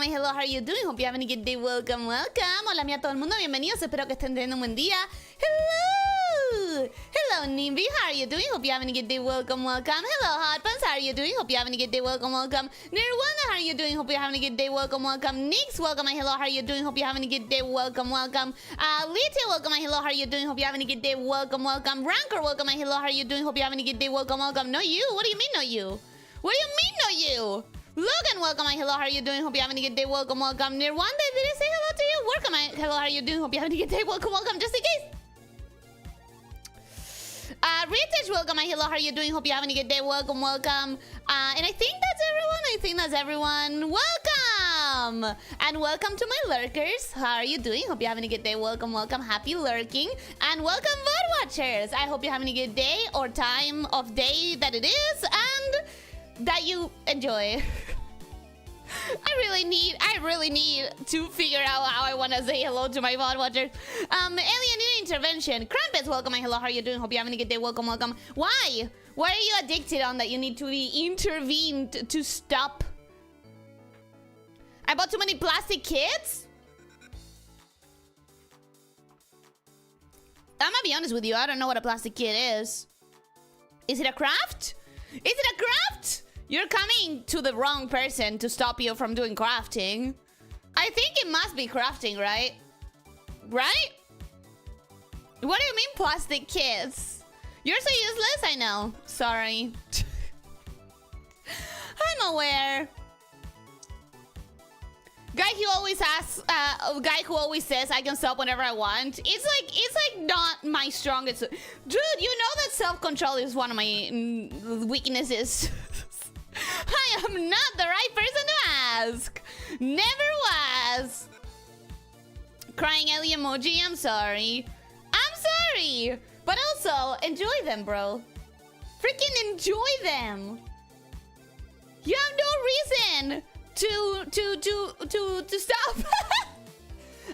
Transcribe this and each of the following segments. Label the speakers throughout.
Speaker 1: welcome, hello, how are you doing? Hope you're having a good day, welcome, welcome. Hola, mía, todo el mundo, bienvenidos, espero que estén teniendo un buen día. Hello! Hello, Nimby, how are you doing? Hope you're having a good day, welcome, welcome. Hello, Hot Pants, how are you doing? Hope you're having a good day, welcome, welcome. Nirwana, how are you doing? Hope you're having a good day, welcome, welcome. Nix, welcome, and hello, how are you doing? Hope you're having a good day, welcome, welcome. Lita, welcome, and hello, how are you doing? Hope you're having a good day, welcome, welcome. Rancor, welcome, and hello, how are you doing? Hope you're having a good day, welcome, welcome. No, you? What do you mean, no, you? What do you mean, no, you? Logan, welcome, and hello, how are you doing? Hope you're having a good day, welcome, welcome. Nirwanda, did I say hello to you? Welcome, and hello, how are you doing? Hope you're having a good day, welcome, welcome, just in case. Ritesh, welcome, and hello, how are you doing? Hope you're having a good day, welcome, welcome. And I think that's everyone. Welcome! And welcome to my lurkers. How are you doing? Hope you're having a good day, welcome, welcome. Happy lurking. And welcome, VOD watchers. I hope you're having a good day or time of day that it is, and that you enjoy. I really need to figure out how I want to say hello to my VOD watchers. Alien intervention. Krampus, welcome, and hello, how are you doing? Hope you're having a good day, welcome, welcome. Why? Why are you addicted on that you need to be intervened to stop? I bought too many plastic kits? I'm gonna be honest with you, I don't know what a plastic kit is. Is it a craft? Is it a craft? You're coming to the wrong person to stop you from doing crafting. I think it must be crafting, right? Right? What do you mean plastic kits? You're so useless, I know. Sorry. I'm aware. Guy who always asks, guy who always says I can stop whenever I want. It's like not my strongest. Dude, you know that self-control is one of my weaknesses. I am not the right person to ask. Never was. Crying Ellie emoji, I'm sorry. I'm sorry. But also, enjoy them, bro. Freaking enjoy them. You have no reason to stop.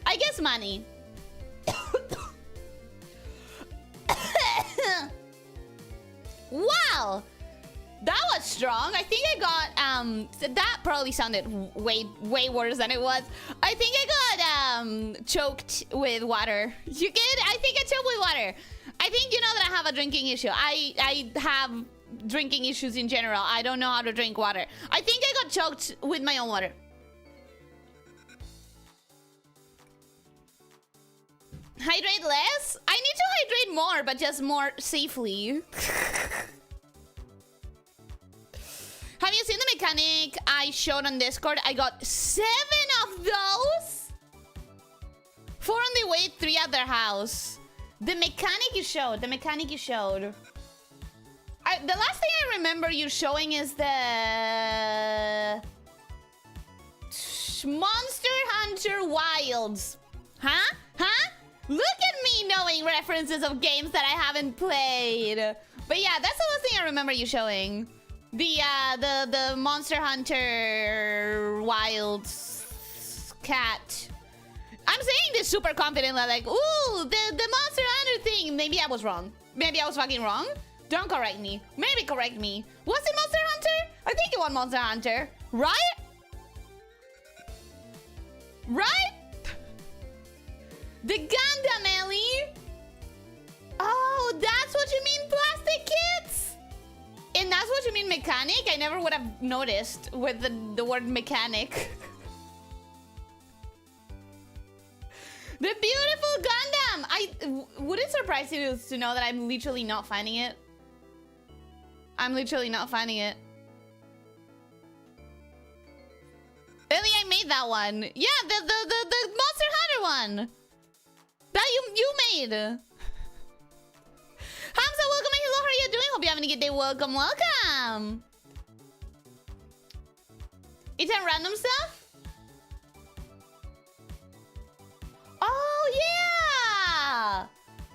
Speaker 1: I guess money. Wow. That was strong. I think I got that probably sounded way worse than it was. I think I got choked with water. You get? I think I choked with water. I think you know that I have a drinking issue. I have drinking issues in general. I don't know how to drink water. I think I got choked with my own water. Hydrate less? I need to hydrate more, but just more safely. Have you seen the mechanic I showed on Discord? I got 7 of those. 4 on the way, 3 at their house. The mechanic you showed. The mechanic you showed. The last thing I remember you showing is the Monster Hunter Wilds. Huh? Huh? Look at me knowing references of games that I haven't played. But yeah, that's the last thing I remember you showing. The Monster Hunter Wilds cat. I'm saying this super confidently, like, ooh, the Monster Hunter thing. Maybe I was wrong. Maybe I was fucking wrong. Don't correct me. Maybe correct me. Was it Monster Hunter? I think it was Monster Hunter. Right? Right? The Gundam, Ellie. Oh, that's what you mean, plastic kits? And that's what you mean mechanic? I never would have noticed with the word mechanic. The beautiful Gundam! Would it surprise you to know that I'm literally not finding it? I'm literally not finding it. Ellie, I made that one. Yeah, the Monster Hunter one. That you made. Hamza, welcome and hello, how are you doing? Hope you're having a good day. Welcome, welcome. It's a random stuff? Oh, yeah.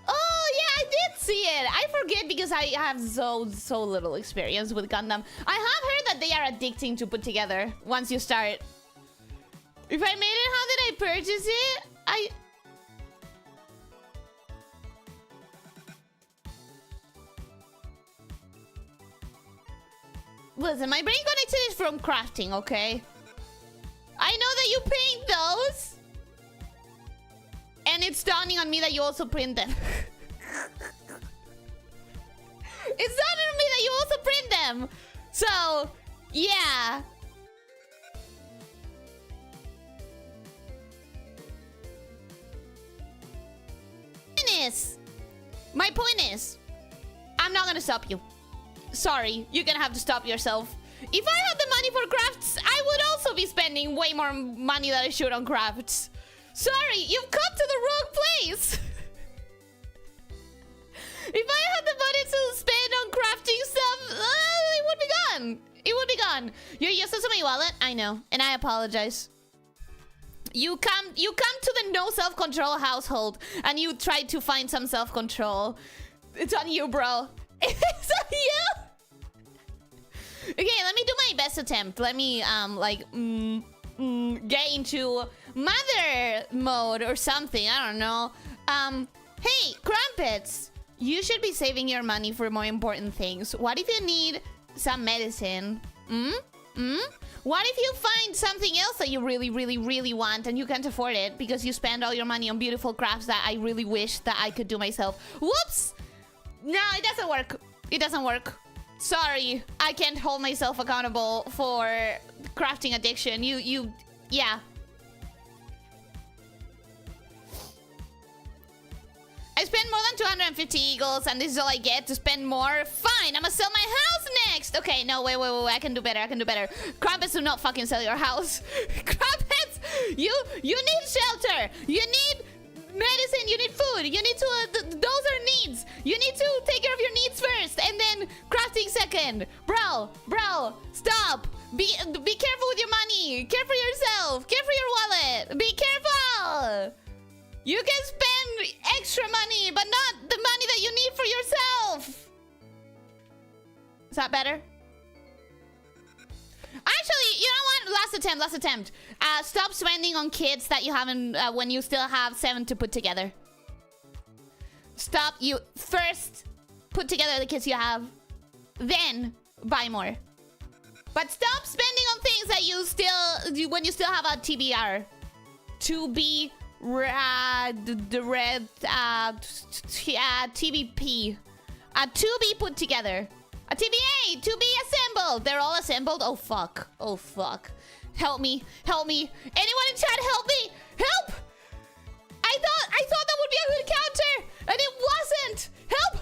Speaker 1: Oh, yeah, I did see it. I forget because I have so little experience with Gundam. I have heard that they are addicting to put together once you start. If I made it, how did I purchase it? Listen, my brain connection is from crafting, okay? I I know that you paint those. And it's dawning on me that you also print them. It's dawning on me that you also print them. So, yeah. My point is, I'm not gonna stop you. Sorry, you're gonna have to stop yourself. If I had the money for crafts, I would also be spending way more money than I should on crafts. Sorry, you've come to the wrong place. If I had the money to spend on crafting stuff, it would be gone. It would be gone. You're useless to my wallet, I know, and I apologize. You come to the no self-control household and you try to find some self-control. It's on you, bro. It's on you. Okay, let me do my best attempt. Let me get into mother mode or something. I don't know. Hey, Crumpets, you should be saving your money for more important things. What if you need some medicine? What if you find something else that you really, really, really want and you can't afford it because you spend all your money on beautiful crafts that I really wish that I could do myself? Whoops! No, it doesn't work. It doesn't work. Sorry, I can't hold myself accountable for crafting addiction. Yeah. I spend more than 250 eagles and this is all I get to spend more. Fine, I'm gonna sell my house next. Okay, no, wait. I can do better. Crumpets, do not fucking sell your house. Crumpets, you need shelter. You need medicine. You need food. You need to, those are needs. You need to take care of your needs first and then crafting second. Bro, stop. Be careful with your money. Care for yourself. Care for your wallet. Be careful. You can spend extra money, but not the money that you need for yourself. Is that better? Actually, you know what? Last attempt. Stop spending on kits that you haven't, when you still have 7 to put together. Stop. You first put together the kits you have, then buy more. But stop spending on things that you still, when you still have a TBR. To be the red TBP, to be put together, a TBA, to be assembled. They're all assembled. Oh fuck, help me, anyone in chat, help me, help. I thought that would be a good counter and it wasn't. Help.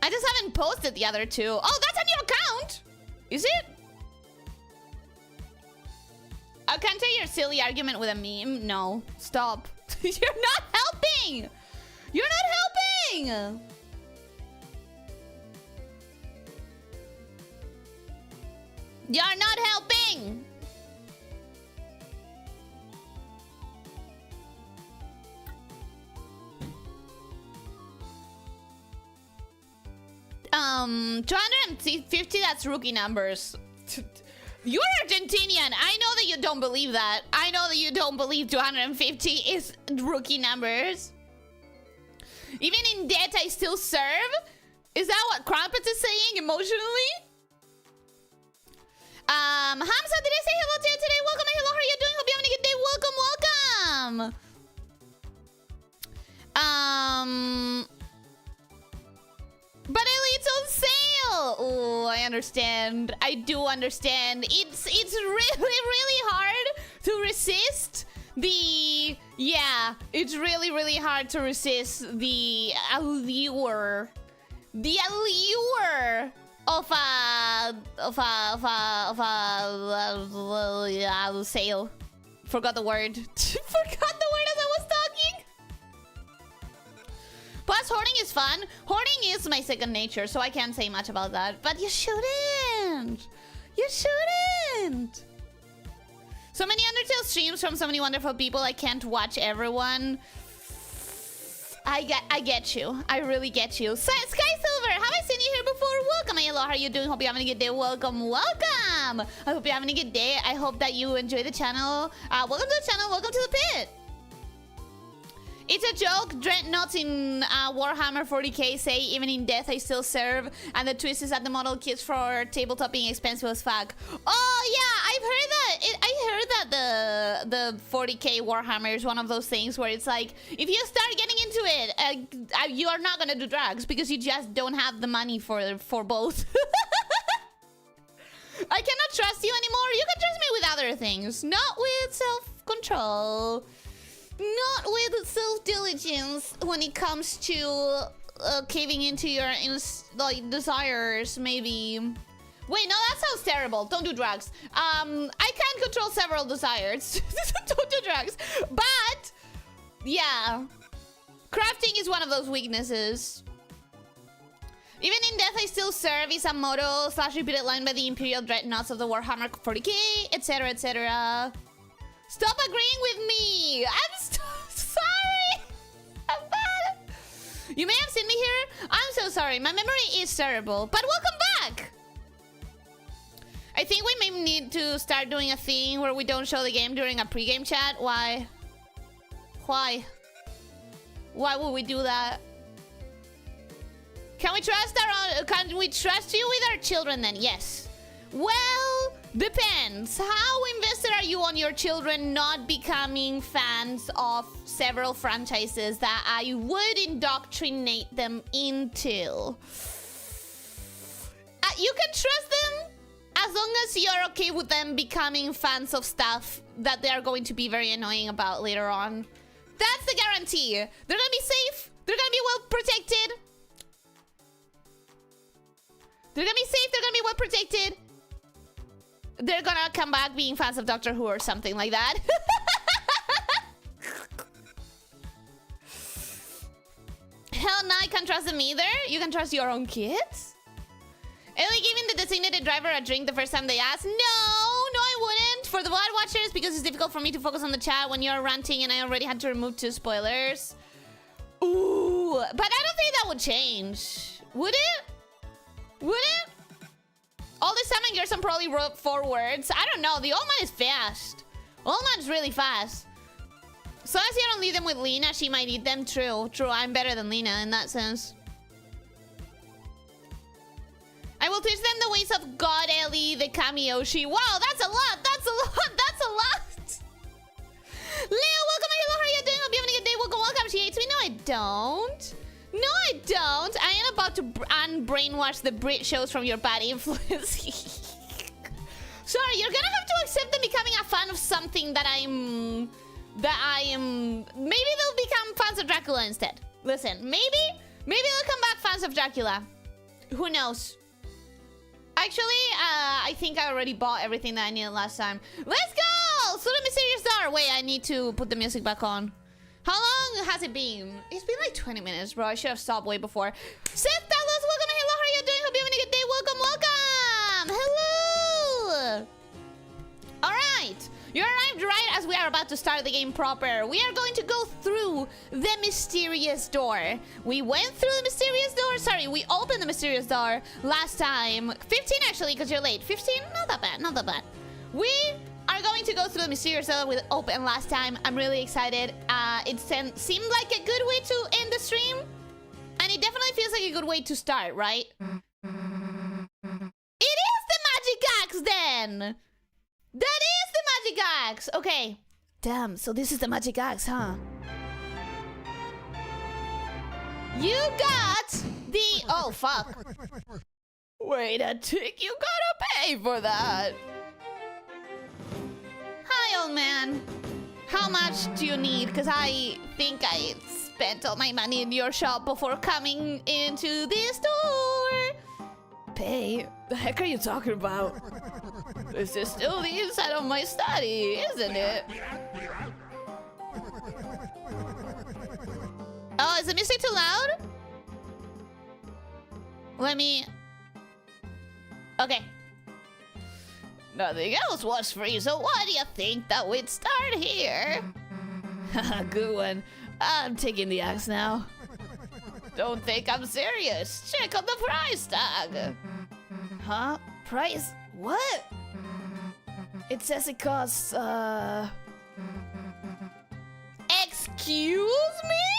Speaker 1: I just haven't posted the other two. Oh, that's on your account, is it? I can't take your silly argument with a meme. No, stop. You're not helping. You're not helping. You're not helping. $250, that's rookie numbers. You're Argentinian. I know that you don't believe that. I know that you don't believe 250 is rookie numbers. Even in debt, I still serve? Is that what Crumpets is saying emotionally? Hamza, did I say hello to you today? Welcome and hello, how are you doing? Hope you're having a good day. Welcome. But it's on sale. Oh, I understand. I do understand. It's really hard to resist the... Yeah, it's really hard to resist the allure. The allure of a sale. Forgot the word. Forgot the word as I was talking. Plus, hoarding is fun. Hoarding is my second nature, so I can't say much about that. But you shouldn't. You shouldn't. So many Undertale streams from so many wonderful people. I can't watch everyone. I get you. I really get you. Sky Silver, have I seen you here before? Welcome, hello. How are you doing? Hope you're having a good day. Welcome. I hope you're having a good day. I hope that you enjoy the channel. Welcome to the channel. Welcome to the pit. It's a joke. Dreadnoughts in Warhammer 40k say even in death I still serve, and the twist is that the model kits for tabletop being expensive as fuck. Oh yeah, I've heard that. I heard that the 40k Warhammer is one of those things where it's like if you start getting into it, you are not gonna do drugs because you just don't have the money for both. I cannot trust you anymore. You can trust me with other things, not with self-control. Not with self-diligence when it comes to caving into your desires, maybe. Wait, no, that sounds terrible. Don't do drugs. I can control several desires. Don't do drugs. But, yeah. Crafting is one of those weaknesses. Even in death, I still serve is a motto / repeated line by the Imperial Dreadnoughts of the Warhammer 40k, etc., etc. Stop agreeing with me! I'm sorry! I'm bad! You may have seen me here. I'm so sorry. My memory is terrible. But welcome back! I think we may need to start doing a thing where we don't show the game during a pre-game chat. Why? Why? Why would we do that? Can we trust can we trust you with our children then? Yes. Well, depends. How invested are you on your children not becoming fans of several franchises that I would indoctrinate them into? You can trust them as long as you're okay with them becoming fans of stuff that they are going to be very annoying about later on. That's the guarantee. They're gonna be safe. They're gonna be well protected. They're gonna be safe. They're gonna be well protected. They're gonna come back being fans of Doctor Who or something like that. Hell no, I can't trust them either. You can trust your own kids? Ellie giving the designated driver a drink the first time they asked? No, I wouldn't. For the VOD watchers, because it's difficult for me to focus on the chat when you're ranting and I already had to remove 2 spoilers. Ooh, but I don't think that would change. Would it? Would it? All this time and Gerson probably wrote 4 words. I don't know. The old man is fast. Old man's really fast. So as you don't leave them with Lena, she might eat them. True. I'm better than Lena in that sense. I will teach them the ways of God, Ellie, the Kamiyoshi. Wow, that's a lot. That's a lot. That's a lot. Leo, welcome. Hello, how are you doing? Hope you're having a good day. Welcome. She hates me. No, I don't. No, I don't. I am about to unbrainwash the Brit shows from your bad influence. Sorry, you're gonna have to accept them becoming a fan of something that I am... Maybe they'll become fans of Dracula instead. Listen, maybe they'll come back fans of Dracula. Who knows? Actually, I think I already bought everything that I needed last time. Let's go! So the mysterious door. Wait, I need to put the music back on. How long has it been? It's been like 20 minutes, bro. I should have stopped way before. Seth Dallas, welcome. Hello, how are you doing? Hope you're having a good day. Welcome. Hello. All right. You arrived right as we are about to start the game proper. We are going to go through the mysterious door. We went through the mysterious door. Sorry, we opened the mysterious door last time. 15 actually, because you're late. 15? Not that bad. Not that bad. We are going to go through the mysterious door with open last time. I'm really excited. It seemed like a good way to end the stream. And it definitely feels like a good way to start, right? It is the magic axe then! That is the magic axe! Okay. Damn, so this is the magic axe, huh? You got the... Oh, fuck. Wait a tick, you gotta pay for that. Hi, old man. How much do you need? Because I think I spent all my money in your shop before coming into this store. Pay? The heck are you talking about? This is still the inside of my study, isn't it? Oh, is the music too loud? Let me... Okay. Nothing else was free, so why do you think that we'd start here? Haha, good one. I'm taking the axe now. Don't think I'm serious. Check on the price tag. Huh? Price? What? It says it costs, Excuse me?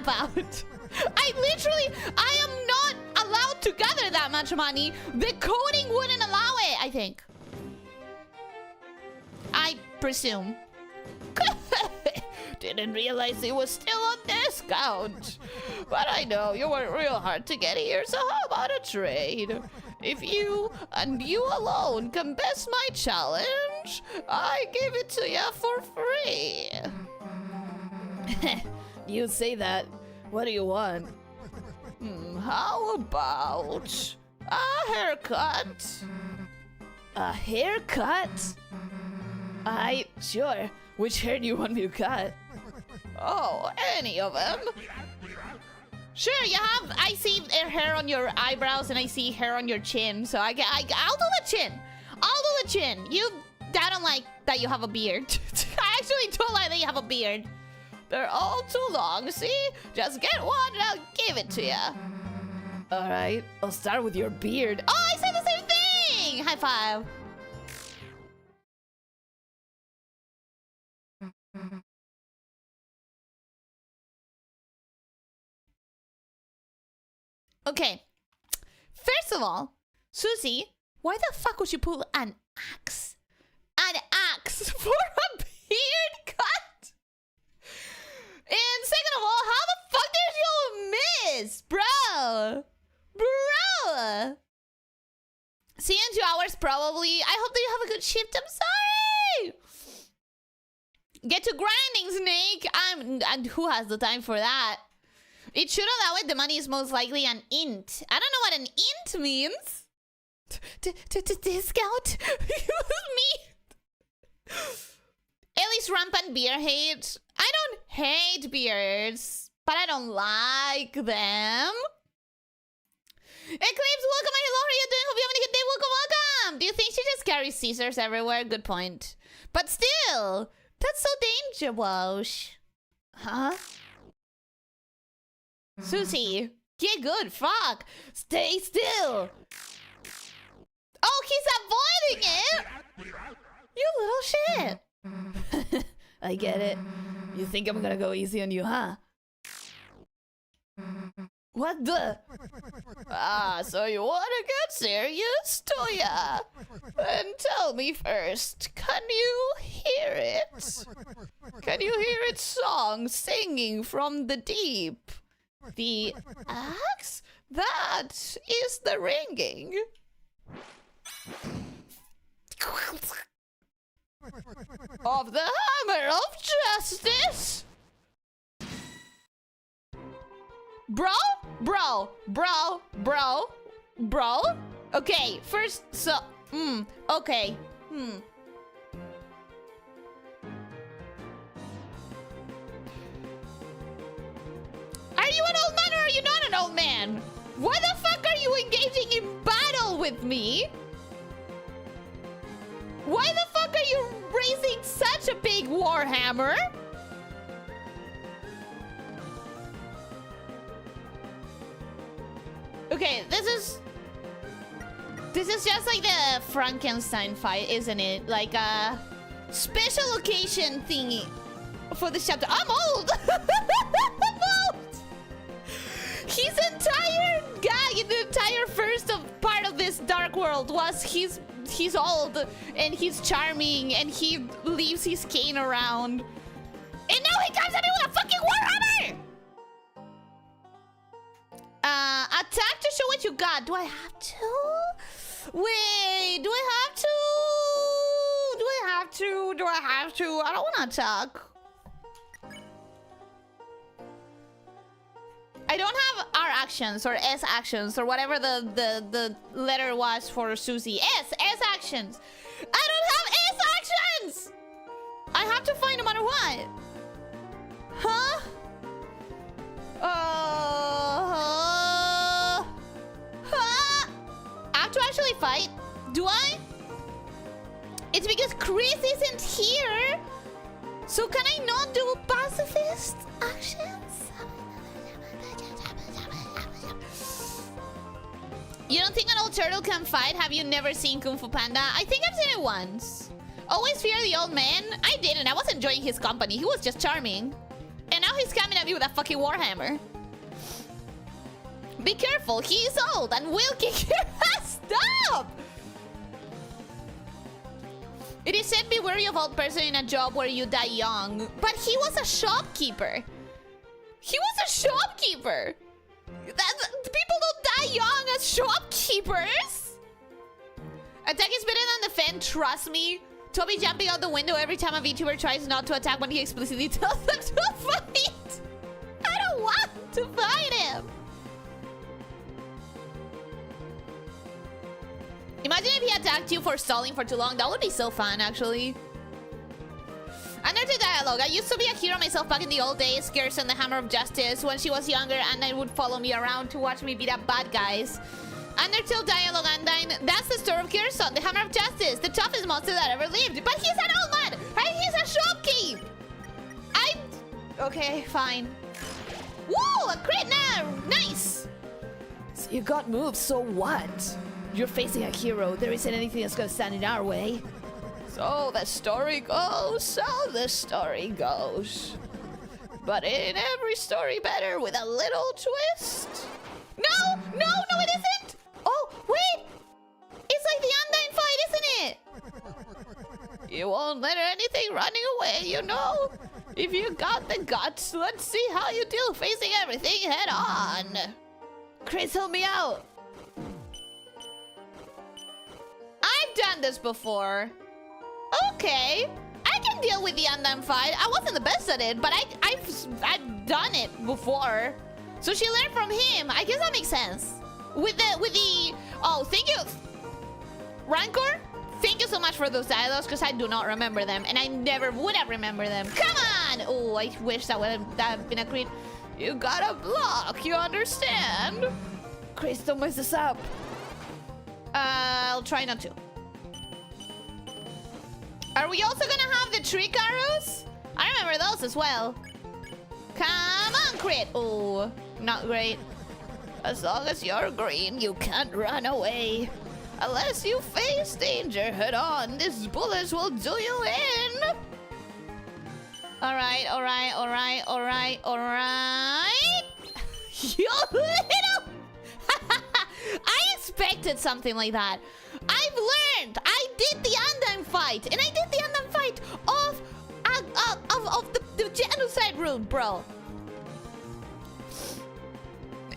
Speaker 1: about? I am not allowed to gather that much money. The coding wouldn't allow it, I think. I presume. Didn't realize it was still on discount. But I know you worked real hard to get here, so how about a trade? If you and you alone can best my challenge, I give it to you for free. You say that. What do you want? How about a haircut? A haircut? Sure. Which hair do you want me to cut? Oh, any of them. Sure, you have. I see hair on your eyebrows and I see hair on your chin, so I'll do the chin. I'll do the chin. I don't like that you have a beard. I actually don't like that you have a beard. They're all too long. See, just get one and I'll give it to you. All right, I'll start with your beard. Oh, I said the same thing. High five. Okay. First of all, Susie, why the fuck would you pull an axe? An axe for a beard cut? And second of all, how the fuck did you miss? Bro. Bro. See you in 2 hours, probably. I hope that you have a good shift. I'm sorry. Get to grinding, Snake. And who has the time for that? It should allow it. The money is most likely an int. I don't know what an int means. Discount? Me. Ellie's rampant beer hate. I don't hate beards, but I don't like them. Eclipse, welcome. Hello, how are you doing? Hope you having a good day. Welcome, welcome. Do you think she just carries scissors everywhere? Good point. But still, that's so dangerous. Huh? Susie, get good. Fuck. Stay still. Oh, he's avoiding it. You little shit. I get it. You think I'm gonna go easy on you, huh? What the? Ah, so you wanna get serious, do ya? Then tell me first, can you hear it? Can you hear its song singing from the deep? The axe? That is the ringing. Of the hammer of justice. Bro? Bro? Okay, first, so, okay, Are you an old man or are you not an old man? Why the fuck are you engaging in battle with me? Why the fuck are you raising such a big warhammer? Okay, this is just like the Frankenstein fight, isn't it? Like a special occasion thingy for this chapter. I'm old! I'm old! His entire gag in the entire first part of this dark world was he's old and he's charming and he leaves his cane around. And now he comes at me with a fucking warhammer! Attack to show what you got. Do I have to? Wait, do I have to? I don't want to attack. I don't have R actions or S actions or whatever the letter was for Susie. S actions. I don't have S actions. I have to find no matter what. Huh? I have to actually fight. Do I? It's because Chris isn't here. So can I not do pacifist actions? You don't think an old turtle can fight? Have you never seen Kung Fu Panda? I think I've seen it once. Always fear the old man? I didn't. I was enjoying his company. He was just charming. And now he's coming at me with that fucking warhammer. Be careful, he's old and will kick your ass. Stop! It is said be wary of old person in a job where you die young. But he was a shopkeeper. He was a shopkeeper. People don't die young as shopkeepers. Attack is better than defend, trust me. Toby jumping out the window every time a VTuber tries not to attack when he explicitly tells them to fight. I don't want to fight him. Imagine if he attacked you for stalling for too long. That would be so fun, actually. Undertale dialogue. I used to be a hero myself back in the old days. Gerson, the Hammer of Justice. When she was younger, Undyne would follow me around to watch me beat up bad guys. Undertale dialogue, Undyne. That's the story of Gerson, the Hammer of Justice. The toughest monster that ever lived. But he's an old man. And he's a shopkeep. Okay, fine. Woo! A crit now! Nice!
Speaker 2: So you got moves, so what? You're facing a hero. There isn't anything that's gonna stand in our way.
Speaker 1: So the story goes, so the story goes. But ain't every story better with a little twist? No, it isn't! Oh, wait! It's like the Undyne fight, isn't it? You won't let anything running away, you know? If you got the guts, let's see how you do facing everything head on.
Speaker 2: Chris, help me out!
Speaker 1: I've done this before. Okay, I can deal with the Undyne fight. I wasn't the best at it, but I've done it before. So she learned from him. I guess that makes sense. With the oh, thank you, Rancor. Thank you so much for those dialogues because I do not remember them, and I never would have remembered them. Come on! Oh, I wish that would have been a crit. You gotta block. You understand?
Speaker 2: Chris, don't mess this up.
Speaker 1: I'll try not to. Are we also gonna have the trick arrows? I remember those as well. Come on, crit. Oh, not great. As long as you're green, you can't run away. Unless you face danger head on, these bullets will do you in. Alright. You little... I expected something like that. I've learned. I did the Undyne fight, and I did the Undyne fight of the genocide route, bro.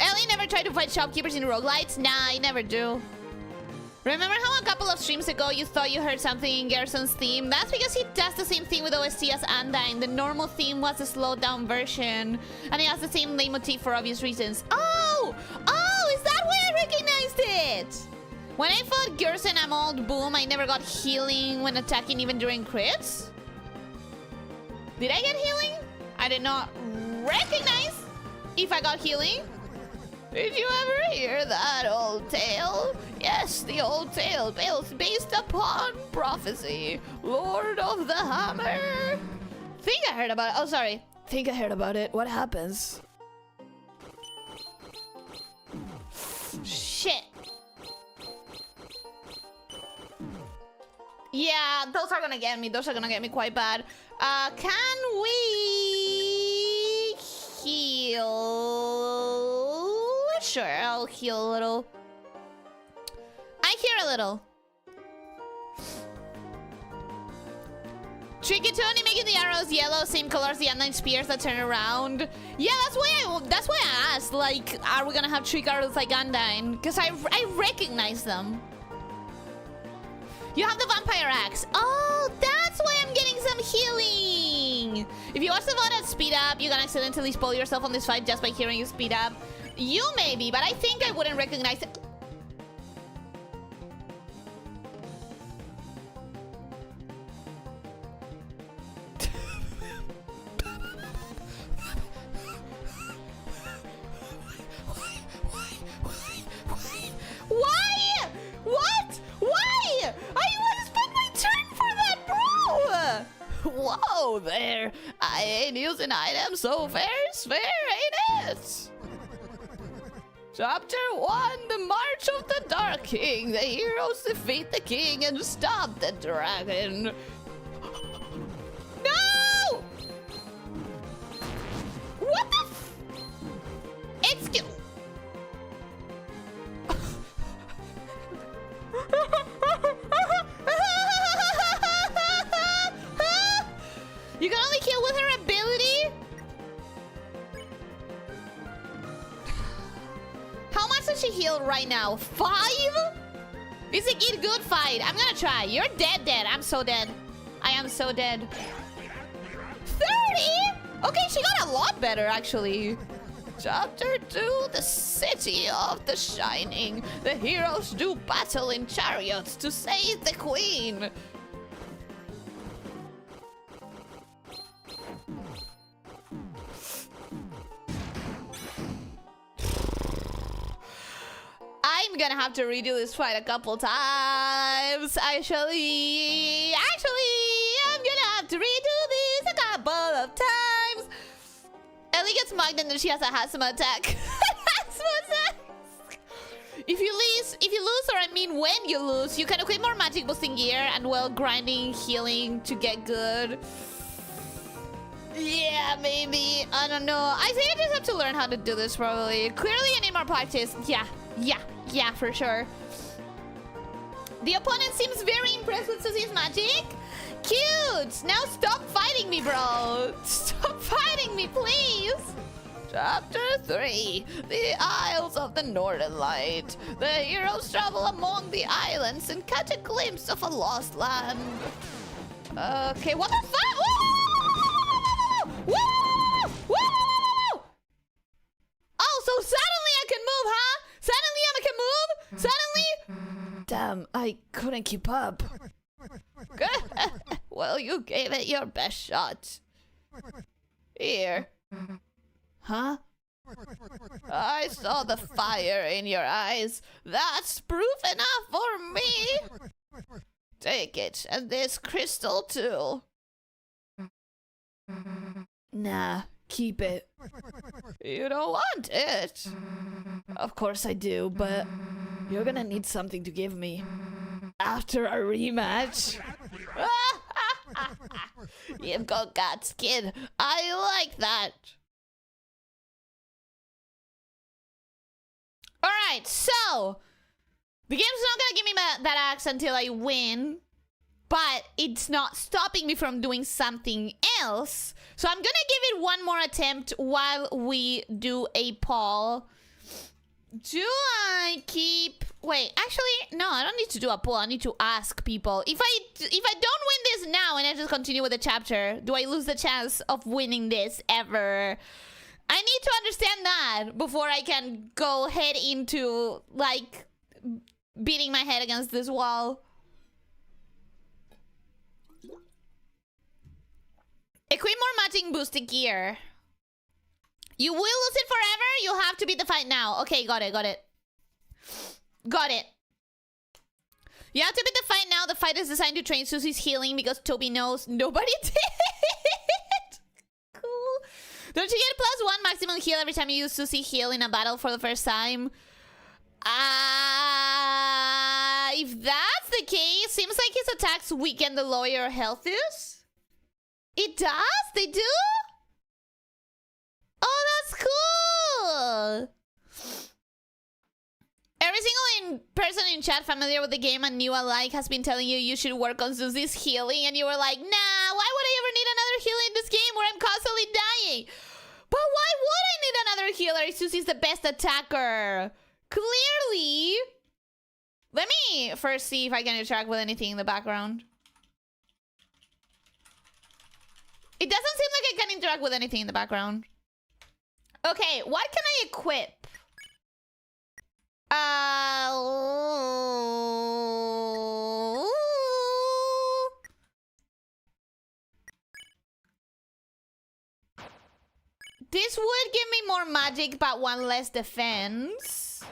Speaker 1: Ellie never tried to fight shopkeepers in roguelites? Nah, I never do. Remember how a couple of streams ago you thought you heard something in Gerson's theme? That's because he does the same thing with OST as Undyne. The normal theme was a slowed down version, and it has the same leitmotif for obvious reasons. Oh, is that why I recognized it? When I fought Gerson Amold Boom, I never got healing when attacking, even during crits. Did I get healing? I did not recognize if I got healing. Did you ever hear that old tale? Yes, the old tale based upon prophecy. Lord of the Hammer. Think I heard about it. Oh, sorry.
Speaker 2: Think I heard about it. What happens?
Speaker 1: Shit. Yeah, those are gonna get me. Those are gonna get me quite bad. Can we heal? Sure, I'll heal a little. I hear a little. Tricky Tony making the arrows yellow, same color as the Undyne spears that turn around. Yeah, that's why I asked. Like, are we gonna have trick arrows like Undyne? Because I recognize them. You have the vampire axe. Oh, that's why I'm getting some healing. If you watch the VOD at speed up, you can accidentally spoil yourself on this fight just by hearing you speed up. You maybe, but I think I wouldn't recognize it. Why? What? Why? I would spend my turn for that, bro! Whoa there. I ain't using items so fair's fair, ain't it? Chapter 1, the March of the Dark King. The heroes defeat the king and stop the dragon. No! What the does she heal right now? 5? Is it a good fight? I'm gonna try. You're dead. I'm so dead. I am so dead. 30? Okay, she got a lot better, actually. Chapter 2, the City of the Shining. The heroes do battle in chariots to save the queen. I'm gonna have to redo this fight a couple times. Actually, I'm gonna have to redo this a couple of times. Ellie gets mugged and then she has a asthma attack. Asthma attack. If you lose, or I mean when you lose, you can equip more magic boosting gear and well grinding, healing to get good. Yeah, maybe. I don't know. I think I just have to learn how to do this probably. Clearly I need more practice. Yeah, for sure. The opponent seems very impressed with Susie's magic. Cute! Now stop fighting me, bro! Stop fighting me, please! Chapter 3. The Isles of the Northern Light. The heroes travel among the islands and catch a glimpse of a lost land. Okay, what the fuck? Woo! Woo! Woo! Oh, so suddenly I can move, huh? Suddenly I can move? Suddenly?
Speaker 2: Damn, I couldn't keep up.
Speaker 1: Well, you gave it your best shot. Here.
Speaker 2: Huh?
Speaker 1: I saw the fire in your eyes. That's proof enough for me. Take it, and this crystal too.
Speaker 2: Nah, keep it.
Speaker 1: You don't want it.
Speaker 2: Of course I do, but you're gonna need something to give me. After our rematch.
Speaker 1: You've got guts, kid. I like that. Alright, so the game's not gonna give me that axe until I win, but it's not stopping me from doing something else. So I'm gonna give it one more attempt while we do a poll. Do I keep... Wait, actually, no, I don't need to do a poll. I need to ask people. If I don't win this now and I just continue with the chapter, do I lose the chance of winning this ever? I need to understand that before I can go head into, like, beating my head against this wall. Equip more magic boosted gear. You will lose it forever? You have to beat the fight now. Okay, got it. Got it. You have to beat the fight now. The fight is designed to train Susie's healing because Toby knows nobody did. Cool. Don't you get +1 maximum heal every time you use Susie heal in a battle for the first time? If that's the case, seems like his attacks weaken the lower your health is. It does? They do? Oh, that's cool! Every single person in chat familiar with the game and new alike has been telling you should work on Susie's healing, and you were like, nah, why would I ever need another healer in this game where I'm constantly dying? But why would I need another healer if Susie's the best attacker? Clearly. Let me first see if I can interact with anything in the background. It doesn't seem like I can interact with anything in the background. Okay, what can I equip? This would give me more magic, but 1 less defense.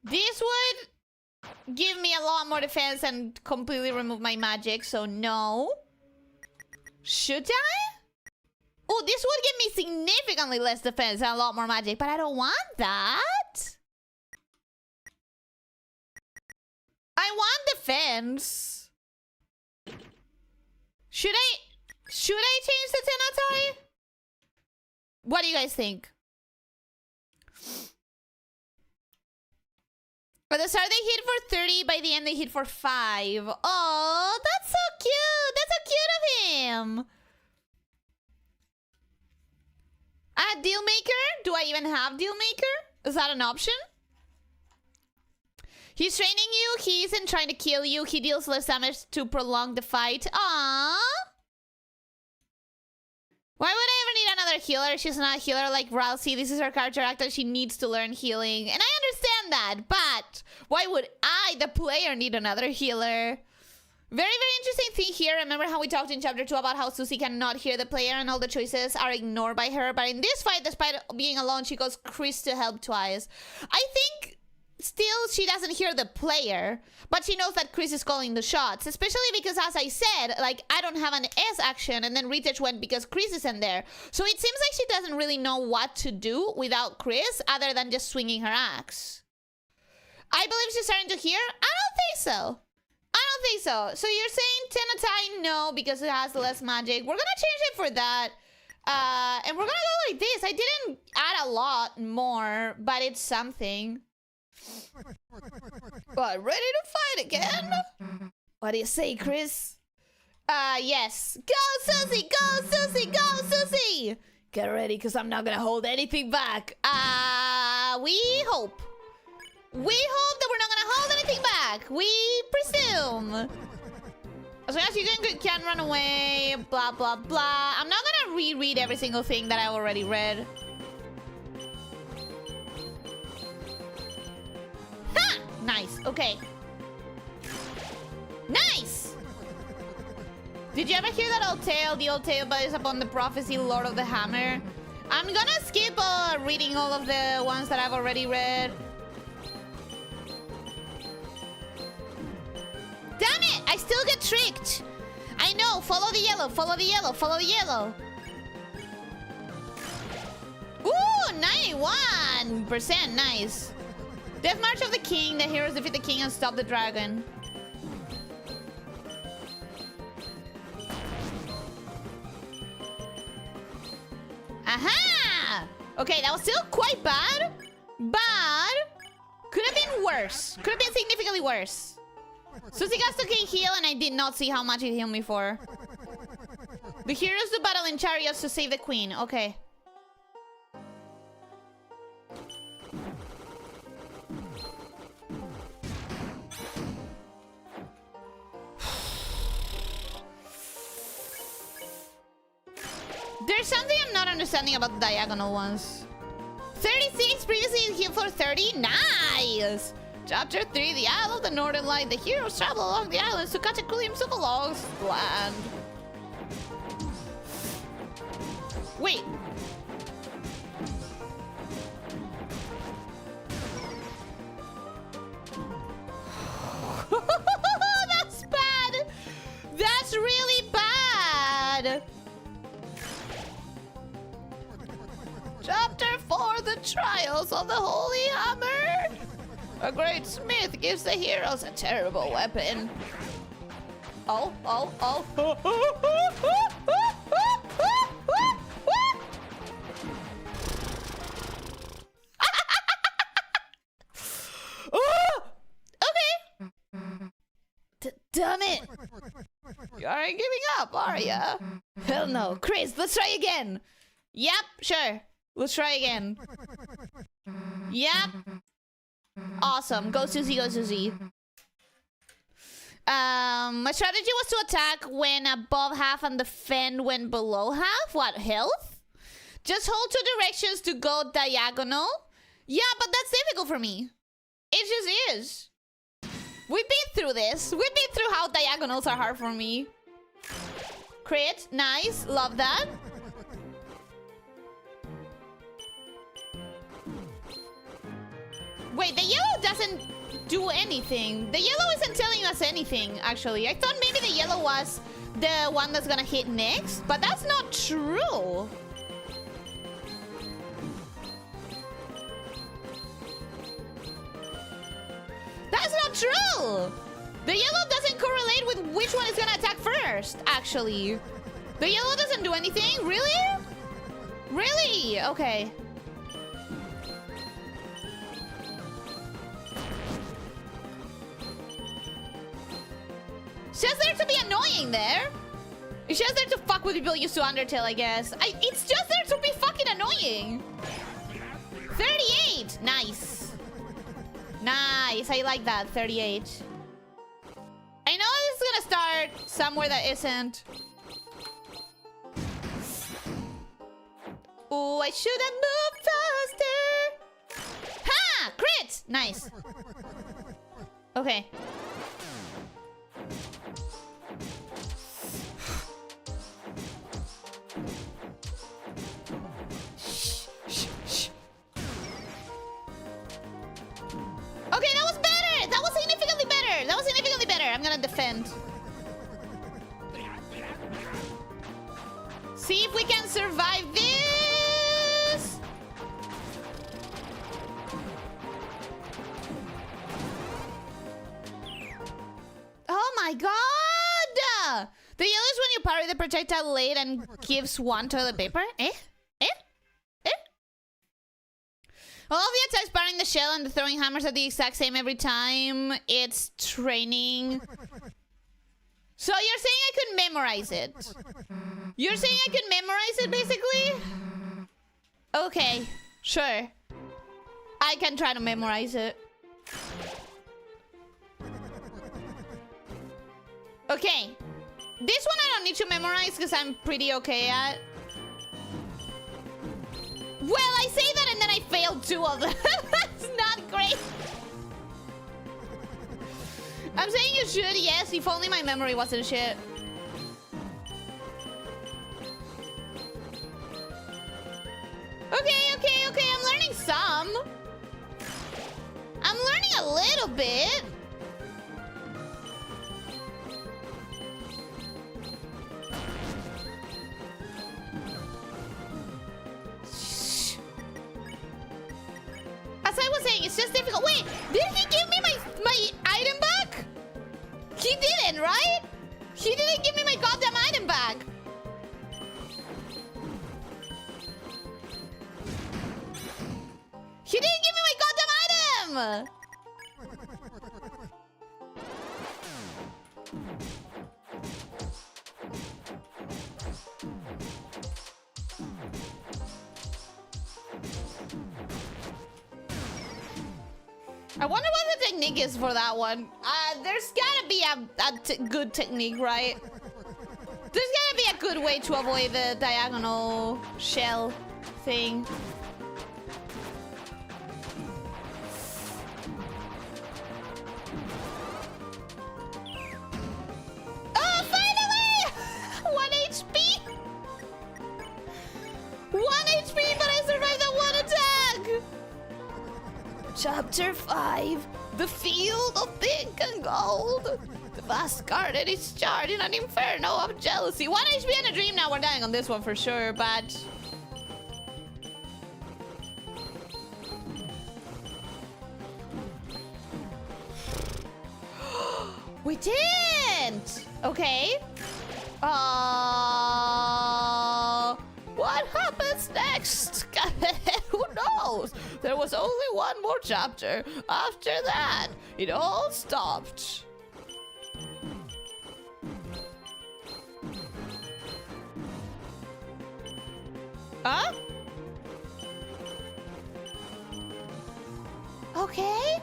Speaker 1: This would give me a lot more defense and completely remove my magic, so no. Should I? Oh, this would give me significantly less defense and a lot more magic, but I don't want that. I want defense. Should I change the Tenatari? What do you guys think? At the start they hit for 30, by the end they hit for 5. Oh, that's so cute. That's so cute of him. A deal maker? Do I even have deal maker? Is that an option? He's training you. He isn't trying to kill you. He deals less damage to prolong the fight. Aww. Why would I ever need another healer? She's not a healer like Ralsei. This is her character actor. She needs to learn healing. And I understand that. But why would I, the player, need another healer? Very, very interesting thing here. Remember how we talked in chapter 2 about how Susie cannot hear the player and all the choices are ignored by her. But in this fight, despite being alone, she calls Chris to help twice. I think still she doesn't hear the player, but she knows that Chris is calling the shots. Especially because, as I said, like, I don't have an S action, and then retouch went because Chris isn't there. So it seems like she doesn't really know what to do without Chris, other than just swinging her axe. I believe she's starting to hear? I don't think so. I don't think so. So you're saying Tenatai no, because it has less magic. We're gonna change it for that. And we're gonna go like this. I didn't add a lot more, but it's something. What, ready to fight again?
Speaker 2: What do you say, Chris?
Speaker 1: Yes. Go, Susie! Go, Susie! Go, Susie!
Speaker 2: Get ready, because I'm not gonna hold anything back.
Speaker 1: We hope. We hope that we're not gonna hold anything back. We presume. As long as you can run away, blah, blah, blah. I'm not gonna reread every single thing that I already read. Ha! Nice. Okay. Nice! Did you ever hear that old tale? The old tale based upon the prophecy, Lord of the Hammer? I'm gonna skip reading all of the ones that I've already read. Damn it! I still get tricked! I know! Follow the yellow! Follow the yellow! Follow the yellow! Ooh! 91%! Nice! Death March of the King. The heroes defeat the king and stop the dragon. Aha! Okay, that was still quite bad. But could have been worse. Could have been significantly worse. Sushigasto can heal, and I did not see how much it healed me for. The heroes do battle in chariots to save the queen. Okay. There's something I'm not understanding about the diagonal ones. 36, previously healed for 30. Nice! Chapter 3, the Isle of the Northern Light. The heroes travel along the islands to catch a glimpse of a lost land. Wait. That's bad! That's really bad! Chapter 4, the Trials of the Holy Hammer. A great smith gives the heroes a terrible weapon. Oh, oh, oh.
Speaker 2: Okay. Damn it!
Speaker 1: You aren't giving up, are ya?
Speaker 2: Hell no. Chris, let's try again.
Speaker 1: Yep, sure. Let's try again. Yep. Awesome. Go Susie, go Susie. My strategy was to attack when above half and defend when below half. What, health? Just hold 2 directions to go diagonal. Yeah, but that's difficult for me. It just is. We've been through this. We've been through how diagonals are hard for me. Crit, nice. Love that. Wait, the yellow doesn't do anything. The yellow isn't telling us anything, actually. I thought maybe the yellow was the one that's gonna hit next, but that's not true. That's not true! The yellow doesn't correlate with which one is gonna attack first, actually. The yellow doesn't do anything? Really? Really? Okay. It's just there to be annoying there. It's just there to fuck with people used to Undertale, I guess. It's just there to be fucking annoying. 38. Nice. Nice. I like that. 38. I know this is gonna start somewhere that isn't. Oh, I should have moved faster. Ha! Crit! Nice. Okay. Okay, that was better! That was significantly better! That was significantly better! I'm gonna defend. See if we can survive this! Oh my god! The yellow is when you parry the projectile late and gives one toilet paper? Eh? Eh? Eh? All of the attacks parrying the shell and the throwing hammers are the exact same every time. It's training. So you're saying I could memorize it? You're saying I could memorize it, basically? Okay, sure. I can try to memorize it. Okay. This one I don't need to memorize because I'm pretty okay at. Well, I say that and then I failed 2 of them. That's not great. I'm saying you should, yes, if only my memory wasn't shit. Okay, I'm learning some. I'm learning a little bit. As I was saying, it's just difficult. Wait, did he give me my item back? He didn't, right? He didn't give me my goddamn item back. He didn't give me my goddamn item! I wonder what the technique is for that one. There's gotta be a good technique, right? There's gotta be a good way to avoid the diagonal shell thing. Oh, finally! 1 HP! 1 HP, but I survived that one attack! Chapter 5, the field of pink and gold. The vast garden is charred in an inferno of jealousy. 1 HP and a dream. Now we're dying on this one for sure, but... we didn't! Okay. What happens next? Who knows? There was only 1 more chapter. After that, it all stopped. Huh? Okay.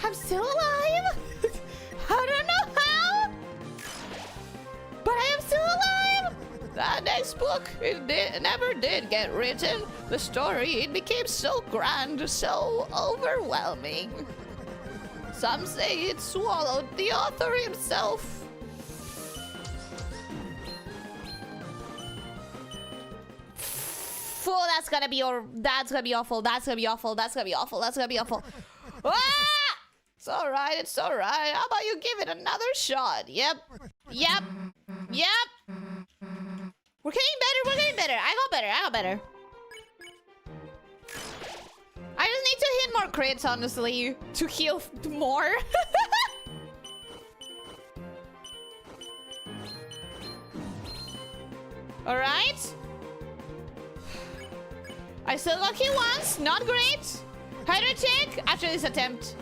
Speaker 1: I'm still alive. I don't know how, but I am still alive. That next book, it never did get written. The story, it became so grand, so overwhelming. Some say it swallowed the author himself. Oh, that's gonna be awful. That's gonna be awful. That's gonna be awful. That's gonna be awful. Ah! It's alright, it's alright. How about you give it another shot? Yep. We're getting better. I got better. I just need to hit more crits, honestly, to heal more. Alright. I still got hit once. Not great. Hydro check after this attempt.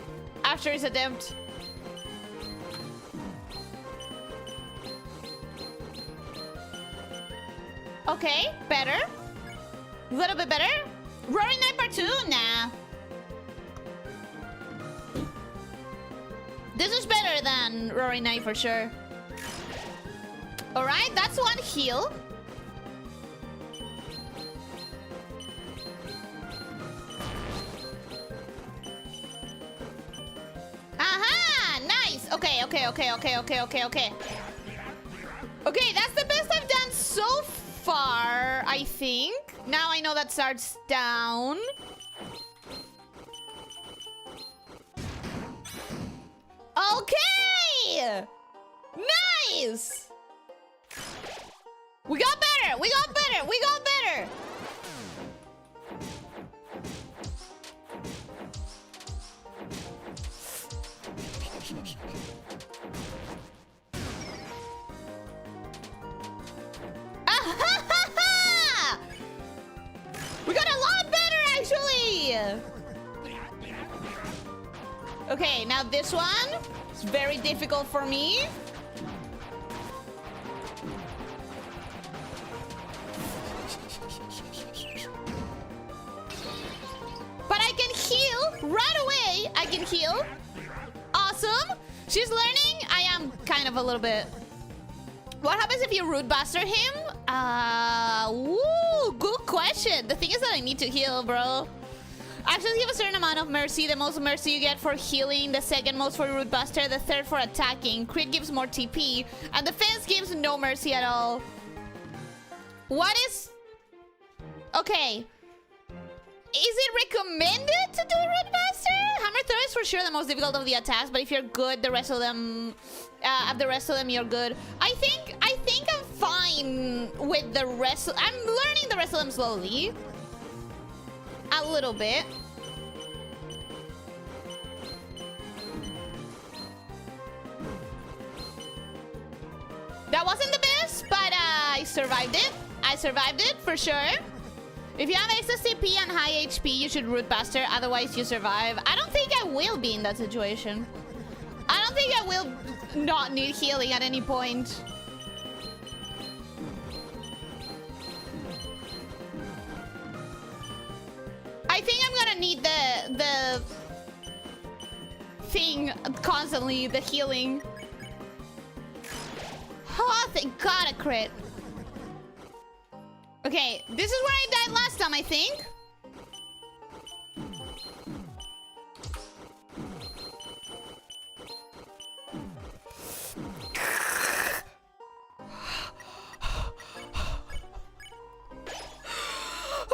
Speaker 1: Okay, better. A little bit better. Roaring Knight Part 2? Nah. This is better than Roaring Knight for sure. Alright, that's one heal. Aha! Nice! Okay. Okay, that's the best I've done so far, I think. Now I know that starts down. Okay! Nice! We got better! We got better! We got better! Ah-ha-ha-ha! We got a lot better, actually! Okay, now this one is very difficult for me. But I can heal right away. I can heal. Awesome. She's learning. I am kind of a little bit. What happens if you root buster him? Woo, good question. The thing is that I need to heal, bro. Actually, give a certain amount of mercy. The most mercy you get for healing, the second most for root buster, the third for attacking. Crit gives more TP, and defense gives no mercy at all. What is... Okay. Is it recommended to do root buster? Hammer throw is for sure the most difficult of the attacks, but if you're good, the rest of them, you're good. I think I'm fine with the rest. I'm learning the rest of them slowly. A little bit. That wasn't the best, but I survived it. I survived it for sure. If you have excess CP and high HP, you should root buster. Otherwise, you survive. I don't think I will be in that situation. I don't think I will not need healing at any point. I think I'm gonna need the thing constantly, the healing. Oh, thank God, a crit. Okay, this is where I died last time, I think.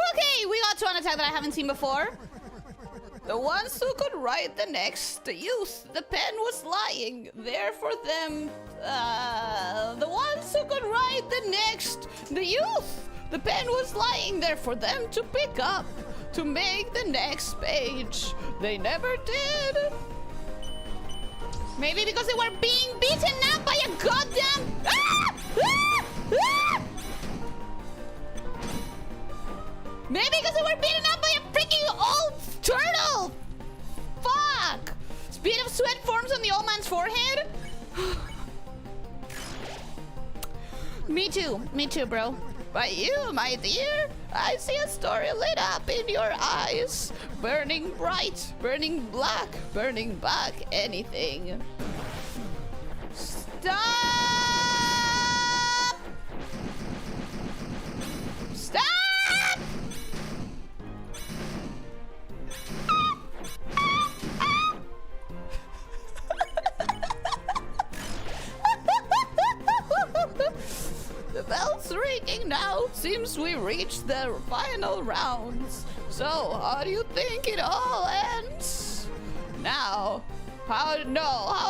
Speaker 1: Okay, we got to an attack that I haven't seen before. The ones who could write the next, the youth, the pen was lying there for them. The ones who could write the next, the youth, the pen was lying there for them to pick up, to make the next page. They never did. Maybe because they were being beaten up by a goddamn... Ah! Ah! Ah! Maybe because they were beaten up by a freaking old turtle! Fuck! Speed of sweat forms on the old man's forehead? Me too, bro. But you, my dear, I see a story lit up in your eyes. Burning bright, burning black, burning back, anything. Stop! Stop! The bell's ringing now. Seems we reached the final rounds. So, how do you think it all ends? Now, how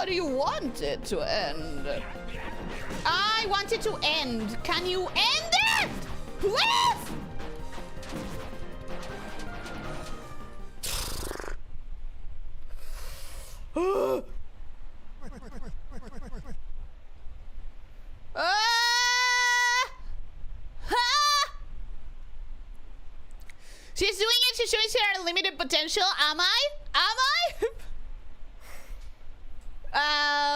Speaker 1: do you want it to end? I want it to end. Can you end it? Please? She's doing it. She's showing her unlimited potential. Am I?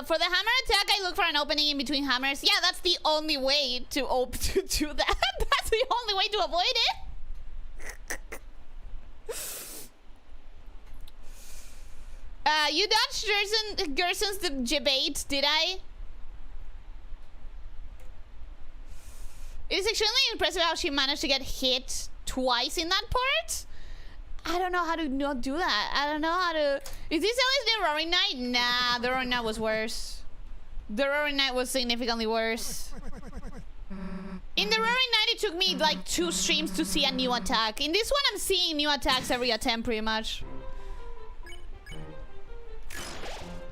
Speaker 1: For the hammer attack, I look for an opening in between hammers. Yeah, that's the only way to do that. That's the only way to avoid it. You dodged Gerson's debate, did I? It is extremely impressive how she managed to get hit twice in that part. I don't know how to not do that. I don't know how to... Is this always the Roaring Knight? Nah, the Roaring Knight was worse. The Roaring Knight was significantly worse. In the Roaring Knight, it took me like 2 streams to see a new attack. In this one, I'm seeing new attacks every attempt, pretty much.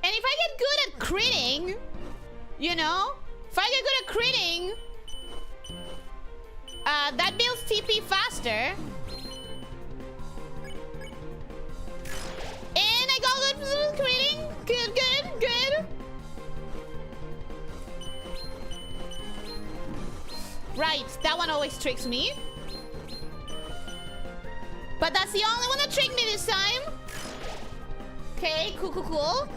Speaker 1: And if I get good at critting, you know? If I get good at critting... that builds TP faster. And I got good critting. Good. Right, that one always tricks me. But that's the only one that tricked me this time. Okay, cool.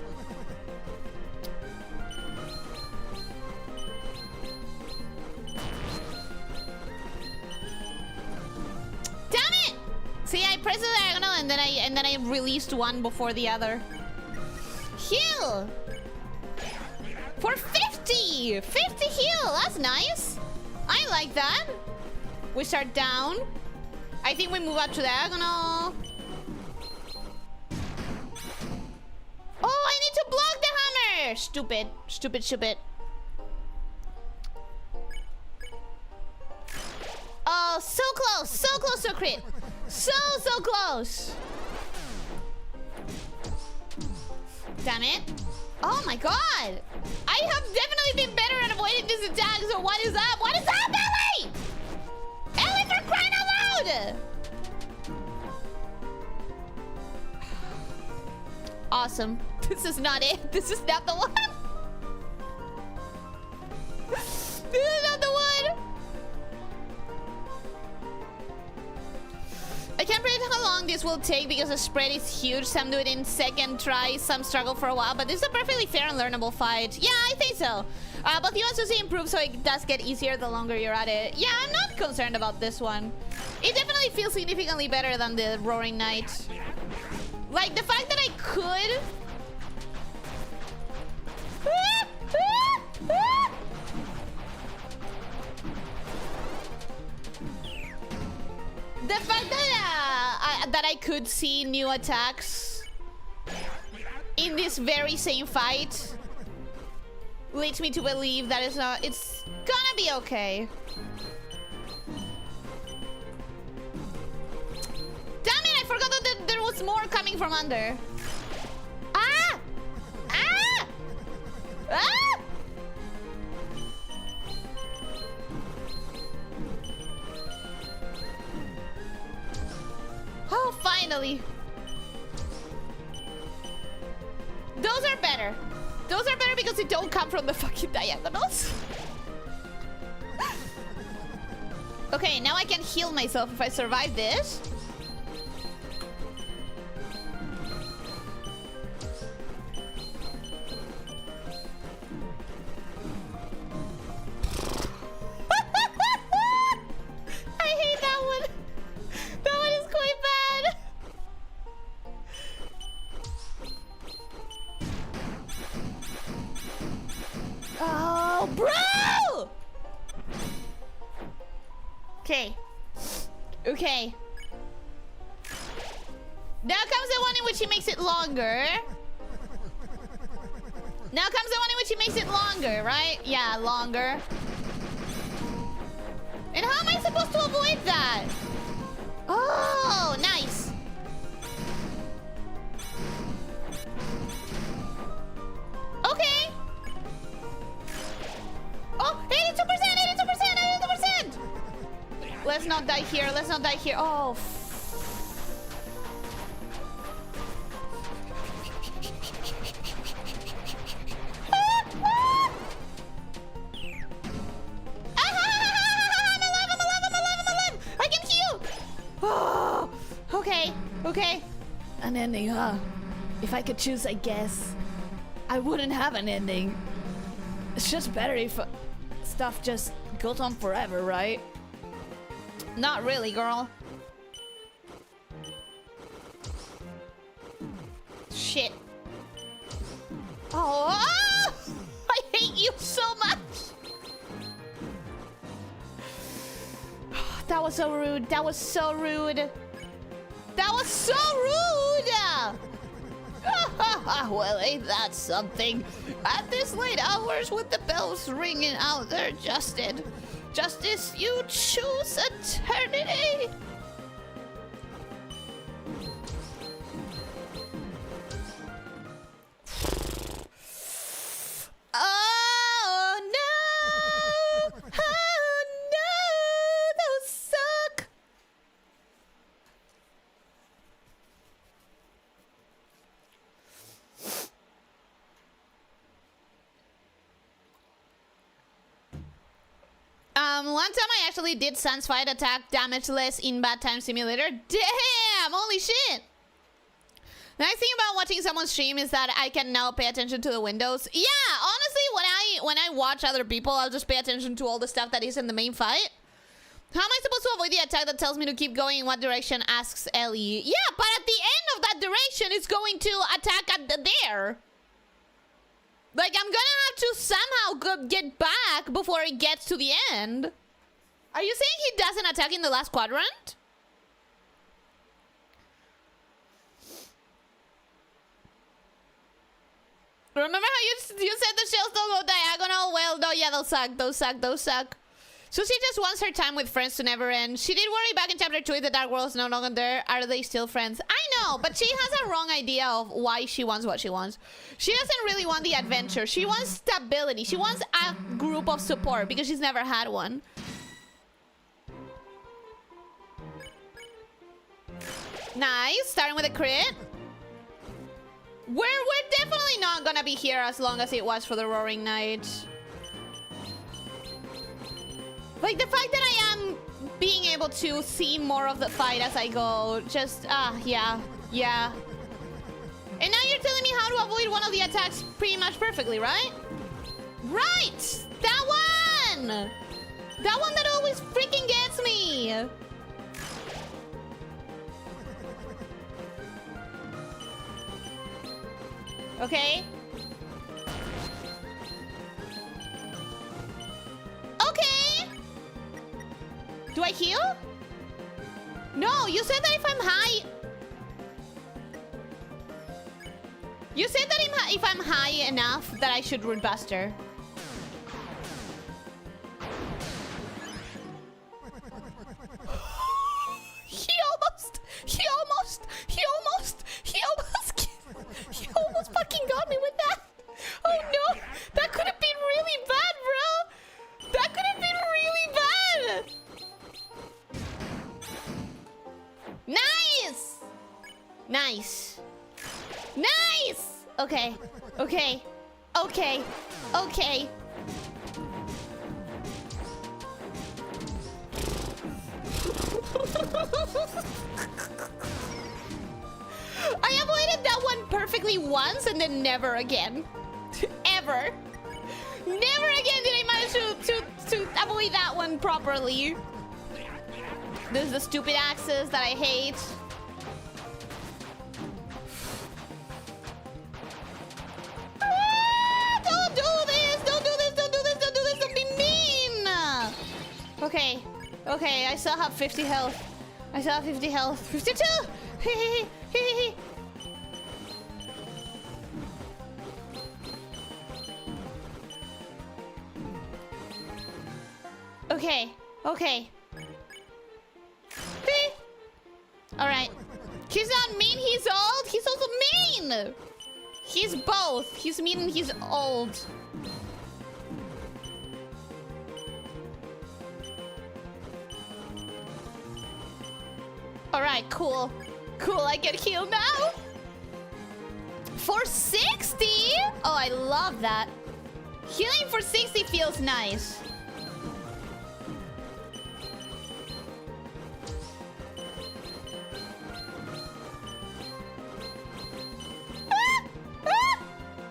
Speaker 1: Damn it! See, I pressed the diagonal and then I released one before the other. Heal! For 50! 50 heal! That's nice! I like that. We start down. I think we move up to diagonal. Oh, I need to block the hammer! Stupid. Oh, so close to crit. So close. Damn it. Oh my god. I have definitely been better at avoiding this attack, so what is up? What is up, Ellie? Ellie, for crying out loud! Awesome. This is not it. This is not the one. This is not the one. I can't predict how long this will take because the spread is huge. Some do it in second try, some struggle for a while, but this is a perfectly fair and learnable fight. Yeah, I think so. But you also see improve, so it does get easier the longer you're at it. Yeah, I'm not concerned about this one. It definitely feels significantly better than the Roaring Knight. Like, the fact that I could... The fact that I could see new attacks in this very same fight leads me to believe that it's gonna be okay. Damn it, I forgot that there was more coming from under. Ah! Ah! Ah! Oh, finally. Those are better. Those are better because they don't come from the fucking diagonals. Okay, now I can heal myself if I survive this. I hate that one. That one is quite bad. Oh, bro! Okay. Okay. Now comes the one in which he makes it longer. Now comes the one in which he makes it longer, right? Yeah, longer. And how am I supposed to avoid that? Oh, nice. Okay. Oh, 82%, 82%, 82%. Let's not die here. Let's not die here. Oh. Oh, okay, okay.
Speaker 2: An ending, huh? If I could choose, I guess. I wouldn't have an ending. It's just better if stuff just goes on forever, right?
Speaker 1: Not really, girl. Shit. Oh, I hate you so much. That was so rude. That was so rude. That was so rude. Well, ain't that something? At this late hours with the bells ringing out there, Justin. Justice, you choose eternity. Oh no! Oh no! Those suck! One time I actually did Sans Fight attack damageless in Bad Time Simulator. Damn! Holy shit! The nice thing about watching someone stream is that I can now pay attention to the windows. Yeah, honestly, when I watch other people, I'll just pay attention to all the stuff that is in the main fight. How am I supposed to avoid the attack that tells me to keep going in what direction, asks Ellie. Yeah, but at the end of that direction, it's going to attack at there. Like, I'm gonna have to somehow get back before it gets to the end. Are you saying he doesn't attack in the last quadrant? Remember how you said the shells don't go diagonal? Well, no, yeah, those suck. So she just wants her time with friends to never end. She did worry back in chapter 2 if the Dark World is no longer there. Are they still friends? I know, but she has a wrong idea of why she wants what she wants. She doesn't really want the adventure. She wants stability. She wants a group of support because she's never had one. Nice, starting with a crit. We're definitely not gonna be here as long as it was for the Roaring Night. Like, the fact that I am being able to see more of the fight as I go, just, yeah. And now you're telling me how to avoid one of the attacks pretty much perfectly, right? Right! That one! That one that always freaking gets me! Okay. Okay! Do I heal? No, you said that if I'm high... You said that if I'm high enough that I should Root Buster. He almost fucking got me with that. Oh no, that could have been really bad, bro. That could have been really bad. Nice. Okay. I avoided that one perfectly once and then never again. Ever. Never again did I manage to avoid that one properly. There's the stupid axes that I hate. Don't do this, don't be mean. Okay, I still have 50 health. 52! Okay. Alright. He's not mean, he's old. He's also mean. He's both. He's mean and he's old. Alright, cool. I get healed now. For 60? Oh, I love that. Healing for 60 feels nice.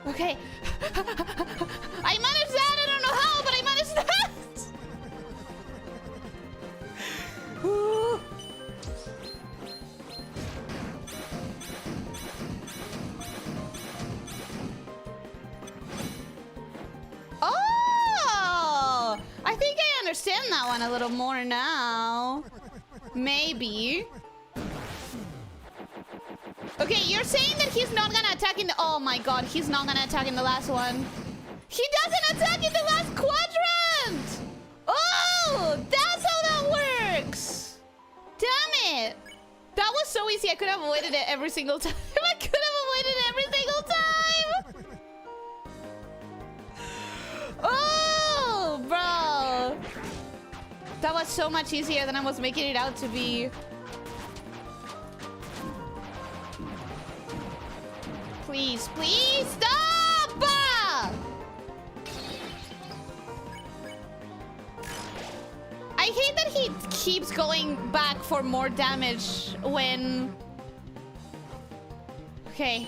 Speaker 1: Okay. I managed that. I don't know how, but I managed that. Ooh. that one a little more now. Maybe. Okay, you're saying that he's not gonna attack in the... Oh my god, he's not gonna attack in the last one. He doesn't attack in the last quadrant! Oh, that's how that works! Damn it! That was so easy, I could have avoided it every single time. I could have avoided it every single time! Oh, bro! That was so much easier than I was making it out to be. Please, please stop! I hate that he keeps going back for more damage when... Okay.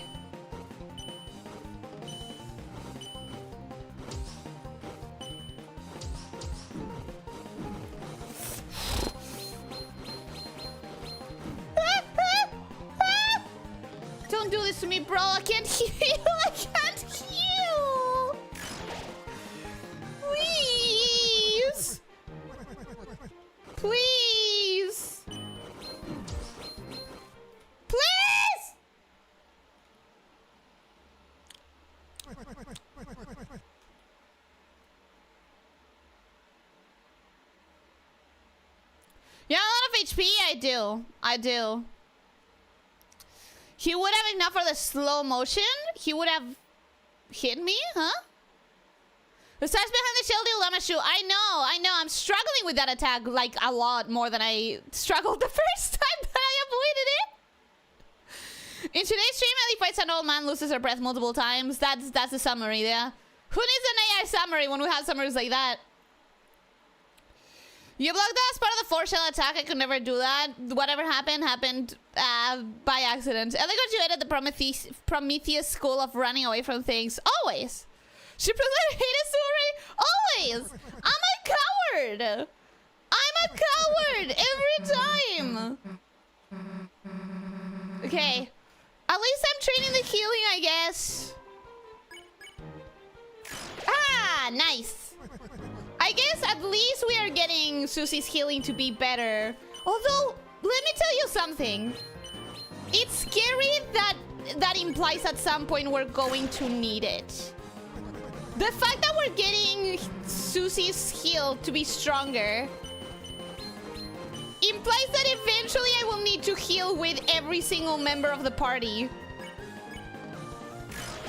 Speaker 1: Don't do this to me, bro. I can't heal. I can't heal. Please. Please. Please. Yeah, a lot of HP. I do. He would have enough for the slow motion. He would have hit me, huh? The stars behind the shield, llama shoe. I know. I'm struggling with that attack like a lot more than I struggled the first time that I avoided it. In today's stream, Ellie fights an old man, loses her breath multiple times. That's the summary there. Who needs an AI summary when we have summaries like that? You blocked that as part of the 4-shell attack. I could never do that. Whatever happened by accident. Ellie graduated the Prometheus school of running away from things. Always. She presented hate story. Always. I'm a coward. Every time. Okay. At least I'm training the healing, I guess. Ah, nice. I guess at least we are getting Susie's healing to be better. Although, let me tell you something. It's scary that implies at some point we're going to need it. The fact that we're getting Susie's heal to be stronger implies that eventually I will need to heal with every single member of the party.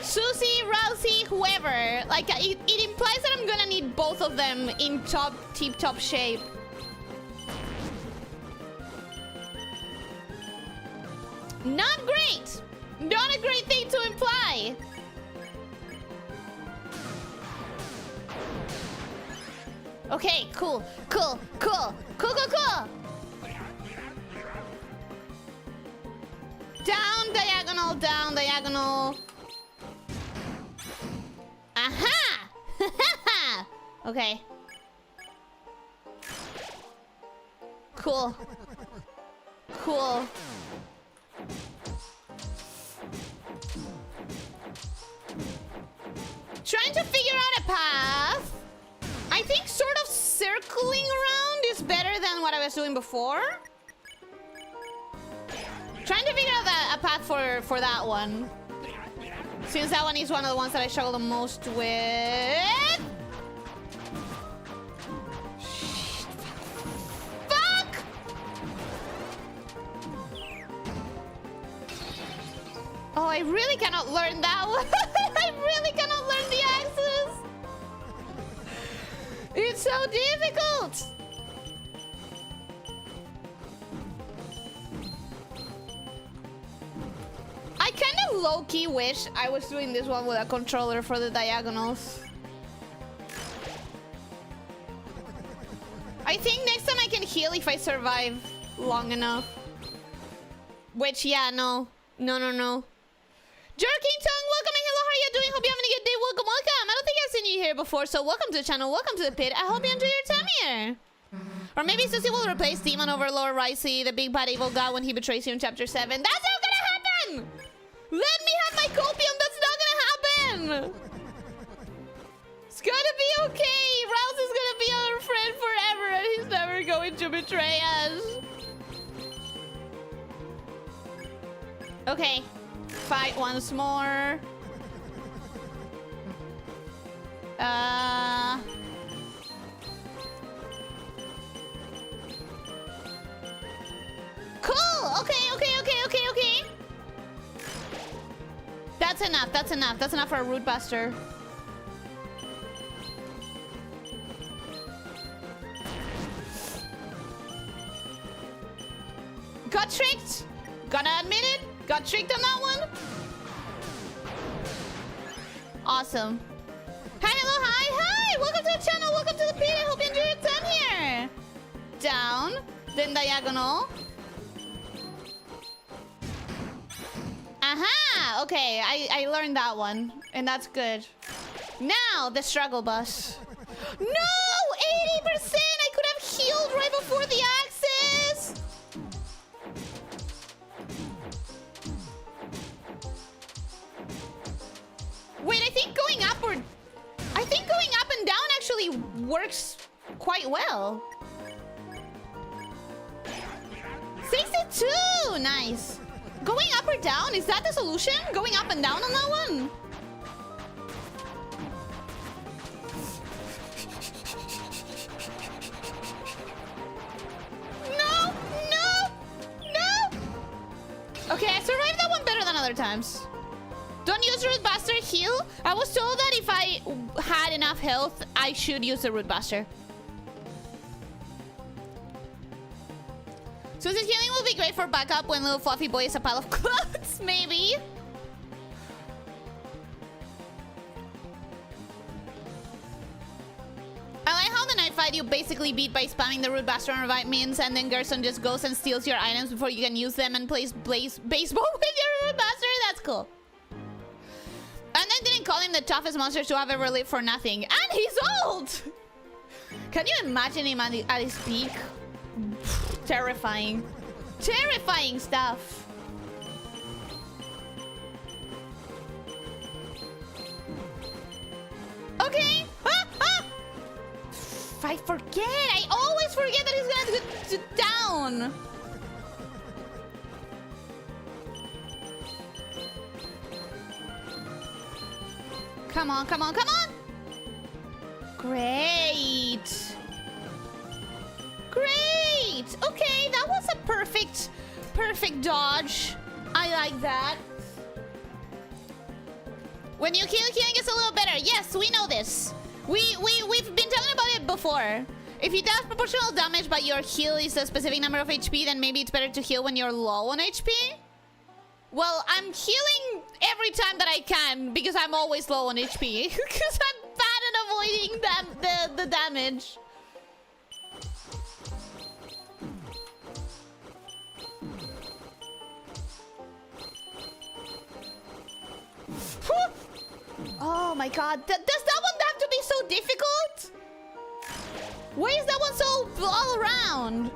Speaker 1: Susie, Rousey, whoever. Like, it implies that I'm gonna need both of them in tip-top shape. Not great! Not a great thing to imply. Okay, cool. Down, diagonal. Aha! Okay. Cool. Trying to figure out a path. I think sort of circling around is better than what I was doing before. Trying to figure out a path for that one. Since that one is one of the ones that I struggle the most with. Fuck! Oh, I really cannot learn that one. I really cannot learn the axes. It's so difficult. I kind of low-key wish I was doing this one with a controller for the diagonals. I think next time I can heal if I survive long enough. Which, yeah, no. Jerking tongue, welcome and hello, how are you doing? Hope you're having a good day. Welcome. I don't think I've seen you here before, so welcome to the channel. Welcome to the pit. I hope you enjoy your time here. Or maybe Susie will replace Demon Overlord Ricey, the big bad evil guy, when he betrays you in Chapter 7. That's not gonna happen! Let me have my copium. That's not gonna happen. It's gonna be okay. Rouse is gonna be our friend forever, and to betray us. Okay. Fight once more. Cool. Okay. That's enough. That's enough for a root buster. Got tricked. Gonna admit it. Got tricked on that one. Awesome. Hi, hello, hi. Welcome to the channel. Welcome to the pit. I hope you enjoy your time here. Down. Then diagonal. Aha! Okay, I learned that one. And that's good. Now, the struggle bus. No! 80%! I could have healed right before the axis! Wait, I think going up and down actually works quite well. 62! Nice. Going up or down? Is that the solution? Going up and down on that one? No! Okay, I survived that one better than other times. Don't use Root Buster, heal. I was told that if I had enough health, I should use the Root Buster. So this healing will be great for backup when little fluffy boy is a pile of clothes, maybe. I like how the night fight you basically beat by spamming the Root Buster on revive minions, and then Gerson just goes and steals your items before you can use them and plays baseball with your Root Buster. That's cool. And then didn't call him the toughest monster to have ever lived for nothing. And he's old! Can you imagine him at his peak? Terrifying. Terrifying stuff. Okay. I forget. I always forget that he's gonna go down. Come on. Great. Okay, that was a perfect dodge. I like that. When you heal, healing gets a little better. Yes, we know this. We've been talking about it before. If you does proportional damage but your heal is a specific number of HP, then maybe it's better to heal when you're low on HP. Well, I'm healing every time that I can because I'm always low on HP. Because I'm bad at avoiding the damage. Oh my god. Does that one have to be so difficult? Why is that one so all around?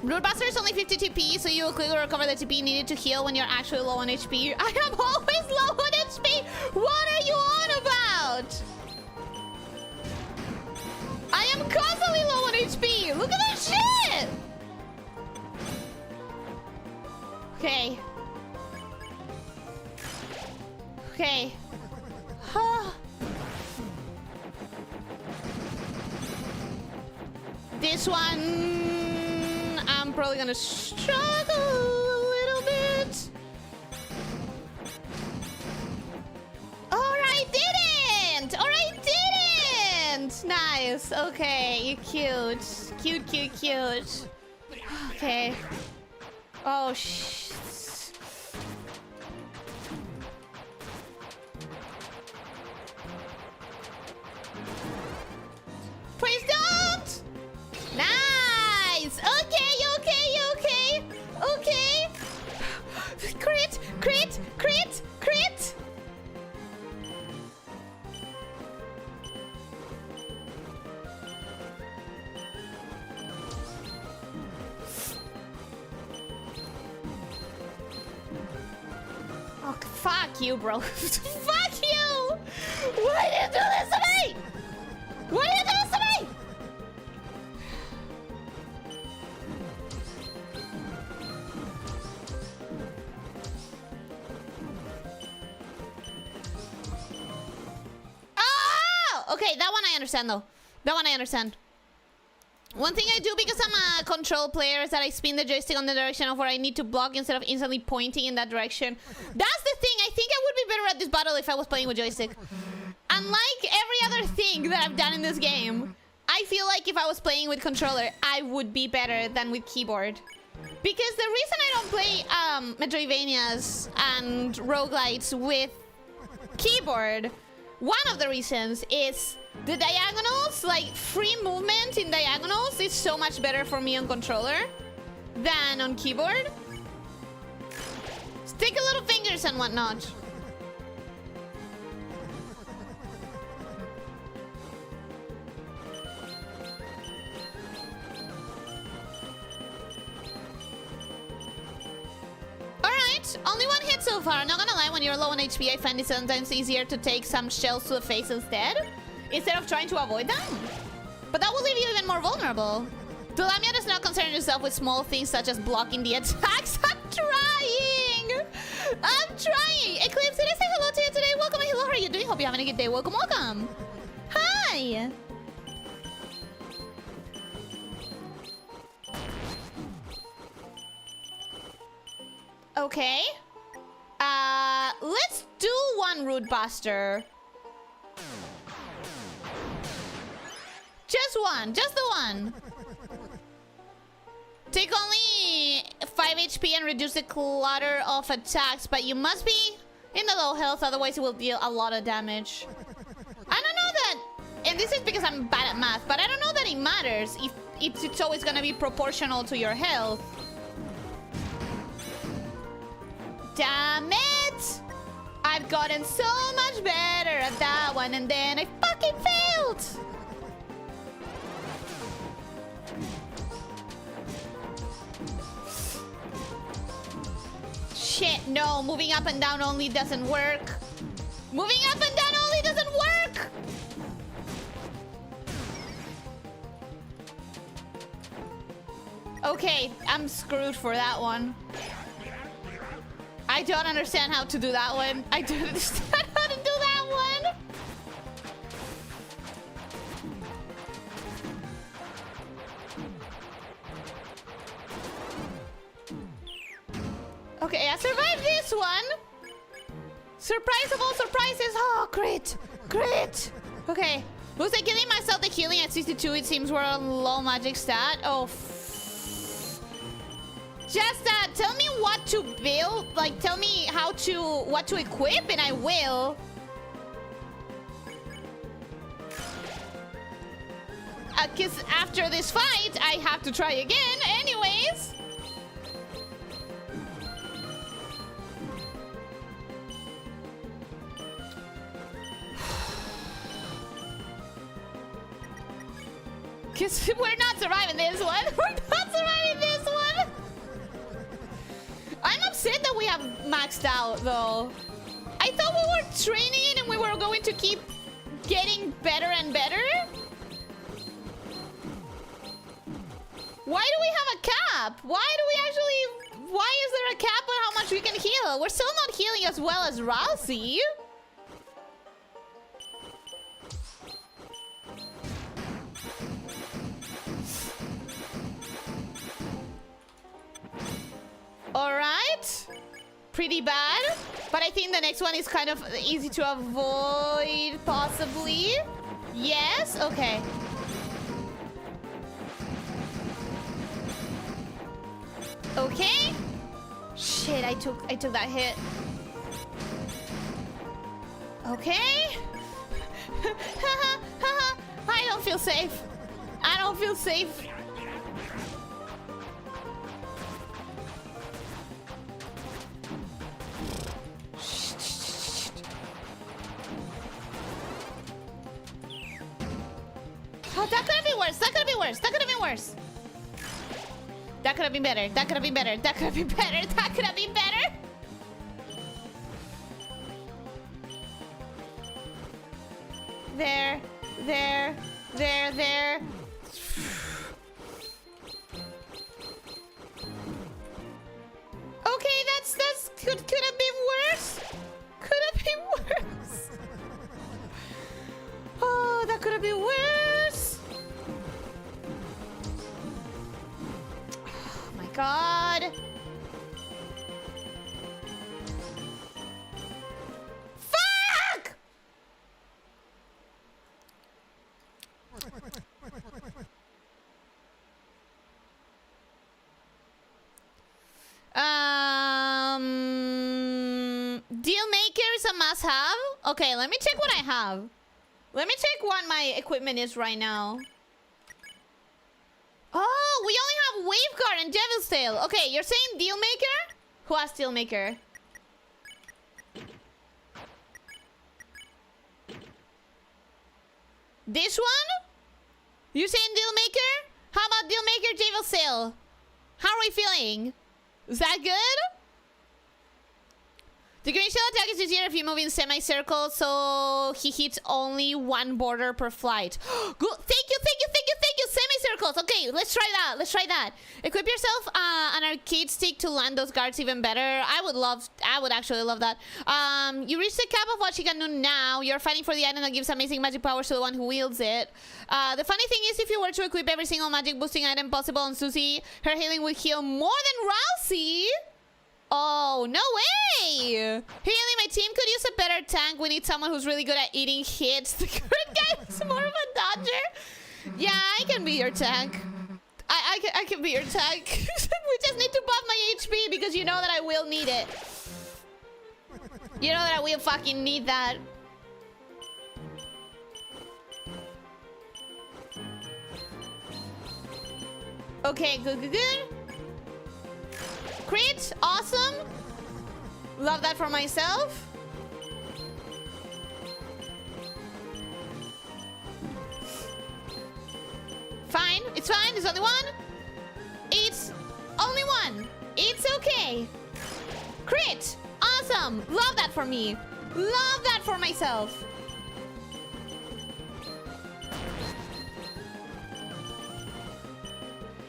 Speaker 1: Root Buster is only 50 TP, so you will quickly recover the TP needed to heal when you're actually low on HP. I am always low on HP! What are you on about? I am constantly low on HP! Look at that shit! Okay. This one, I'm probably gonna struggle a little bit. Or I didn't! Nice, okay, cute. Okay. Oh, please don't! Nice! Okay. Crit! Oh, fuck you, bro. Fuck you! Why did you do this to me? Okay, that one I understand, though. That one I understand. One thing I do because I'm a control player is that I spin the joystick on the direction of where I need to block instead of instantly pointing in that direction. That's the thing. I think I would be better at this battle if I was playing with joystick. Unlike every other thing that I've done in this game, I feel like if I was playing with controller, I would be better than with keyboard. Because the reason I don't play Metroidvanias and roguelites with keyboard, one of the reasons is the diagonals, like free movement in diagonals is so much better for me on controller than on keyboard. Stick a little fingers and whatnot. Alright, only one hit so far. Not gonna lie, when you're low on HP, I find it sometimes easier to take some shells to the face instead of trying to avoid them. But that will leave you even more vulnerable. The lamia does not concern yourself with small things such as blocking the attacks. I'm trying! I'm trying! Eclipse, did I say hello to you today? Welcome and hello, how are you doing? Hope you're having a good day. Welcome, welcome. Hi! Okay. Let's do one root buster. Just one, just the one. Take only 5 HP and reduce the clutter of attacks, but you must be in the low health, otherwise it will deal a lot of damage. I don't know that, and this is because I'm bad at math, but I don't know that it matters if it's always gonna be proportional to your health. Damn it! I've gotten so much better at that one, and then I fucking failed! Shit, no, moving up and down only doesn't work. Moving up and down only doesn't work! Okay, I'm screwed for that one. I don't understand how to do that one. I don't understand how to do that one. Okay, I survived this one. Surprise of all surprises. Oh, crit. Crit. Okay. Looks like giving myself the healing at 62, it seems we're on low magic stat. Oh, just tell me what to build. Like, tell me what to equip, and I will. Because after this fight, I have to try again anyways. Because we're not surviving this one. We're not surviving this one. I'm upset that we have maxed out, though. I thought we were training it and we were going to keep getting better and better. Why do we have a cap? Why is there a cap on how much we can heal? We're still not healing as well as Rousey. Alright. Pretty bad. But I think the next one is kind of easy to avoid, possibly. Yes? Okay. Okay. Shit, I took that hit. Okay. I don't feel safe. I don't feel safe. Oh, that could have been worse. That could have been worse. That could have been worse. That could have been better. That could have been better. That could have been better. That could have been better. There. There. There. There. Okay, that's could have been worse. Could have been worse. Oh, that Deal maker is a must-have. Okay, let me check what I have. Let me check what my equipment is right now. Oh, we only have Waveguard and Devil's Tail. Okay, you're saying Deal maker? Who has Deal maker? This one? You saying Deal maker? How about Deal maker, Devil's Tail? How are we feeling? Is that good? The green shell attack is easier if you move in semicircle, so he hits only one border per flight. Good. Thank you. Semicircles. Okay, let's try that. Equip yourself an arcade stick to land those guards even better. I would actually love that. You reach the cap of what she can do now. You're fighting for the item that gives amazing magic powers to the one who wields it. The funny thing is, if you were to equip every single magic boosting item possible on Susie, her healing would heal more than Rousey. Oh, no way! Hey, Ellie, my team could use a better tank. We need someone who's really good at eating hits. The current guy is more of a dodger. Yeah, I can be your tank. I can be your tank. We just need to buff my HP because you know that I will need it. You know that I will fucking need that. Okay, good. Crit, awesome. Love that for myself. Fine, it's fine. There's only one. It's only one. It's okay. Crit, awesome. Love that for me. Love that for myself.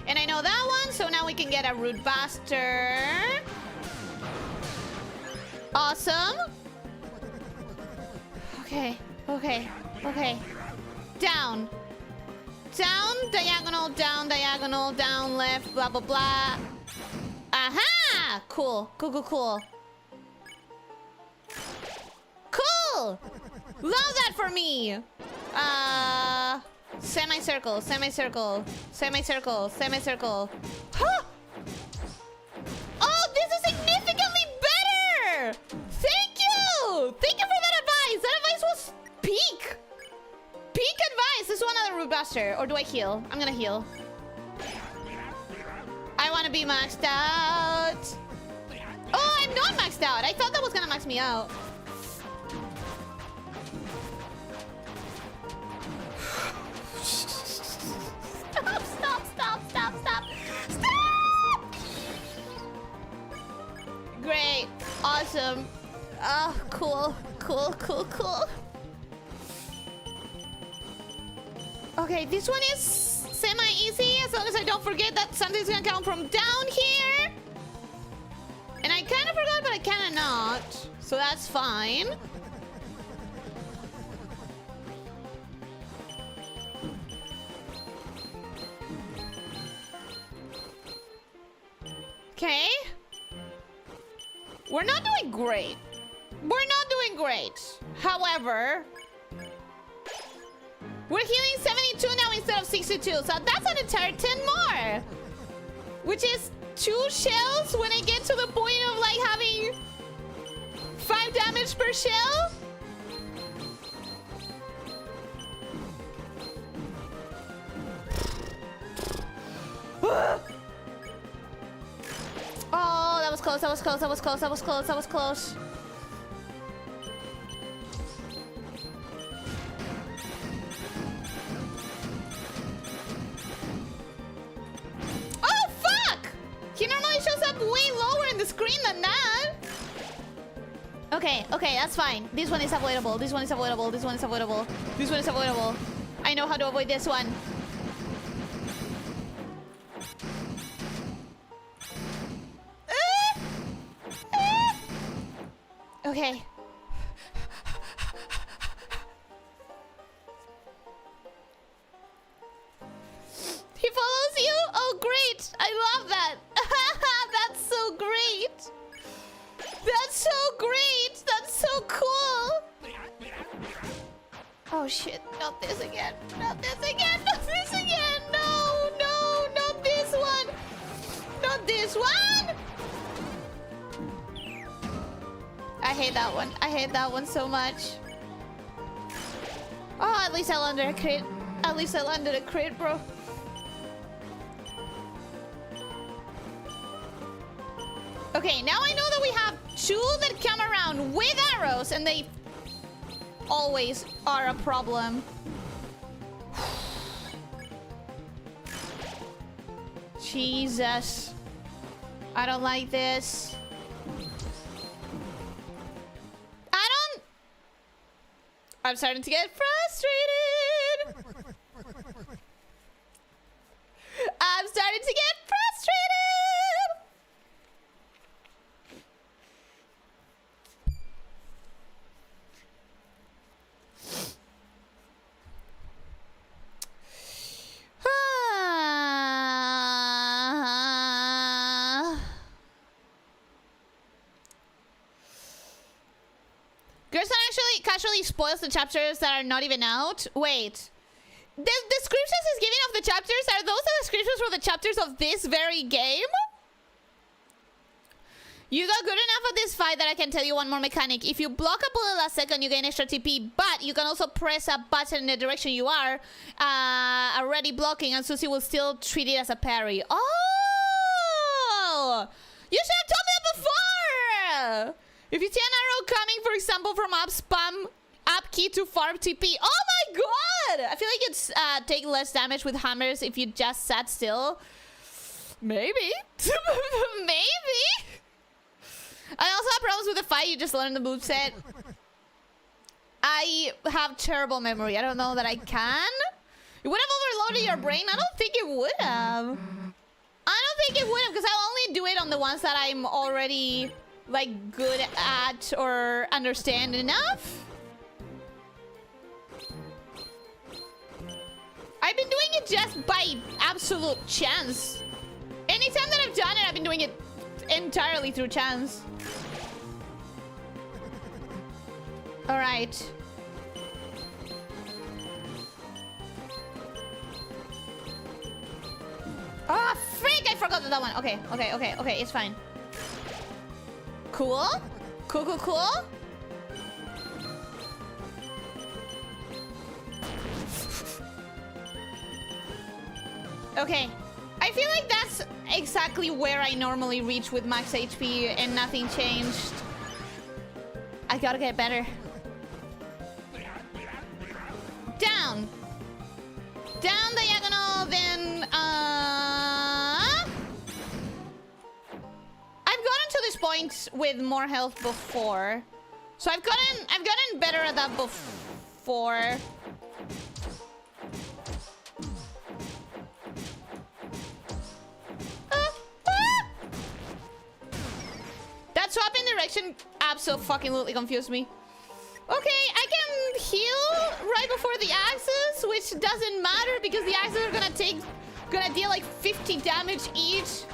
Speaker 1: And I know that one, so now we can get a Root Buster. Awesome. Okay. Down, diagonal, down, left, blah, blah, blah. Aha! Cool. Cool. Love that for me. Semicircle. Huh! Oh, this is significantly better! Thank you for that advice! That advice was peak advice! Let's do another Root Buster. Or do I heal? I'm gonna heal. I wanna be maxed out. Oh, I'm not maxed out! I thought that was gonna max me out. Stop! Great. Awesome. Oh, cool. Okay, this one is semi-easy as long as I don't forget that something's gonna come from down here. And I kind of forgot, but I kind of not. So that's fine. Okay. We're not doing great. However, we're healing 72 now instead of 62. So that's an entire 10 more. Which is 2 shells when I get to the point of like having 5 damage per shell. Oh, that was close. Oh, fuck! He normally shows up way lower in the screen than that. Okay, that's fine. This one is avoidable. I know how to avoid this one. Okay. He follows you? Oh, great. I love that. That's so great. That's so cool. Oh, shit. Not this again. No, not this one. Not this one. I hate that one. I hate that one so much. Oh, at least I landed a crit. At least I landed a crit, bro. Okay, now I know that we have two that come around with arrows, and they always are a problem. Jesus. I don't like this. I'm starting to get frustrated. I'm starting to get frustrated. Gerson actually casually spoils the chapters that are not even out. Wait. The descriptions he's giving of the chapters, are those the descriptions for the chapters of this very game? You got good enough at this fight that I can tell you one more mechanic. If you block a bullet last second, you gain extra TP, but you can also press a button in the direction you are already blocking, and Susie will still treat it as a parry. Oh! You should have told me that before! If you see an arrow coming, for example, from up, spam up key to farm TP. Oh my god! I feel like it's take less damage with hammers if you just sat still. Maybe. Maybe. I also have problems with the fight. You just learn the moveset. I have terrible memory. I don't know that I can. It would have overloaded your brain. I don't think it would have. I don't think it would have, because I'll only do it on the ones that I'm already like good at or understand enough. I've been doing it just by absolute chance. Anytime that I've done it, I've been doing it entirely through chance. All right. Ah, freak! I forgot that one. Okay, it's fine. Cool. Cool. Okay. I feel like that's exactly where I normally reach with max HP and nothing changed. I gotta get better. Down. Down diagonal, then I've gotten to this point with more health before. So I've gotten better at that before. That swap in direction absolutely confused me. Okay, I can heal right before the axes, which doesn't matter because the axes are gonna deal like 50 damage each.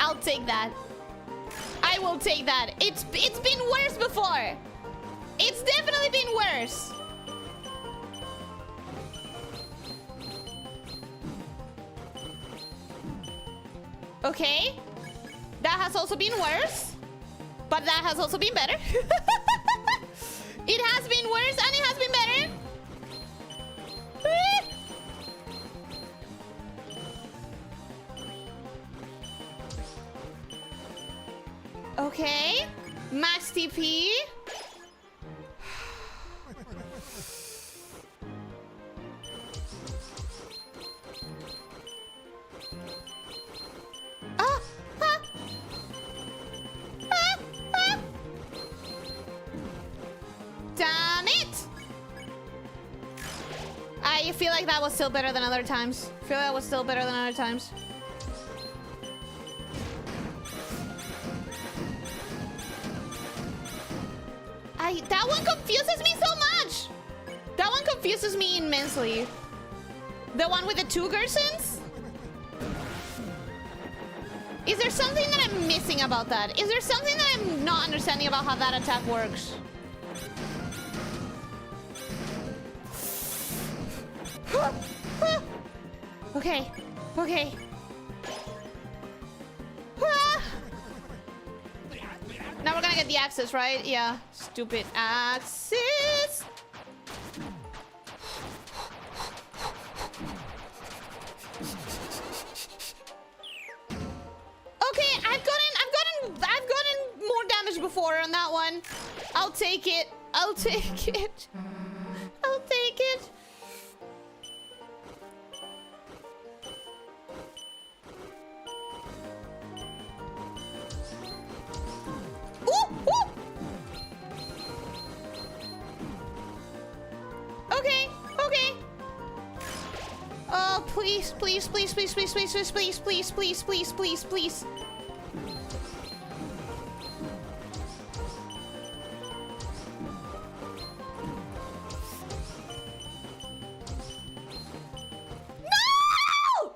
Speaker 1: I'll take that. I will take that. It's been worse before. It's definitely been worse. Okay. That has also been worse. But that has also been better. It has been worse and it has been better. Okay. Max TP. Damn it! I feel like that was still better than other times. I feel like that was still better than other times. That one confuses me so much! That one confuses me immensely. The one with the two Gersons? Is there something that I'm missing about that? Is there something that I'm not understanding about how that attack works? Okay. Okay. Ah! Now we're gonna get the axes, right? Yeah. Stupid axes. Okay, I've gotten more damage before on that one. I'll take it. I'll take it. I'll take it. Ooh, ooh. Okay, okay. Oh, please, please, please, please, please, please, please, please, please, please, please, please, please. No!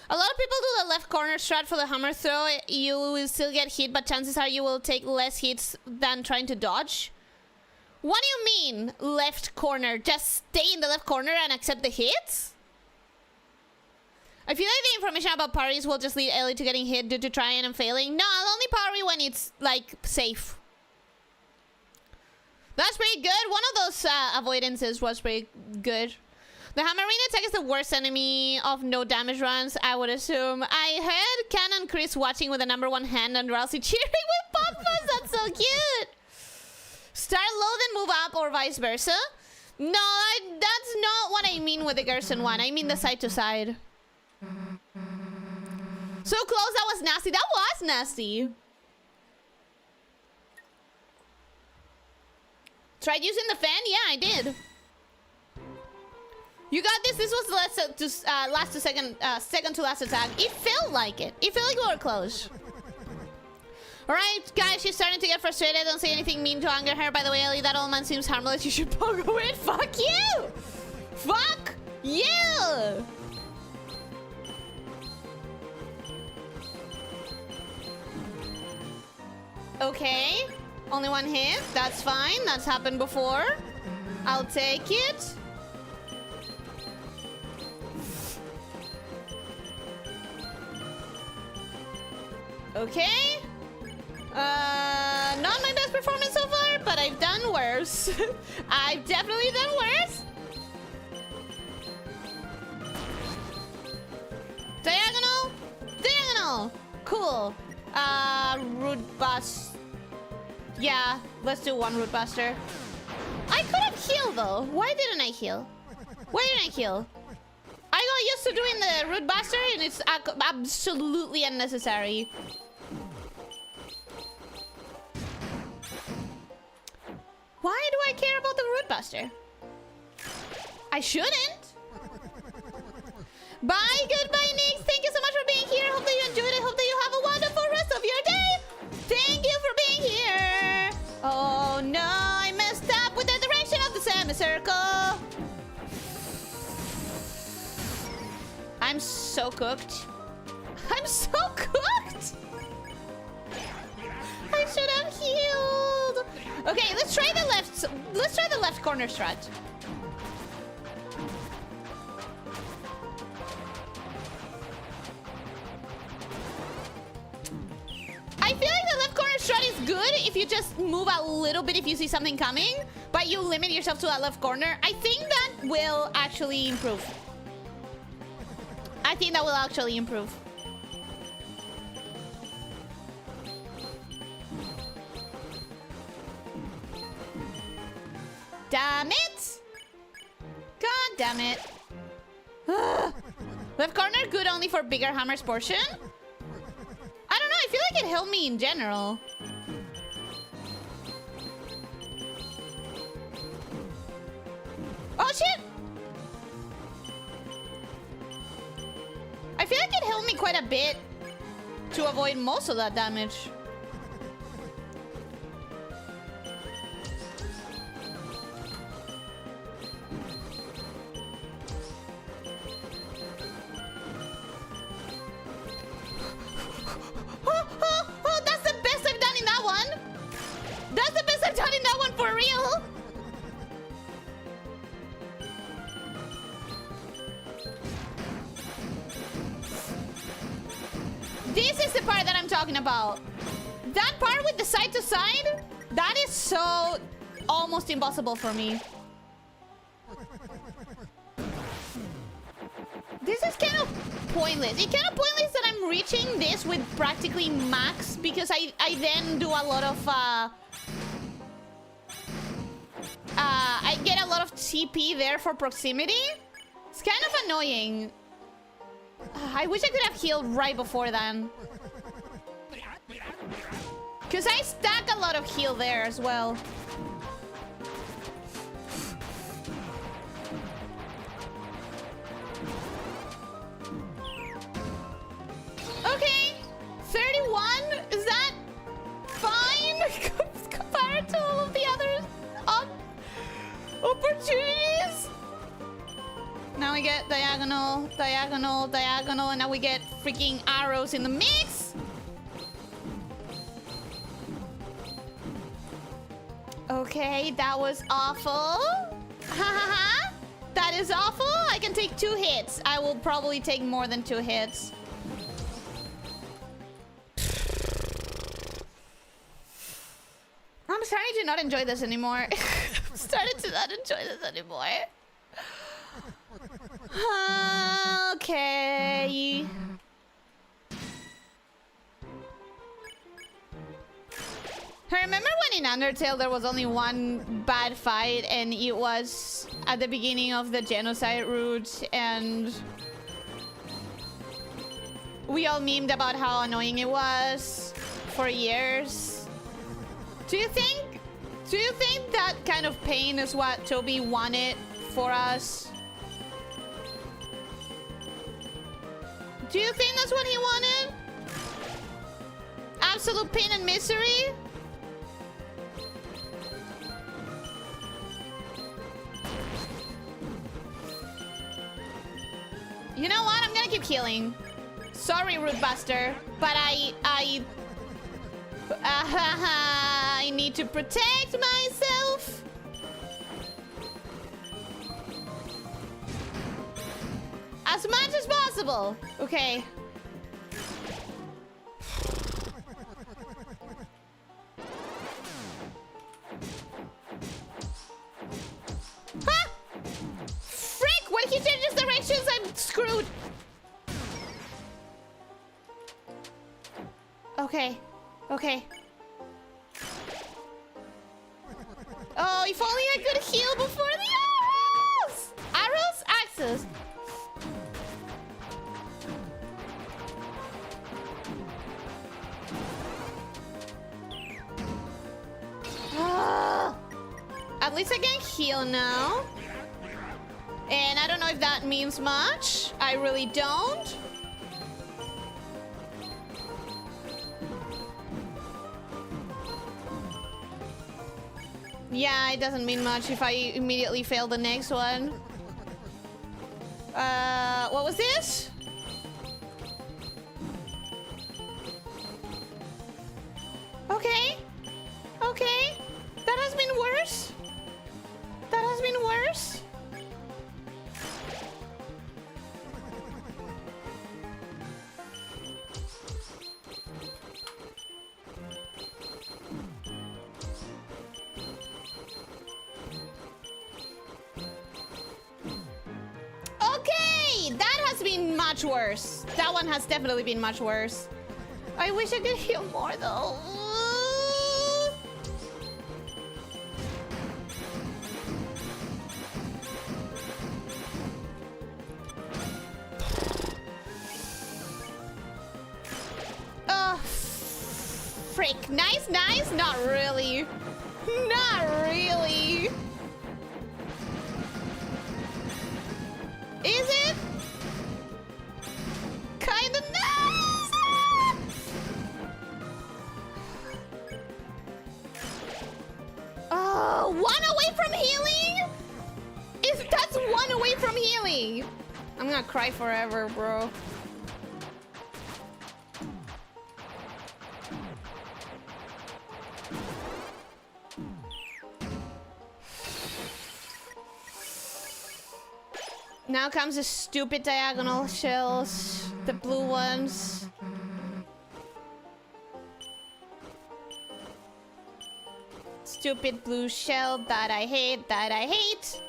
Speaker 1: A lot of people do the left corner strat for the hammer throw. You will still get hit, but chances are you will take less hits than trying to dodge. What do you mean, left corner? Just stay in the left corner and accept the hits? I feel like the information about parries will just lead Ellie to getting hit due to trying and failing. No, I'll only parry when it's, like, safe. That's pretty good. One of those avoidances was pretty good. The Hammerine attack is the worst enemy of no damage runs, I would assume. I heard Ken and Chris watching with the #1 hand and Rousey cheering with Pop-Fuzz. That's so cute. Start low, then move up, or vice versa. No, that's not what I mean with the Gerson one. I mean the side to side. So close, that was nasty. That was nasty. Tried using the fan? Yeah, I did. You got this. This was the second to last attack. It felt like it. It felt like we were close. Alright, guys, she's starting to get frustrated. Don't say anything mean to anger her. By the way, Ellie, that old man seems harmless. You should pogo it. Fuck you! Fuck you! Okay. Only one hit. That's fine. That's happened before. I'll take it. Okay. Not my best performance so far, but I've done worse. I've definitely done worse. Diagonal. Diagonal. Cool. Root bust. Yeah, let's do one root buster. I could have healed though. Why didn't I heal? Why didn't I heal? I got used to doing the root buster and it's absolutely unnecessary. Why do I care about the root buster? I shouldn't. Bye, goodbye, Nick. Thank you so much for being here. Hope that you enjoyed it. Hope that you have a wonderful rest of your day. Thank you for being here. Oh no, I messed up with the direction of the semicircle. I'm so cooked. I'm so cooked. I should have healed. Okay, let's try the left. Let's try the left corner strat. I feel like the left corner strat is good if you just move a little bit if you see something coming, but you limit yourself to that left corner. I think that will actually improve. I think that will actually improve. Damn it! God damn it. Left corner good only for bigger hammers portion? I don't know, I feel like it helped me in general. Oh shit! I feel like it helped me quite a bit to avoid most of that damage. Oh, that's the best I've done in that one. That's the best I've done in that one for real. talking about. That part with the side to side, that is so almost impossible for me. This is kind of pointless. It's kind of pointless that I'm reaching this with practically max because I then do a lot of I get a lot of TP there for proximity. It's kind of annoying. I wish I could have healed right before then. Because I stack a lot of heal there as well. Okay, 31, is that fine compared to all of the other opportunities? Now we get diagonal, diagonal, diagonal, and now we get freaking arrows in the mix. Okay, that was awful. Hahaha, that is awful. I can take 2 hits. I will probably take more than 2 hits. I'm starting to not enjoy this anymore. I'm starting to not enjoy this anymore. Okay. I remember when in Undertale there was only one bad fight and it was at the beginning of the genocide route and we all memed about how annoying it was for years. Do you think that kind of pain is what Toby wanted for us? Do you think that's what he wanted? Absolute pain and misery? You know what? I'm gonna keep healing. Sorry, Root Buster, but I need to protect myself. As much as possible. Okay. Ah! Frick! When he changes directions, I'm screwed. Okay. Okay. Oh, if only I could heal before the arrows! Arrows? Axes. At least I can heal now. And I don't know if that means much. I really don't. Yeah, it doesn't mean much if I immediately fail the next one. What was this? Okay. Okay. That has been worse. That has been worse. Okay, that has been much worse. That one has definitely been much worse. I wish I could heal more though. Oh, frick. Nice, nice. Not really. Not really. Is it? Kinda nice. Oh, 1 away from healing? That's 1 away from healing. I'm gonna cry forever, bro. Now comes the stupid diagonal shells, the blue ones. Stupid blue shell that I hate, that I hate.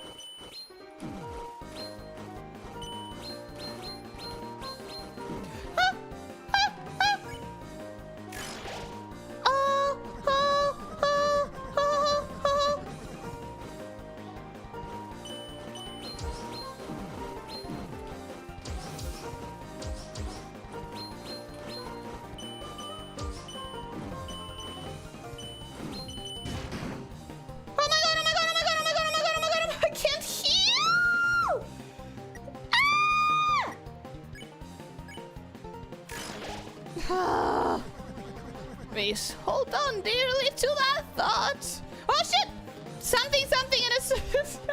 Speaker 1: Please hold on dearly to that thought. Oh shit! Something in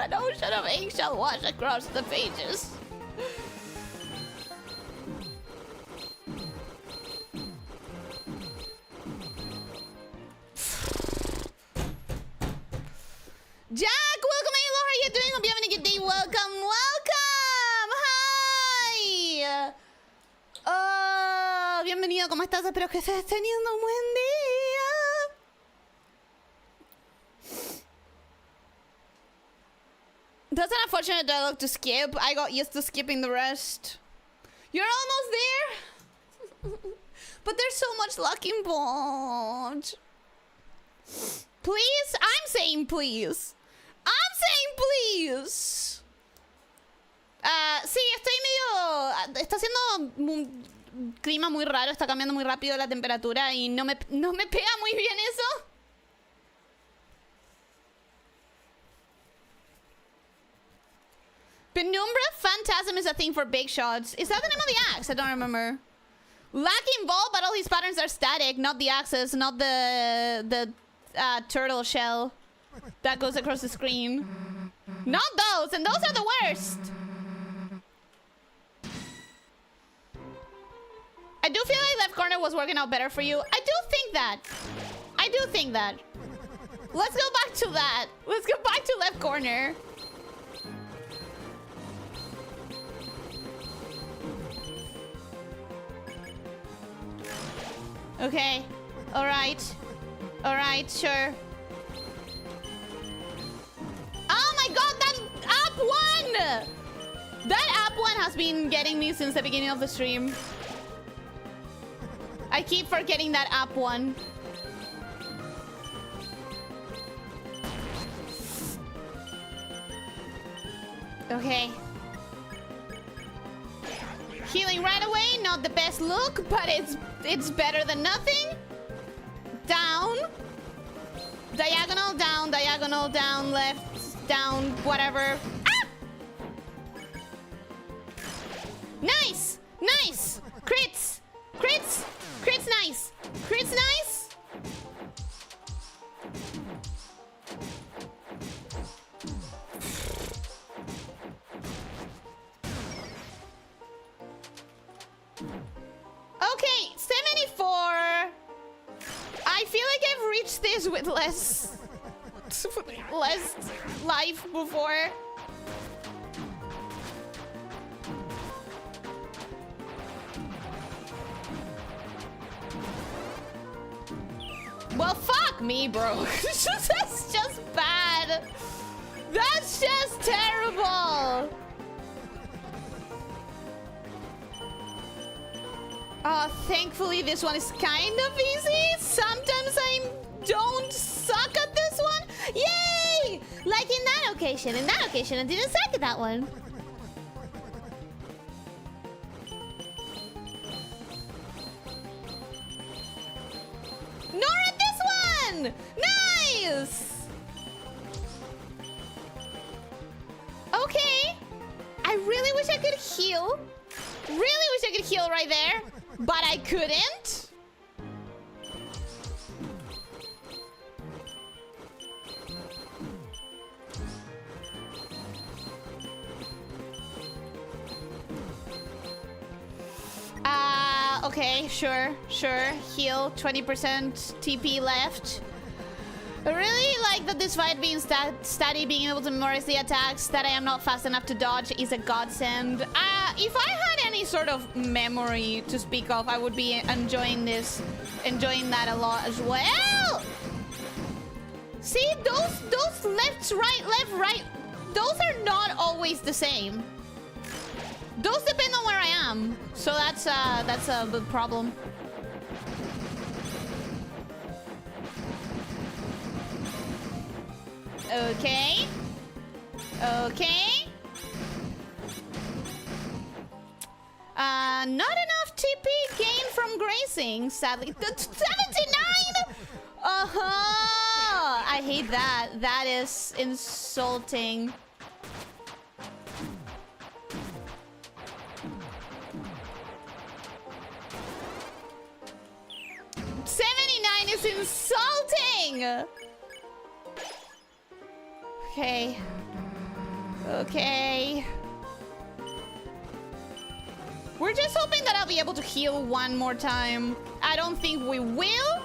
Speaker 1: an ocean of ink shall wash across the pages. Jack, welcome, Alo. How are you doing? Hope you're having a good day. Welcome, welcome. Hi. Bienvenido, ¿cómo estás? Espero que estés teniendo un buen día. That's an unfortunate dialogue to skip. I got used to skipping the rest. You're almost there? But there's so much luck involved. Please? I'm saying please. I'm saying please. Sí, estoy medio... Está haciendo un clima muy raro, está cambiando muy rápido la temperatura y no me pega muy bien eso. Penumbra Phantasm is a thing for big shots. Is that the name of the axe? I don't remember. Lack involved, but all these patterns are static, not the axes, not the turtle shell that goes across the screen. Not those, and those are the worst. I do feel like left corner was working out better for you. I do think that. I do think that. Let's go back to that. Let's go back to left corner. Okay. All right. All right, sure. Oh my god, that up one! That up one has been getting me since the beginning of the stream. I keep forgetting that up one. Okay. Healing right away, not the best look, but it's better than nothing. Down. Diagonal, down, left, down, whatever. Ah! Nice! Nice! Crits! Crits! Crits nice! Crits nice! Okay, 74. I feel like I've reached this with less life before. Well, fuck me, bro. That's just bad. That's just terrible. Oh, thankfully this one is kind of easy. Sometimes I don't suck at this one. Yay! Like in that occasion. In that occasion, I didn't suck at that one. Nor at this one! Nice! Okay. I really wish I could heal. Really wish I could heal right there. But I couldn't. Okay, sure. Heal, 20% TP left. I really like that this fight being steady, being able to memorize the attacks, that I am not fast enough to dodge is a godsend. If I had any sort of memory to speak of, I would be enjoying that a lot as well. See, those left, right, those are not always the same. Those depend on where I am. So that's a big problem. Okay. Okay. Not enough TP gained from grazing, sadly. 79! I hate that. That is insulting. Is insulting. Okay. Okay. We're just hoping that I'll be able to heal one more time. I don't think we will.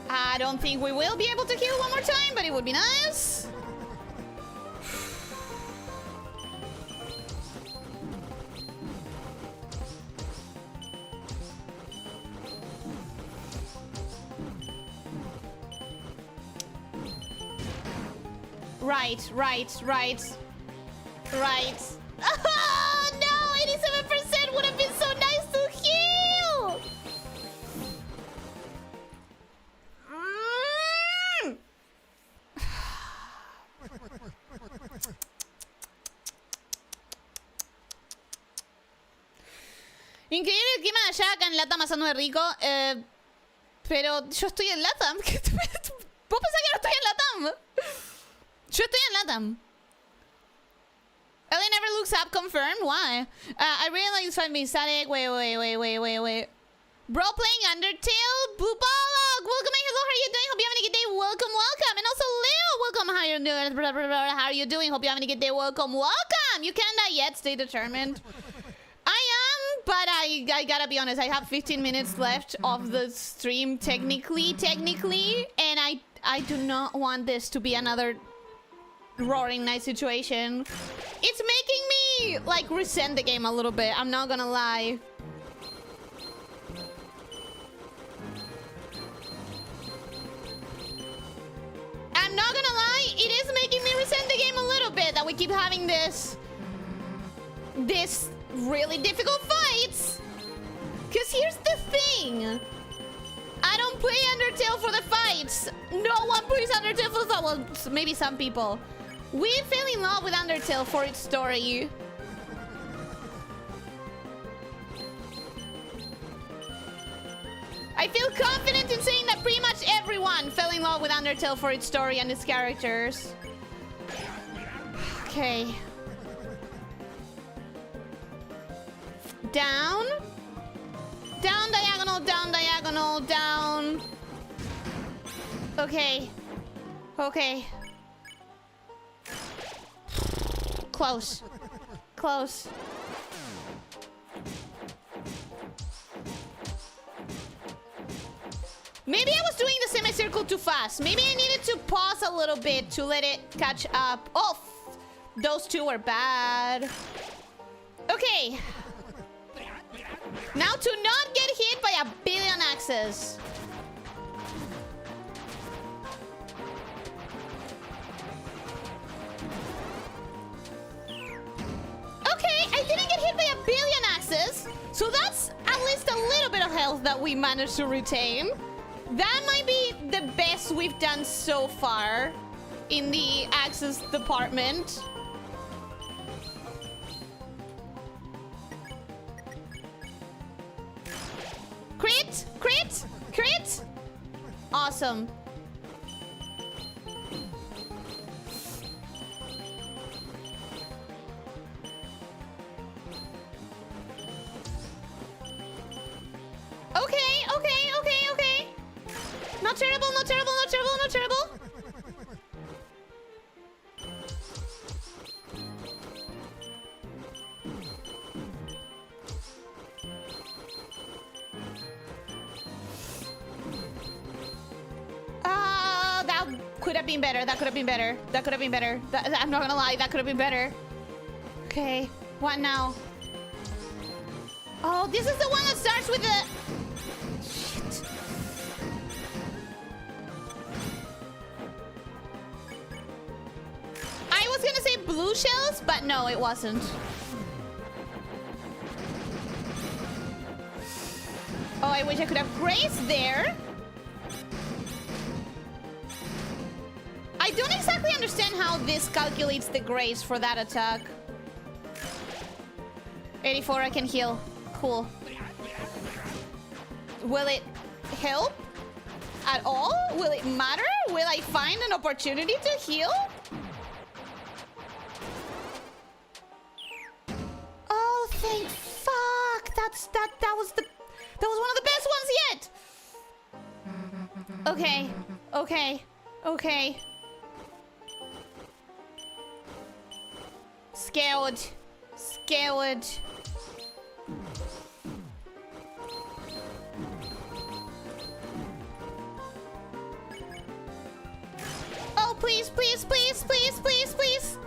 Speaker 1: I don't think we will be able to heal one more time, but it would be nice. Right. Oh, no! 87% would have been so nice to heal! Increíble el clima de allá, acá en LATAM asando de rico. Pero yo estoy en LATAM. ¿Vos pensás que no estoy en LATAM? Yo estoy en LATAM. Ellie never looks up, confirmed. Why? I really like this fight being static. Wait. Bro playing Undertale? Blue Balog! Welcome, hello, how are you doing? Hope you're having a good day. Welcome. And also Leo, welcome. How are you doing? How are you doing? Hope you're having a good day. Welcome. You can't die yet. Stay determined. I am, but I gotta be honest. I have 15 minutes left of the stream, technically, and I do not want this to be another roaring night situation. It's making me like resent the game a little bit. I'm not gonna lie. I'm not gonna lie. It is making me resent the game a little bit that we keep having this really difficult fights. Cause here's the thing. I don't play Undertale for the fights. No one plays Undertale for the fights. Well, maybe some people. We fell in love with Undertale for its story. I feel confident in saying that pretty much everyone fell in love with Undertale for its story and its characters. Okay. Down. Down, diagonal, down. Okay. Close. Maybe I was doing the semicircle too fast. Maybe I needed to pause a little bit to let it catch up. Oh, those two were bad. Okay. Now to not get hit by a billion axes. Okay, I didn't get hit by a billion axes. So that's at least a little bit of health that we managed to retain. That might be the best we've done so far in the axes department. Crit! Awesome. Okay. Not terrible. That could have been better. I'm not gonna lie, that could have been better. Okay, what now? Oh, this is the one that starts with the... Shit. I was gonna say blue shells, but no, it wasn't. Oh, I wish I could have grazed there. I don't exactly understand how this calculates the grace for that attack. 84, I can heal. Cool. Will it help at all? Will it matter? Will I find an opportunity to heal? Oh, thank fuck. That was one of the best ones yet. Okay. Okay. Okay. Scared. Scared. Oh, please, please, please, please, please, please.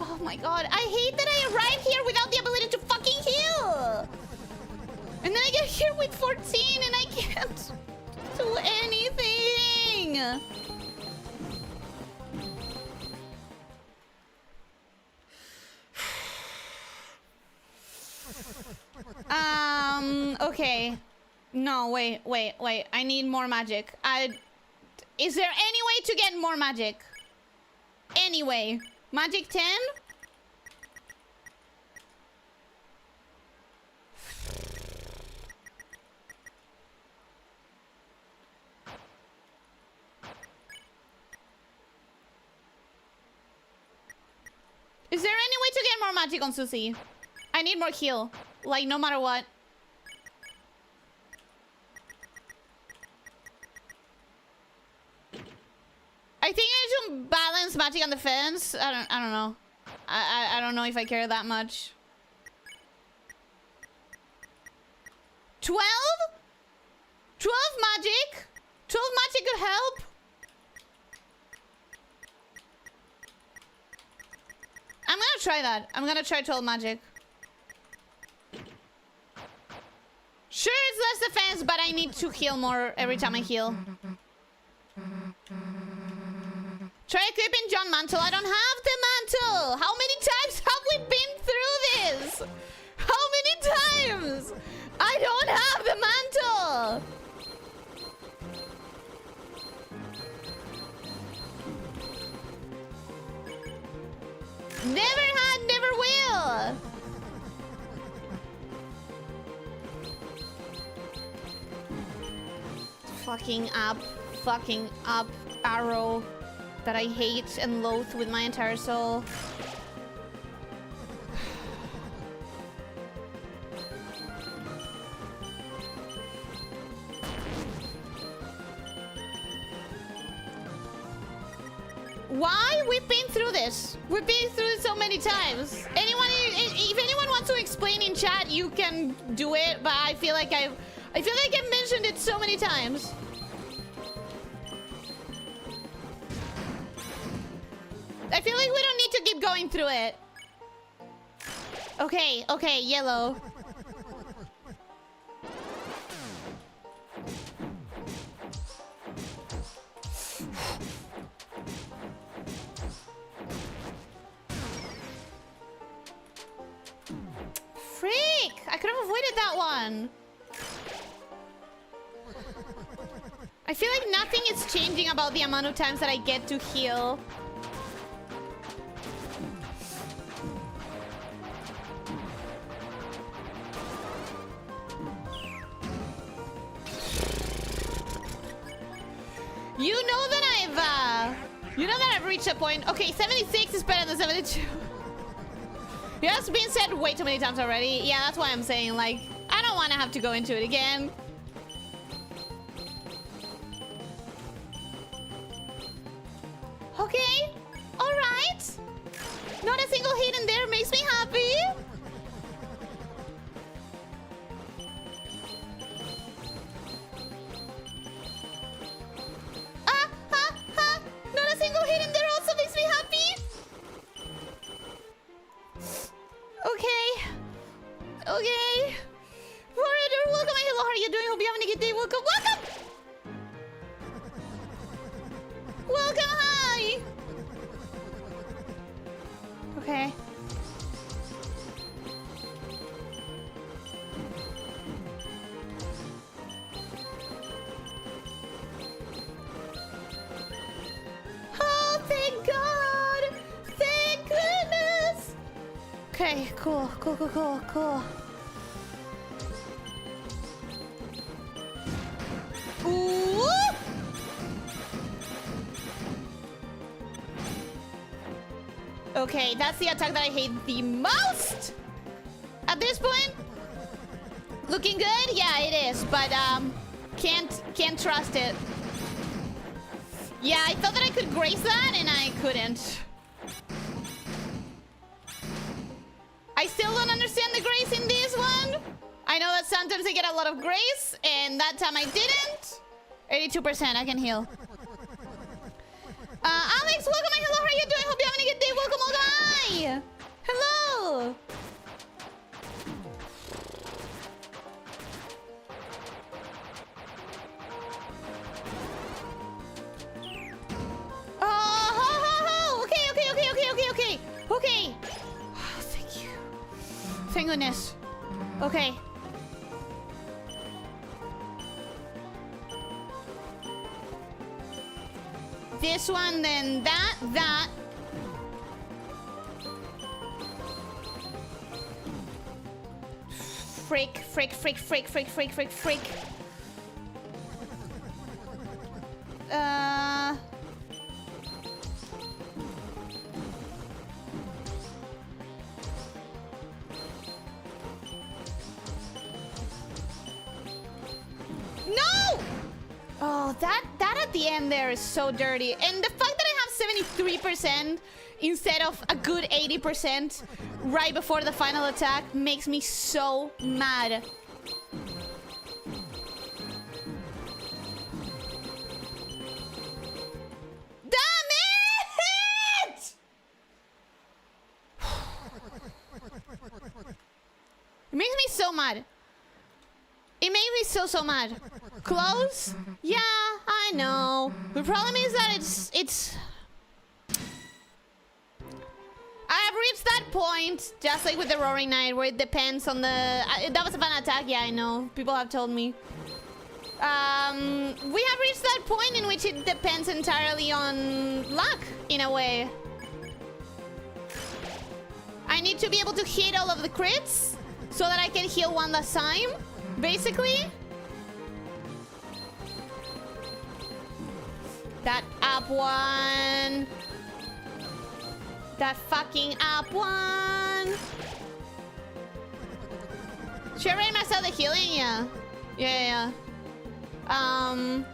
Speaker 1: Oh my god, I hate that I arrive here without the ability to fucking heal! And then I get here with 14 and I can't do anything! Okay. No, wait. I need more magic. Is there any way to get more magic? Anyway. Magic 10? Is there any way to get more magic on Susie? I need more heal. Like, no matter what. I think I need to balance magic on the fence. I don't know. I don't know if I care that much. 12? 12 magic? 12 magic could help? I'm gonna try that. I'm gonna try 12 magic. Sure, it's less defense, but I need to heal more every time I heal. Try equipping John Mantle. I don't have the mantle. How many times have we been through this? How many times? I don't have the mantle. Never had, never will. Fucking up arrow that I hate and loathe with my entire soul. Why? We've been through this. We've been through it so many times. If anyone wants to explain in chat, you can do it. But I feel like I've mentioned it so many times. I feel like we don't need to keep going through it. Okay, yellow. Freak! I could have avoided that one. I feel like nothing is changing about the amount of times that I get to heal. You know that I've reached a point. Okay, 76 is better than 72. It has been said way too many times already. Yeah, that's why I'm saying, like, I don't want to have to go into it again. Okay, all right. Not a single hit in there makes me happy. Okay, cool. Ooh! Okay, that's the attack that I hate the most! At this point? Looking good? Yeah, it is, but can't trust it. Yeah, I thought that I could grace that, and I couldn't. I still don't understand the grace in this one. I know that sometimes I get a lot of grace, and that time I didn't. 82%, I can heal. Alex, welcome. Hello, how are you doing? Hope you're having a good day. Welcome, hi. Hello. Okay. Oh, thank you. Thank goodness. Okay. This one, then that. Frick. No! Oh, that at the end there is so dirty. And the fact that I have 73% instead of a good 80% right before the final attack makes me so mad. Damn it! It makes me so mad. It made me so mad. Close? Yeah, I know. The problem is that it's... I have reached that point, just like with the Roaring Knight, where it depends on the... that was a fun attack, yeah, I know. People have told me. We have reached that point in which it depends entirely on luck, in a way. I need to be able to hit all of the crits so that I can heal one last time. Basically, that up one. That fucking up one. Should I rate myself the healing? Yeah. Oh,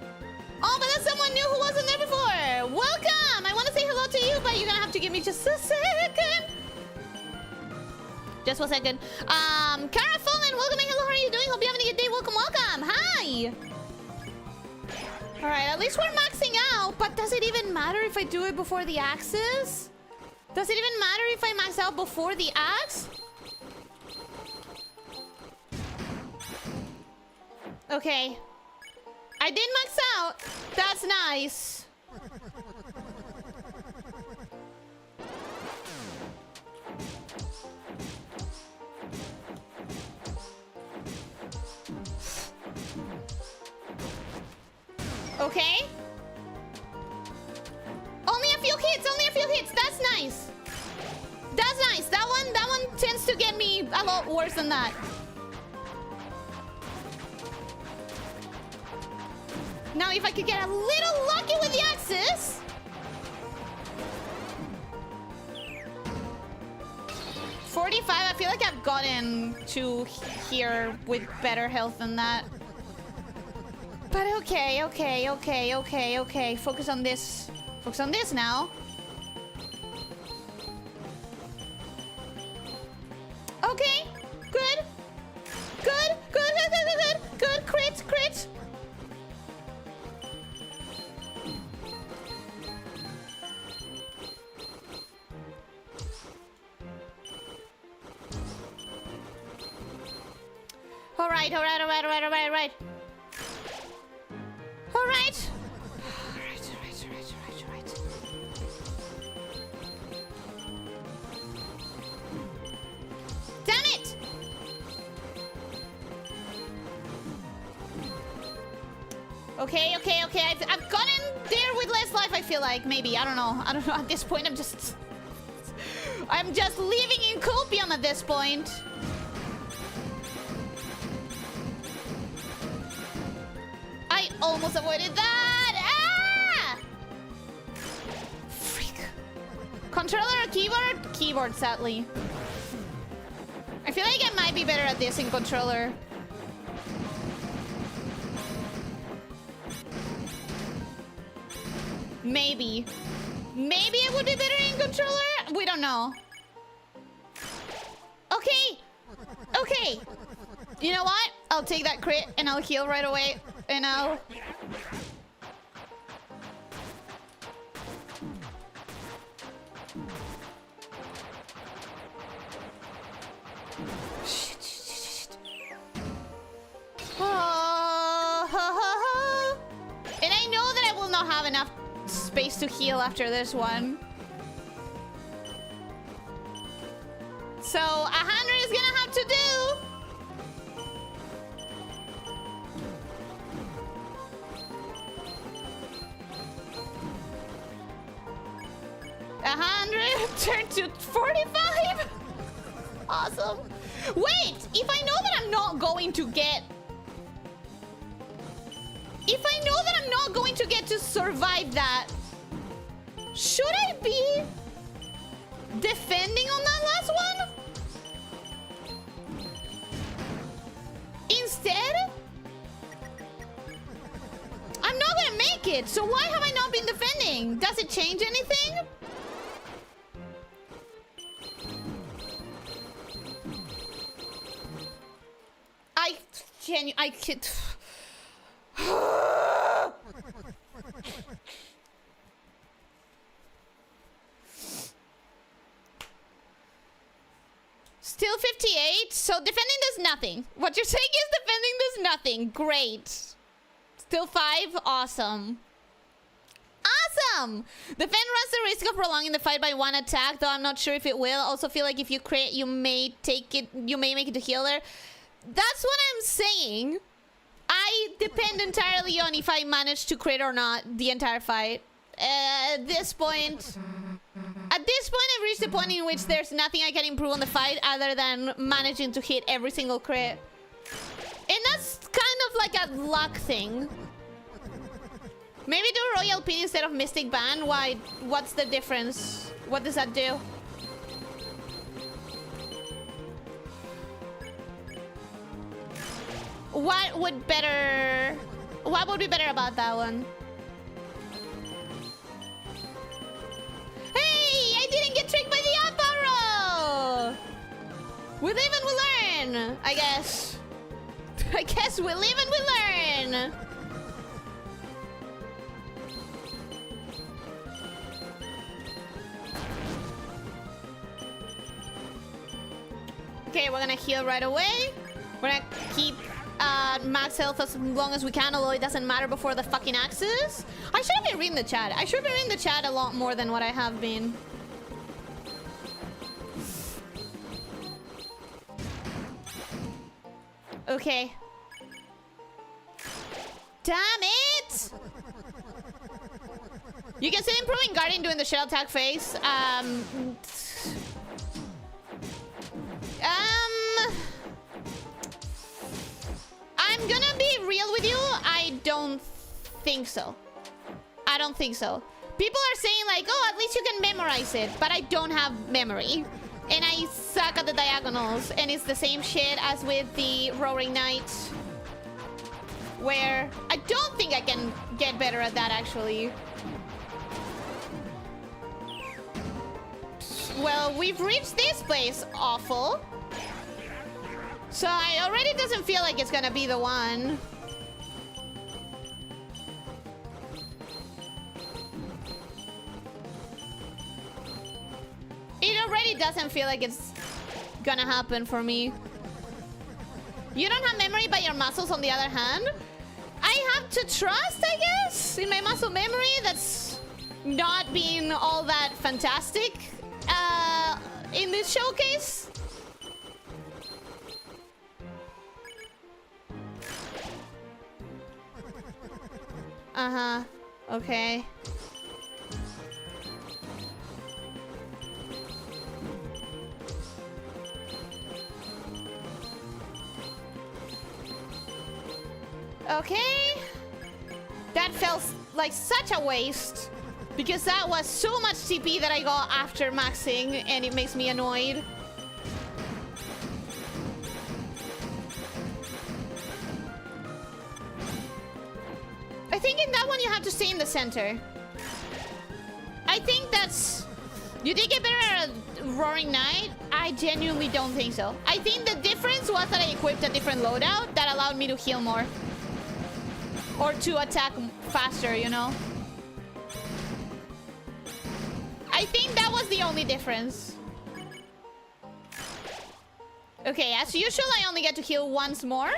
Speaker 1: but that's someone new who wasn't there before. Welcome. I want to say hello to you, but you're gonna have to give me just a second. Just 1 second. Cara Fulman, welcome. Hello, how are you doing? Hope you're having a good day. Welcome. Hi. Alright, at least we're maxing out. But does it even matter if I do it before the axes? Does it even matter if I max out before the axe? Okay. I did max out. That's nice. Okay. Only a few hits. That's nice. That one tends to get me a lot worse than that. Now, if I could get a little lucky with the axes. $45. I feel like I've gotten to here with better health than that. But okay. Focus on this. Focus on this now. Okay. Good. Crit. All right. Damn it! Okay. I've gotten there with less life, I feel like. Maybe. I don't know. At this point, I'm just... I'm just living in copium at this point. I almost avoided that. Ah! Freak. Controller or keyboard? Keyboard, sadly. I feel like I might be better at this in controller. Maybe. Maybe it would be better in controller? We don't know. Okay. Okay. You know what? I'll take that crit and I'll heal right away. And I'll... Shit. Oh. And I know that I will not have enough space to heal after this one. So 100 is gonna have to do. 100 turned to 45. Awesome. Wait, if I know that I'm not going to get... If I know that I'm not going to get to survive that, should I be defending on that last one? Instead? I'm not gonna make it, so why have I not been defending? Does it change anything? I can't... Still 58, so defending does nothing. What you're saying is defending does nothing. Great. Still 5, awesome. Awesome! Defend runs the risk of prolonging the fight by 1 attack, though I'm not sure if it will. Also feel like if you crit, you may make it to healer. That's what I'm saying. I depend entirely on if I manage to crit or not the entire fight. At this point, I've reached the point in which there's nothing I can improve on the fight other than managing to hit every single crit. And that's kind of like a luck thing. Maybe do Royal Pin instead of Mystic Band? Why? What's the difference? What does that do? What would be better about that one? Hey! I didn't get tricked by the up arrow! We live and we learn, I guess. I guess we live and we learn. Okay, we're gonna heal right away. We're gonna keep max health as long as we can, although it doesn't matter before the fucking axes. I should have been reading the chat. I should have been reading the chat a lot more than what I have been. Okay. Damn it! You can still improve in Guardian doing the shell attack phase. I'm gonna be real with you. I don't think so. I don't think so. People are saying like, oh, at least you can memorize it. But I don't have memory. And I suck at the diagonals. And it's the same shit as with the Roaring Knight. Where I don't think I can get better at that, actually. Well, we've reached this place. Awful. So it already doesn't feel like it's gonna be the one. It already doesn't feel like it's gonna happen for me. You don't have memory by your muscles, on the other hand. I have to trust, I guess, in my muscle memory. That's not been all that fantastic in this showcase. Uh-huh. Okay. Okay. That felt like such a waste. Because that was so much TP that I got after maxing, and it makes me annoyed. I think in that one you have to stay in the center. I think that's... You did get better at Roaring Knight? I genuinely don't think so. I think the difference was that I equipped a different loadout that allowed me to heal more. Or to attack faster, you know? I think that was the only difference. Okay, as usual, I only get to heal once more.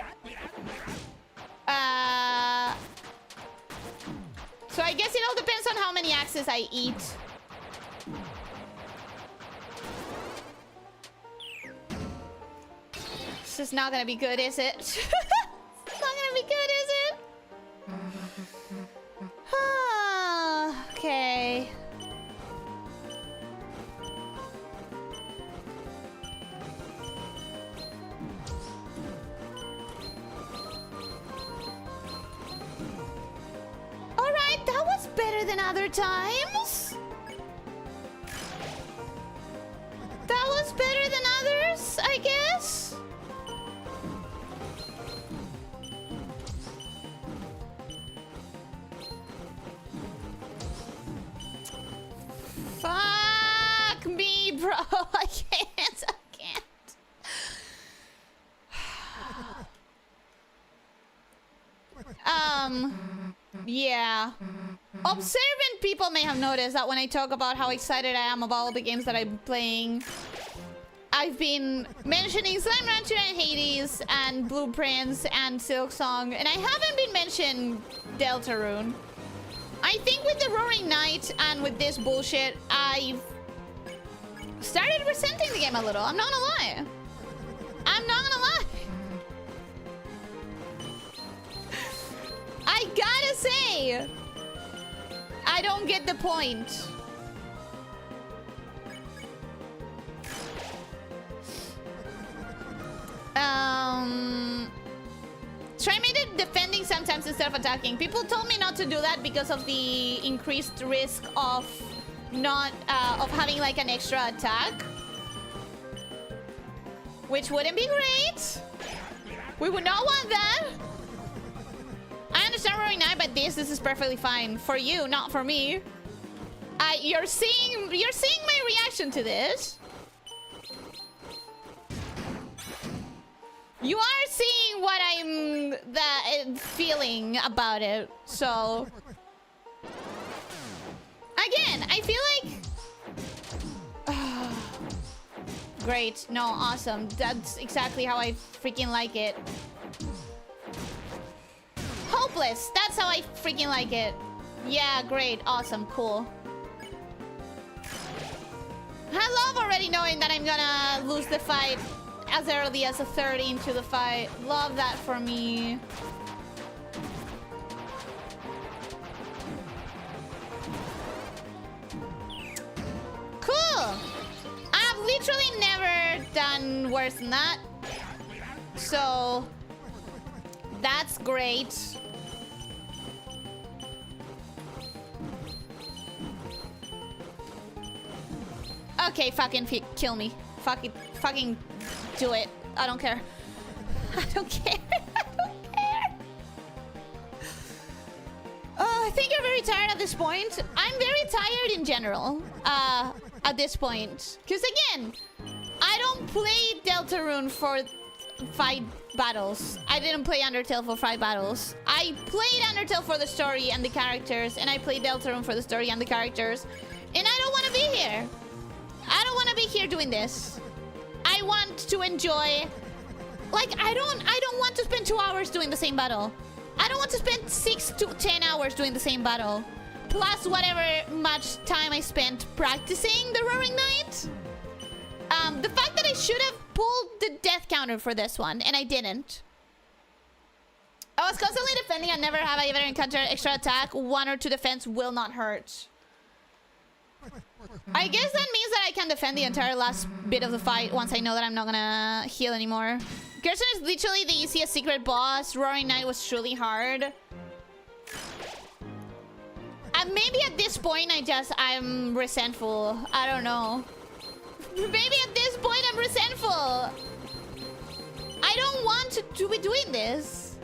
Speaker 1: So I guess it all depends on how many axes I eat. This is not gonna be good, is it? It's not gonna be good, is it? Okay. Alright, that was better than other times. That was better than others, I guess. Fuck me, bro. I can't. I can't. Yeah. Observant people may have noticed that when I talk about how excited I am about all the games that I'm playing, I've been mentioning Slime Rancher and Hades and Blueprints and Silksong, and I haven't been mentioning Deltarune. I think with the Roaring Knight and with this bullshit, I've started resenting the game a little. I'm not gonna lie. I'm not gonna lie. I gotta say, I don't get the point. Try made it defending sometimes instead of attacking. People told me not to do that because of the increased risk of of having like an extra attack, which wouldn't be great. We would not want that. I understand Roaring Knight, but this is perfectly fine for you, not for me. You're seeing my reaction to this. You are seeing what I'm feeling about it, so... Again, I feel like... Great. No, awesome. That's exactly how I freaking like it. Hopeless. That's how I freaking like it. Yeah, great. Awesome. Cool. I love already knowing that I'm gonna lose the fight as early as a third into the fight. Love that for me. Cool. I've literally never done worse than that. So that's great. Okay, fucking kill me. Fucking do it. I don't care. I don't care. I don't care. I think you're very tired at this point. I'm very tired in general. At this point. Because again, I don't play Deltarune for 5 battles. I didn't play Undertale for 5 battles. I played Undertale for the story and the characters, and I played Deltarune for the story and the characters. And I don't want to be here. I don't want to be here doing this. I want to enjoy... Like, I don't want to spend 2 hours doing the same battle. I don't want to spend 6 to 10 hours doing the same battle. Plus whatever much time I spent practicing the Roaring Knight. The fact that I should have pulled the death counter for this one, and I didn't. I was constantly defending and never have I ever encountered extra attack. 1 or 2 defense will not hurt. I guess that means that I can defend the entire last bit of the fight once I know that I'm not gonna heal anymore. Gerson is literally the easiest secret boss. Roaring Knight was truly hard. Maybe at this point I'm resentful. I don't know. Maybe at this point I'm resentful. I don't want to be doing this.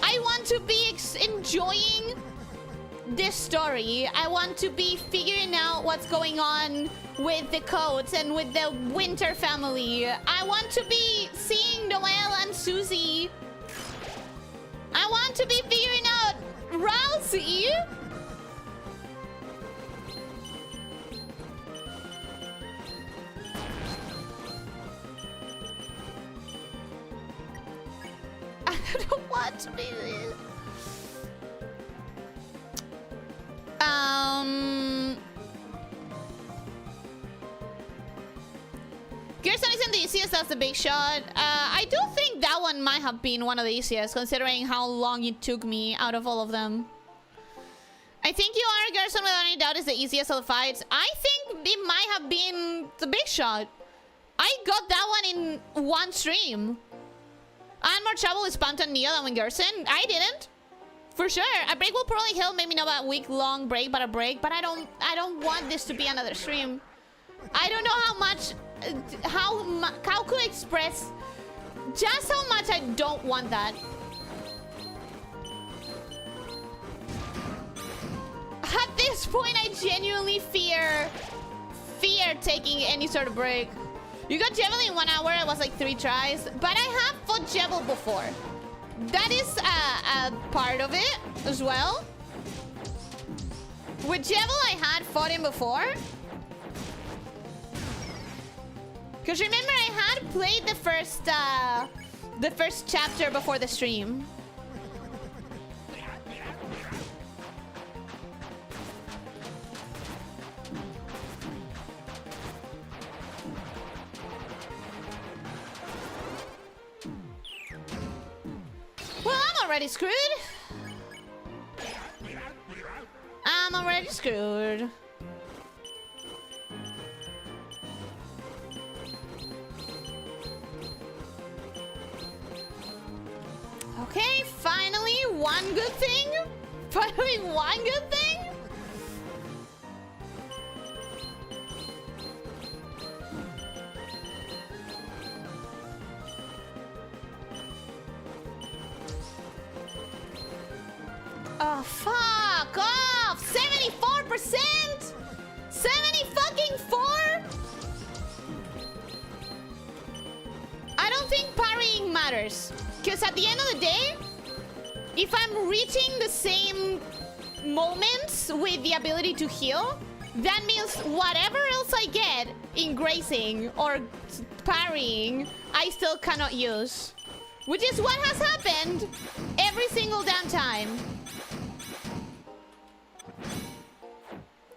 Speaker 1: I want to be enjoying this story. I want to be figuring out what's going on with the coats and with the Winter family. I want to be seeing Noelle and Susie. I want to be figuring out Rousey. I don't want to be this. Gerson isn't the easiest, that's the big shot. I do think that one might have been one of the easiest, considering how long it took me out of all of them. I think you are, Gerson, without any doubt, is the easiest of the fights. I think it might have been the big shot. I got that one in one stream. I had more trouble with Spamton and Neo than with Gerson. I didn't. For sure. A break will probably help. Maybe not a week-long break, but a break. But I don't want this to be another stream. I don't know how much... How could I express just how much I don't want that. At this point, I genuinely fear taking any sort of break. You got Jebel in 1 hour. It was like 3 tries. But I have fought Jebel before. That is a part of it as well. With Jebel, I had fought him before. Because remember, I had played the first chapter before the stream. Well, I'm already screwed. I'm already screwed. Okay, finally one good thing. Finally one good thing. Oh, fuck off! 74%? 70-fucking-4? I don't think parrying matters. Because at the end of the day, if I'm reaching the same moments with the ability to heal, that means whatever else I get in grazing or parrying, I still cannot use. Which is what has happened every single damn time.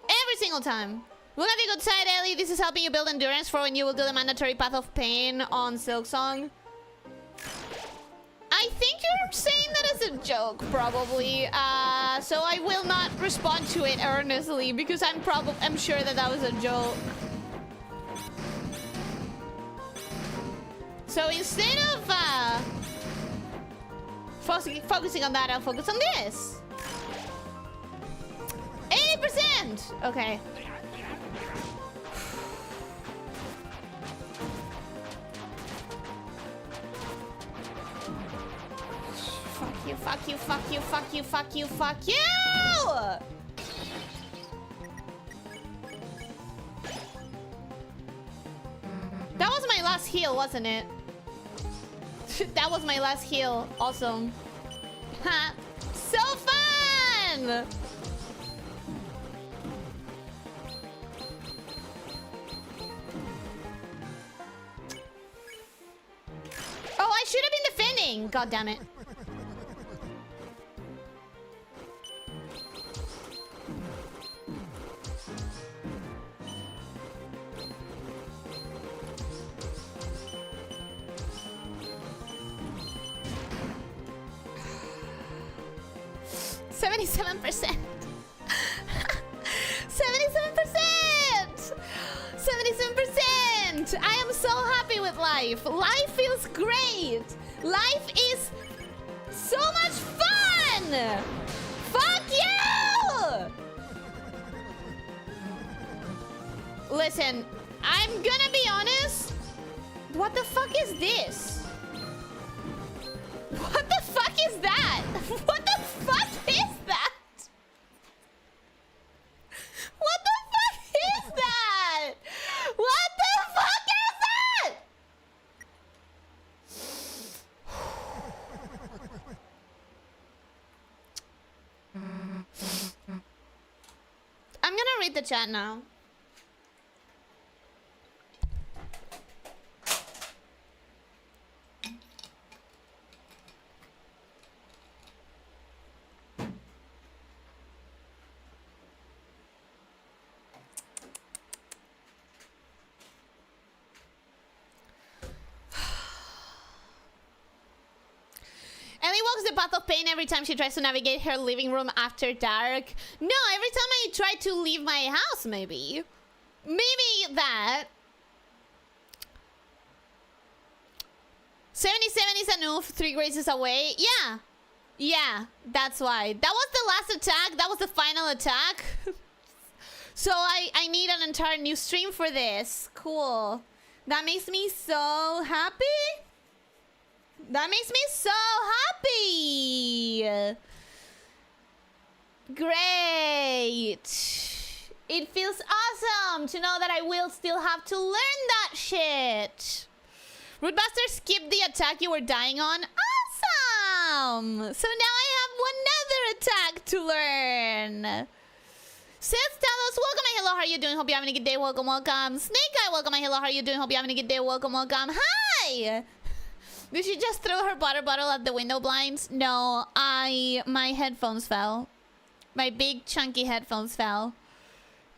Speaker 1: Every single time. Look at the good side, Ellie. This is helping you build endurance for when you will do the mandatory Path of Pain on Silksong. I think you're saying that as a joke, probably. So I will not respond to it earnestly because I'm sure that was a joke. So instead of focusing on that, I'll focus on this. 80%! Okay. Fuck you, fuck you, fuck you, fuck you, fuck you, fuck you! That was my last heal, wasn't it? That was my last heal. Awesome. Ha! So fun! Oh, I should have been defending! God damn it. $77%. 77%. 77%. I am so happy with life. Life feels great. Life is so much fun. Fuck you! Listen, I'm gonna be honest. What the fuck is this? What the fuck is that? What the fuck is that? What the fuck is that? What the fuck is that? I'm gonna read the chat now. Ellie walks the path of pain every time she tries to navigate her living room after dark. No, every time I try to leave my house, maybe. Maybe that. 77 is a noof, 3 graces away. Yeah. Yeah, that's why. That was the last attack. That was the final attack. So I need an entire new stream for this. Cool. That makes me so happy. That makes me so happy. Great. It feels awesome to know that I will still have to learn that shit. Rootbuster skipped the attack you were dying on. Awesome. So now I have another attack to learn. Seth Talos, welcome and hello, how are you doing? Hope you're having a good day. Welcome, welcome. Snake Eye, welcome and hello, how are you doing? Hope you're having a good day. Welcome, welcome. Hi! Did she just throw her water bottle at the window blinds? No, my headphones fell. My big chunky headphones fell.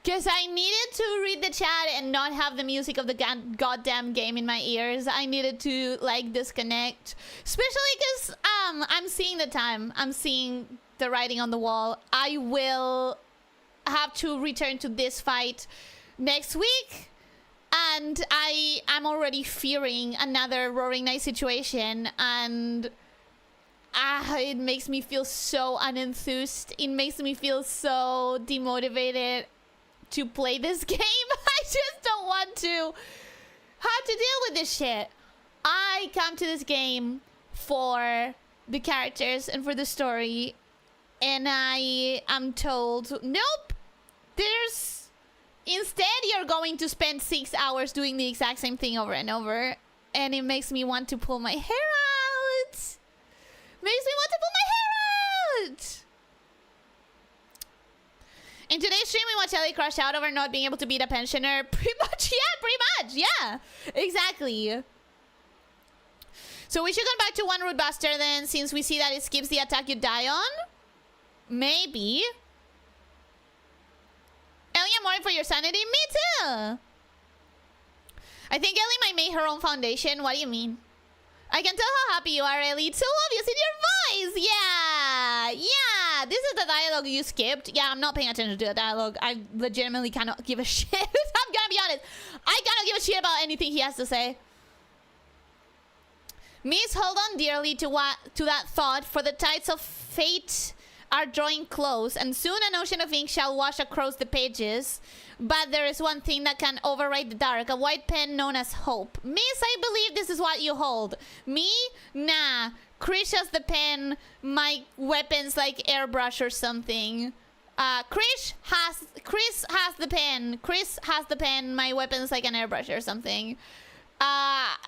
Speaker 1: Because I needed to read the chat and not have the music of the goddamn game in my ears. I needed to, like, disconnect. Especially because I'm seeing the time. I'm seeing the writing on the wall. I will have to return to this fight next week. And I'm already fearing another Roaring Night situation. And it makes me feel so unenthused. It makes me feel so demotivated to play this game. I just don't want to have to deal with this shit. I come to this game for the characters and for the story, and I am told, nope, instead you're going to spend 6 hours doing the exact same thing over and over, and it makes me want to pull my hair out. Makes me want to pull my hair out. In today's stream, we watch Ellie crash out over not being able to beat a pensioner. Pretty much, yeah. Exactly. So we should come back to one Rootbuster then, since we see that it skips the attack you die on. Maybe. Ellie, I'm worried for your sanity. Me too. I think Ellie might make her own foundation. What do you mean? I can tell how happy you are, Ellie. It's so obvious in your voice. Yeah. This is the dialogue you skipped. Yeah, I'm not paying attention to the dialogue. I legitimately cannot give a shit. I'm gonna be honest. I cannot give a shit about anything he has to say. Miss, hold on dearly to that thought, for the tides of fate are drawing close, and soon an ocean of ink shall wash across the pages. But there is one thing that can override the dark, a white pen known as hope. Miss, I believe this is what you hold. Me? Nah. Krish has the pen, my weapons like airbrush or something. Chris has the pen. Chris has the pen, my weapons like an airbrush or something. I'm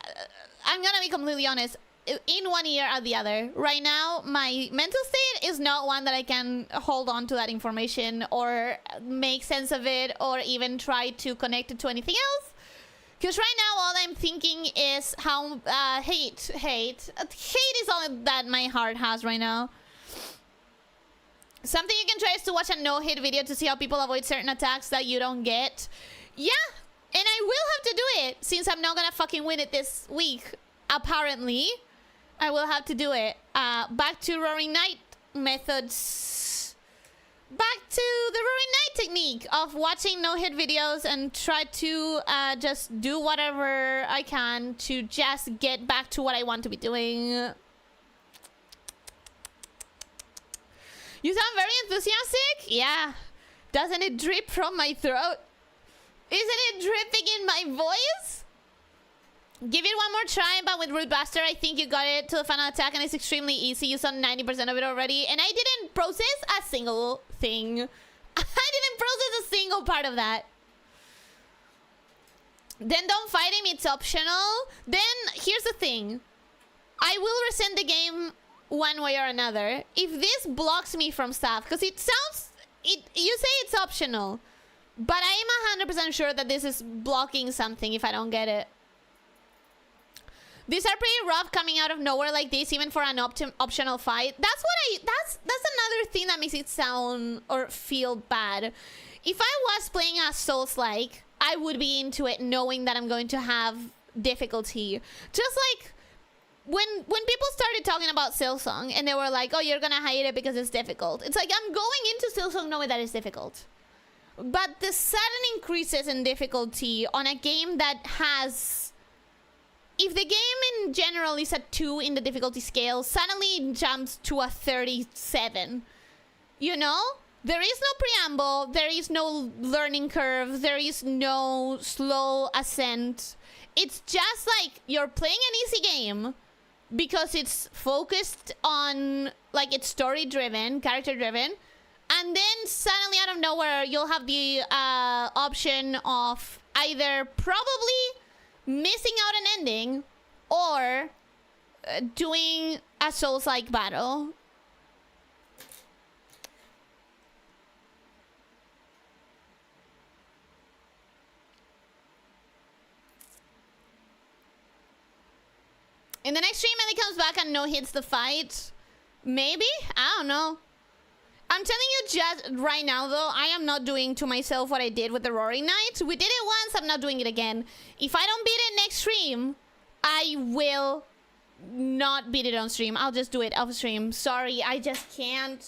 Speaker 1: gonna be completely honest. In one ear or the other. Right now, my mental state is not one that I can hold on to that information or make sense of it or even try to connect it to anything else. Because right now, all I'm thinking is how hate is all that my heart has right now. Something you can try is to watch a no-hit video to see how people avoid certain attacks that you don't get. Yeah, and I will have to do it since I'm not gonna fucking win it this week. Apparently, I will have to do it. Back to Roaring Night methods. Back to the Roaring Night technique of watching no-hit videos and try to just do whatever I can to just get back to what I want to be doing. You sound very enthusiastic? Yeah. Doesn't it drip from my throat? Isn't it dripping in my voice? Give it one more try, but with Root Buster, I think you got it to the final attack, and it's extremely easy. You saw 90% of it already, and I didn't process a single thing. I didn't process a single part of that. Then don't fight him, it's optional. Then, here's the thing. I will resend the game one way or another. If this blocks me from stuff, because it sounds... you say it's optional, but I am 100% sure that this is blocking something if I don't get it. These are pretty rough coming out of nowhere like this, even for an optional fight. That's another thing that makes it sound or feel bad. If I was playing a Souls-like, I would be into it knowing that I'm going to have difficulty. Just like when people started talking about Silksong and they were like, oh, you're gonna hate it because it's difficult. It's like, I'm going into Silksong knowing that it's difficult. But the sudden increases in difficulty on a game that has... If the game in general is a 2 in the difficulty scale, suddenly it jumps to a 37. You know? There is no preamble, there is no learning curve, there is no slow ascent. It's just like you're playing an easy game because it's focused on, like, it's story-driven, character-driven. And then suddenly out of nowhere, you'll have the option of either probably missing out an ending or doing a Souls-like battle. In the next stream, Ellie comes back and no hits the fight. Maybe? I don't know. I'm telling you just right now, though, I am not doing to myself what I did with the Roaring Knight. We did it once, I'm not doing it again. If I don't beat it next stream, I will not beat it on stream. I'll just do it off stream. Sorry, I just can't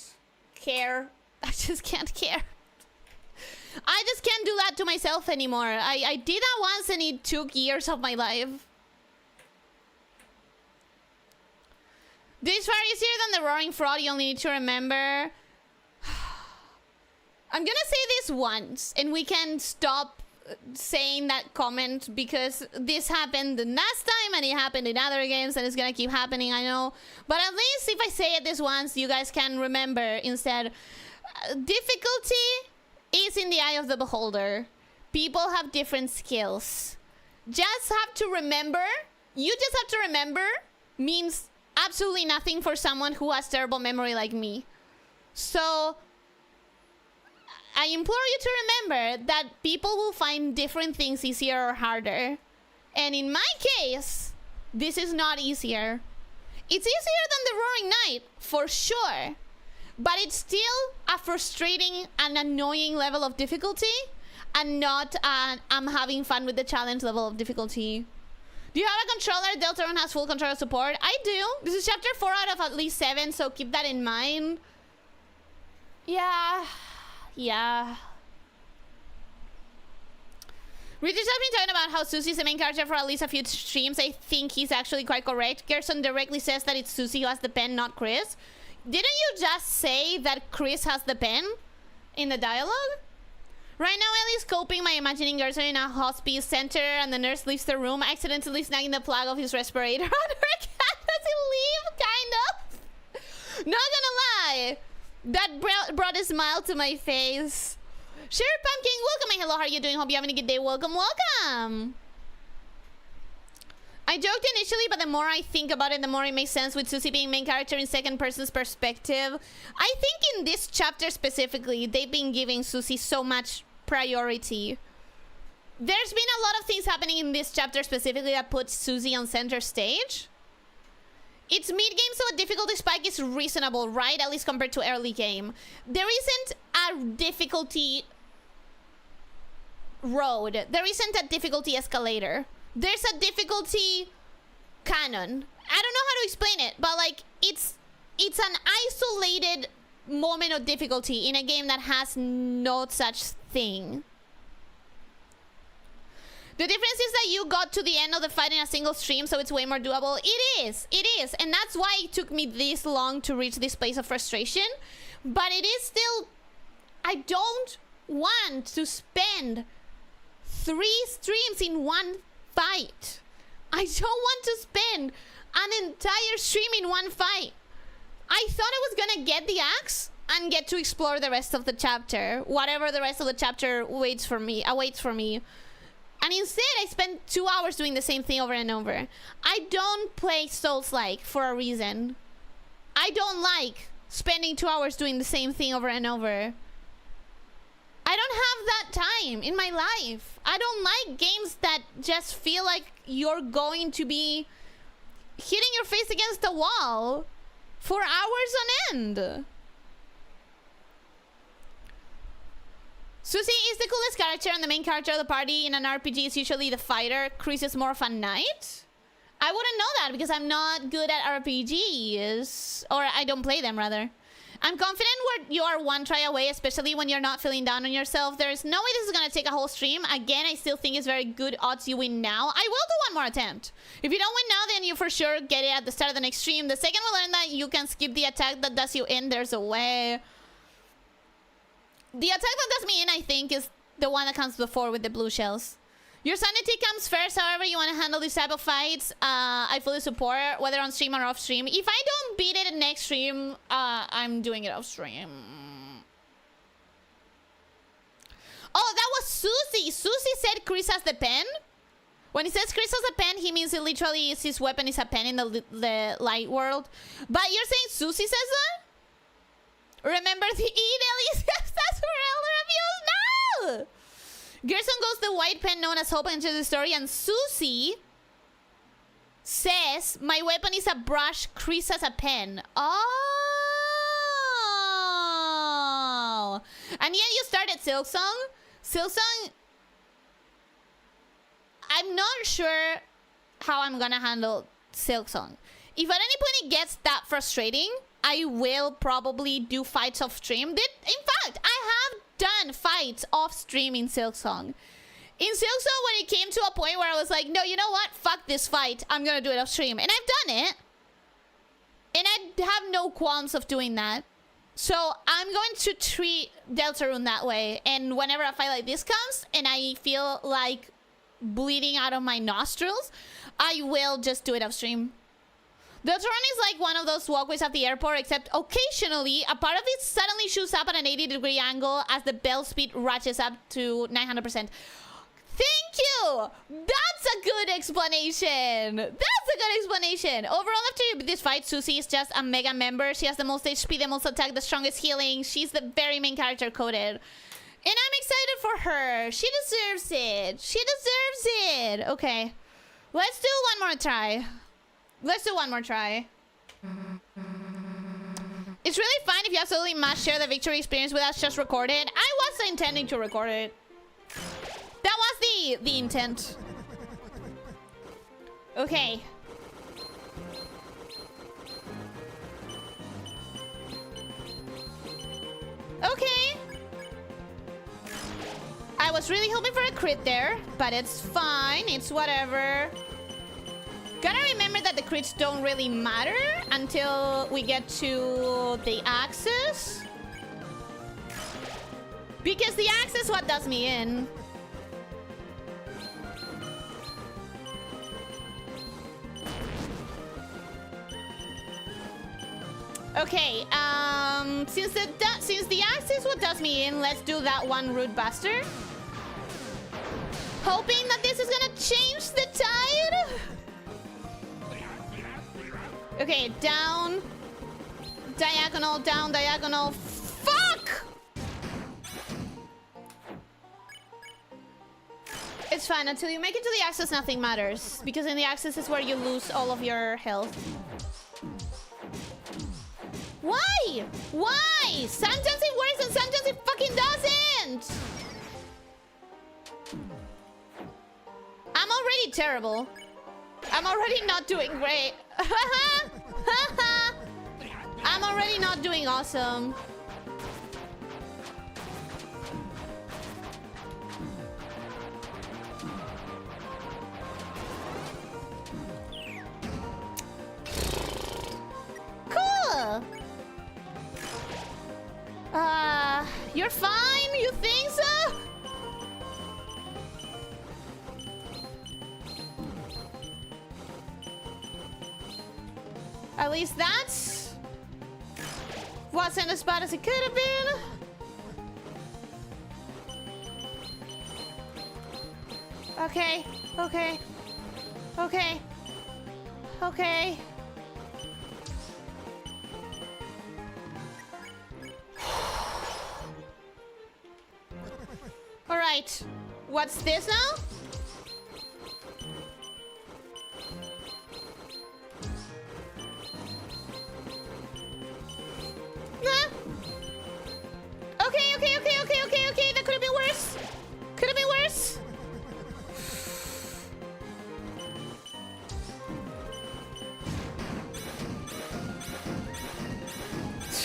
Speaker 1: care. I just can't care. I just can't do that to myself anymore. I did that once and it took years of my life. This far easier than the Roaring Fraud, you only need to remember... I'm gonna say this once, and we can stop saying that comment because this happened the last time and it happened in other games and it's gonna keep happening, I know. But at least if I say it this once, you guys can remember instead. Difficulty is in the eye of the beholder. People have different skills. Just have to remember, you just have to remember means absolutely nothing for someone who has terrible memory like me. So... I implore you to remember that people will find different things easier or harder. And in my case, this is not easier. It's easier than the Roaring Knight, for sure. But it's still a frustrating and annoying level of difficulty, and not an I'm having fun with the challenge level of difficulty. Do you have a controller? Deltarune has full controller support. I do. This is chapter 4 out of at least 7, so keep that in mind. Yeah... Yeah. Richard has been talking about how Susie's the main character for at least a few streams. I think he's actually quite correct. Gerson directly says that it's Susie who has the pen, not Chris. Didn't you just say that Chris has the pen in the dialogue? Right now, Ellie's coping by imagining Gerson in a hospice center and the nurse leaves the room, accidentally snagging the plug of his respirator on her cat as he leaves, kind of. Not gonna lie. That brought a smile to my face. Sure, Pumpkin, welcome. Hello, how are you doing? Hope you're having a good day. Welcome, welcome. I joked initially, but the more I think about it, the more it makes sense with Susie being main character in second person's perspective. I think in this chapter specifically, they've been giving Susie so much priority. There's been a lot of things happening in this chapter specifically that puts Susie on center stage. It's mid-game, so a difficulty spike is reasonable, right? At least compared to early game. There isn't a difficulty road. There isn't a difficulty escalator. There's a difficulty canon. I don't know how to explain it, but like it's an isolated moment of difficulty in a game that has no such thing. The difference is that you got to the end of the fight in a single stream, so it's way more doable. It is. And that's why it took me this long to reach this place of frustration. But it is still... I don't want to spend 3 streams in one fight. I don't want to spend an entire stream in one fight. I thought I was gonna get the axe and get to explore the rest of the chapter. Whatever the rest of the chapter awaits for me. And instead, I spent 2 hours doing the same thing over and over. I don't play Souls-like for a reason. I don't like spending 2 hours doing the same thing over and over. I don't have that time in my life. I don't like games that just feel like you're going to be hitting your face against the wall for hours on end. Susie is the coolest character, and the main character of the party in an RPG is usually the fighter. Chris is more of a knight? I wouldn't know that because I'm not good at RPGs. Or I don't play them, rather. I'm confident where you are one try away, especially when you're not feeling down on yourself. There is no way this is going to take a whole stream. Again, I still think it's very good odds you win now. I will do one more attempt. If you don't win now, then you for sure get it at the start of the next stream. The second we learn that you can skip the attack that does you in, there's a way. The attack that does me in, I think, is the one that comes before with the blue shells. Your sanity comes first, however you want to handle these type of fights. I fully support, whether on stream or off stream. If I don't beat it next stream, I'm doing it off stream. Oh, that was Susie. Susie said Chris has the pen. When he says Chris has a pen, he means it literally is his weapon is a pen in the light world. But you're saying Susie says that? Remember the Elyssia that's for elder abuse? No! Gerson goes the white pen known as Hope into the story, and Susie says my weapon is a brush, Chris has a pen. Oh! And yet you started Silksong. Silksong, I'm not sure how I'm gonna handle Silksong. If at any point it gets that frustrating, I will probably do fights off stream. In fact, I have done fights off stream in Silksong. In Silksong, when it came to a point where I was like, no, you know what? Fuck this fight. I'm gonna do it off stream. And I've done it. And I have no qualms of doing that. So I'm going to treat Deltarune that way. And whenever a fight like this comes and I feel like bleeding out of my nostrils, I will just do it off stream. Deltarune is like one of those walkways at the airport, except occasionally a part of it suddenly shoots up at an 80-degree angle as the bell speed ratchets up to 900%. Thank you! That's a good explanation! That's a good explanation! Overall, after you beat this fight, Susie is just a mega member. She has the most HP, the most attack, the strongest healing. She's the very main character coded. And I'm excited for her. She deserves it. She deserves it. Okay. Let's do one more try. Let's do one more try. It's really fun if you absolutely must share the victory experience with us, just record it. I was intending to record it. That was the intent. Okay. Okay. I was really hoping for a crit there, but it's fine. It's whatever. Gotta remember that the crits don't really matter until we get to the axes. Because the axe is what does me in. Okay, since the axe is what does me in, let's do that one Root Buster. Hoping that this is gonna change the tide. Okay, down. Diagonal, down, diagonal. Fuck! It's fine. Until you make it to the axis, nothing matters. Because in the axis is where you lose all of your health. Why? Why? Sometimes it works and sometimes it fucking doesn't! I'm already terrible. I'm already not doing great. I'm already not doing awesome. You're fine? You think so? At least that wasn't as bad as it could have been. Okay, okay, okay, okay. All right, what's this now? Huh? Okay. That could have been worse. Could have been worse.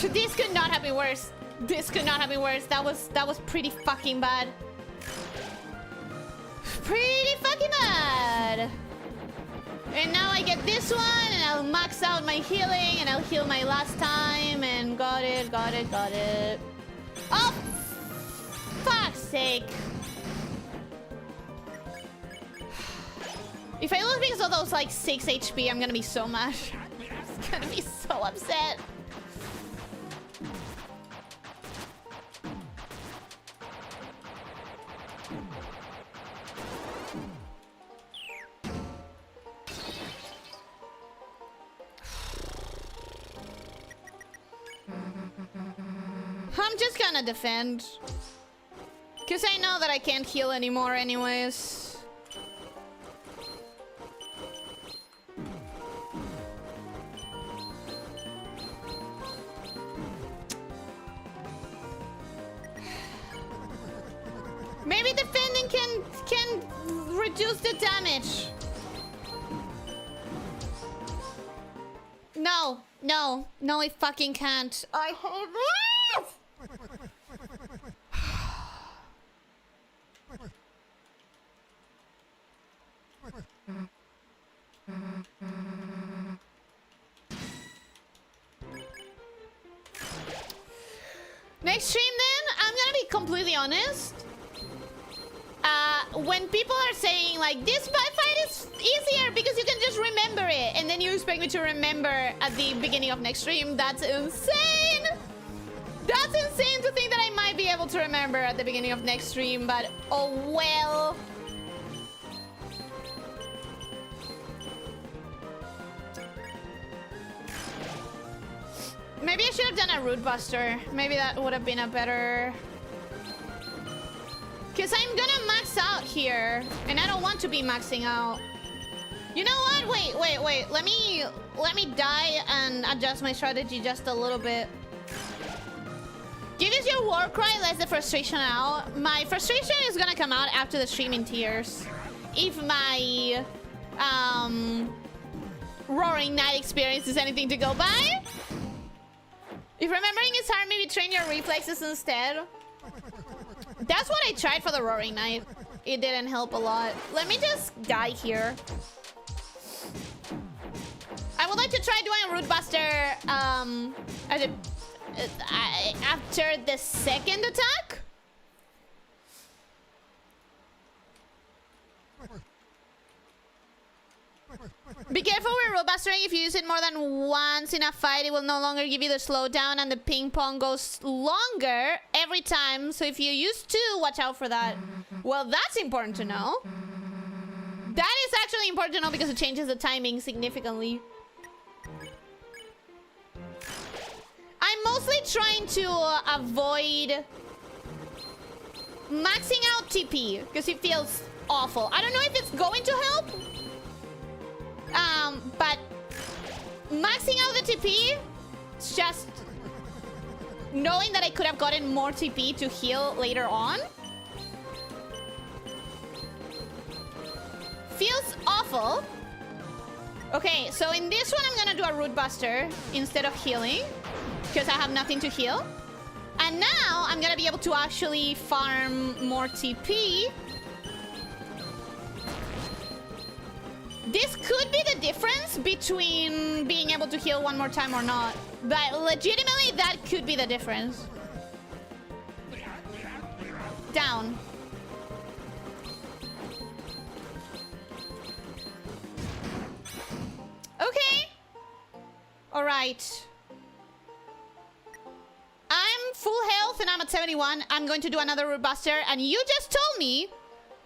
Speaker 1: This could not have been worse. This could not have been worse. That was pretty fucking bad. Pretty fucking bad. And now I get this one, and I'll max out my healing, and I'll heal my last time, and got it. Oh, fuck's sake. If I lose because of those, like, 6 HP, I'm gonna be so mad. I'm gonna be so upset. I'm just gonna defend. Because I know that I can't heal anymore anyways. Maybe defending can reduce the damage. No, it fucking can't. I hate this! Next stream then, I'm gonna be completely honest. When people are saying like, this fight is easier because you can just remember it, and then you expect me to remember at the beginning of next stream, that's insane! That's insane to think that I might be able to remember at the beginning of next stream, but oh well. Maybe I should have done a root buster. Maybe that would have been a better... Because I'm gonna max out here, and I don't want to be maxing out. You know what? Wait. Let me die and adjust my strategy just a little bit. Give us your war cry, let the frustration out. My frustration is gonna come out after the stream in tears. If my Roaring Night experience is anything to go by. If remembering is hard, maybe train your reflexes instead. That's what I tried for the Roaring Night. It didn't help a lot. Let me just die here. I would like to try doing a root buster after the second attack. Be careful with root bustering. If you use it more than once in a fight, it will no longer give you the slowdown, and the ping pong goes longer every time. So if you use 2, watch out for that. Well, that's important to know. That is actually important to know because it changes the timing significantly. I'm mostly trying to avoid maxing out TP because it feels awful. I don't know if it's going to help. But maxing out the TP, it's just knowing that I could have gotten more TP to heal later on feels awful. Okay, so in this one, I'm gonna do a root buster instead of healing because I have nothing to heal. And now I'm gonna be able to actually farm more TP. This could be the difference between being able to heal one more time or not. But legitimately, that could be the difference. Down. Okay. All right. I'm full health and I'm at 71. I'm going to do another root buster, and you just told me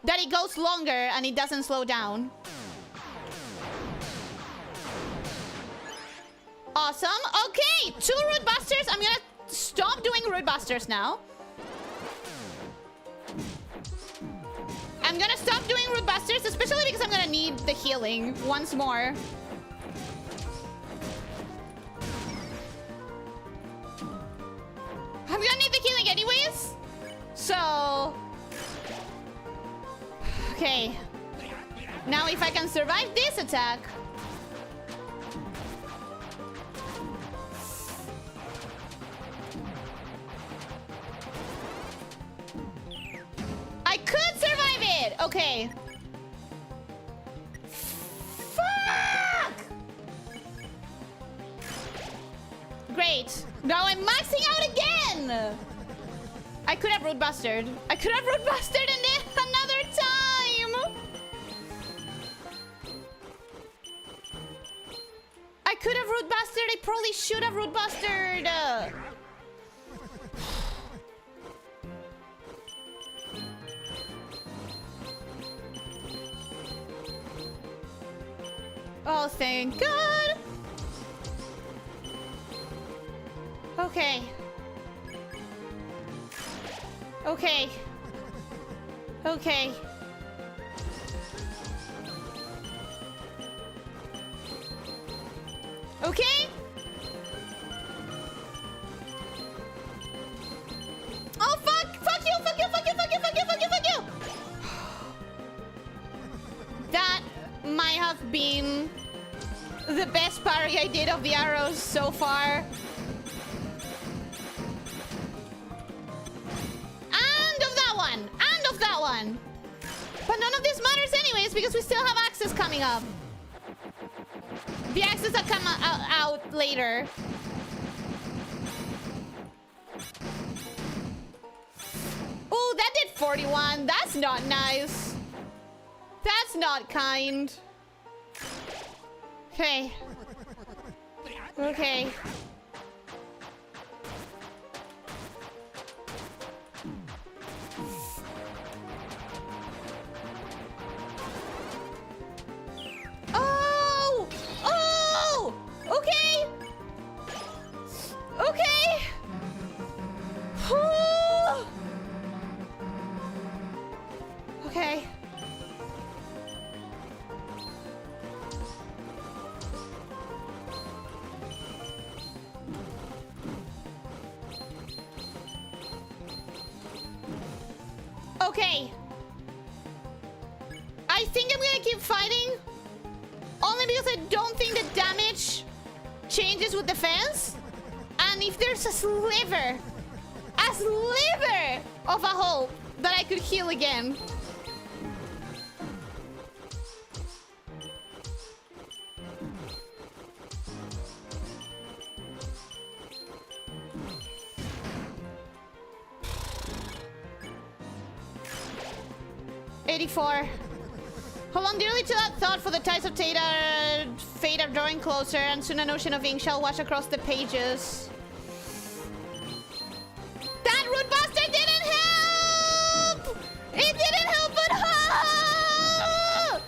Speaker 1: that it goes longer and it doesn't slow down. Awesome. Okay, 2 root busters. I'm gonna stop doing root busters now. I'm gonna stop doing root busters, especially because I'm gonna need the healing once more. I'm gonna need the healing anyways. So... okay. Now if I can survive this attack... I could survive it! Okay. Fuck! Great. Now I'm maxing out again! I could have root bustered. I could have root bustered and then another time! I could have root bustered. I probably should have root bustered. Oh, thank God. Okay. Okay. Okay. Okay? Oh, fuck! Fuck you! Fuck you! Fuck you! Fuck you! Fuck you! Fuck you! Fuck you! That might have been the best parry I did of the arrows so far. And of that one! And of that one! But none of this matters anyways because we still have axes coming up. The axes that come out later. Ooh, that did 41. That's not nice. That's not kind. Okay. Okay. Oh! Oh! Okay! Okay! Okay. Okay. I think I'm gonna keep fighting. Only because I don't think the damage changes with defense. And if there's a sliver of a hope that I could heal again. '84. Hold on dearly to that thought, for the tides of fate are drawing closer, and soon an ocean of ink shall wash across the pages. That root buster didn't help! It didn't help at all!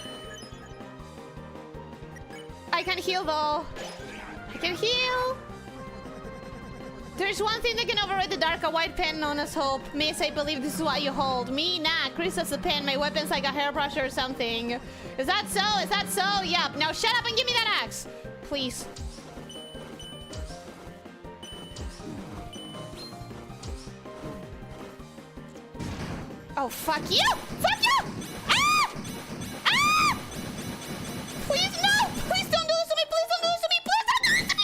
Speaker 1: I can heal though. I can heal. There's one thing that can override the dark, a white pen known as hope. Miss, I believe this is what you hold. Me? Nah, Chris has a pen. My weapon's like a hairbrush or something. Is that so? Is that so? Yep. Now shut up and give me that axe. Please. Oh, fuck you! Fuck you! Ah! Ah! Please, no! Please don't do this to me! Please don't do this to me! Please don't do this to me!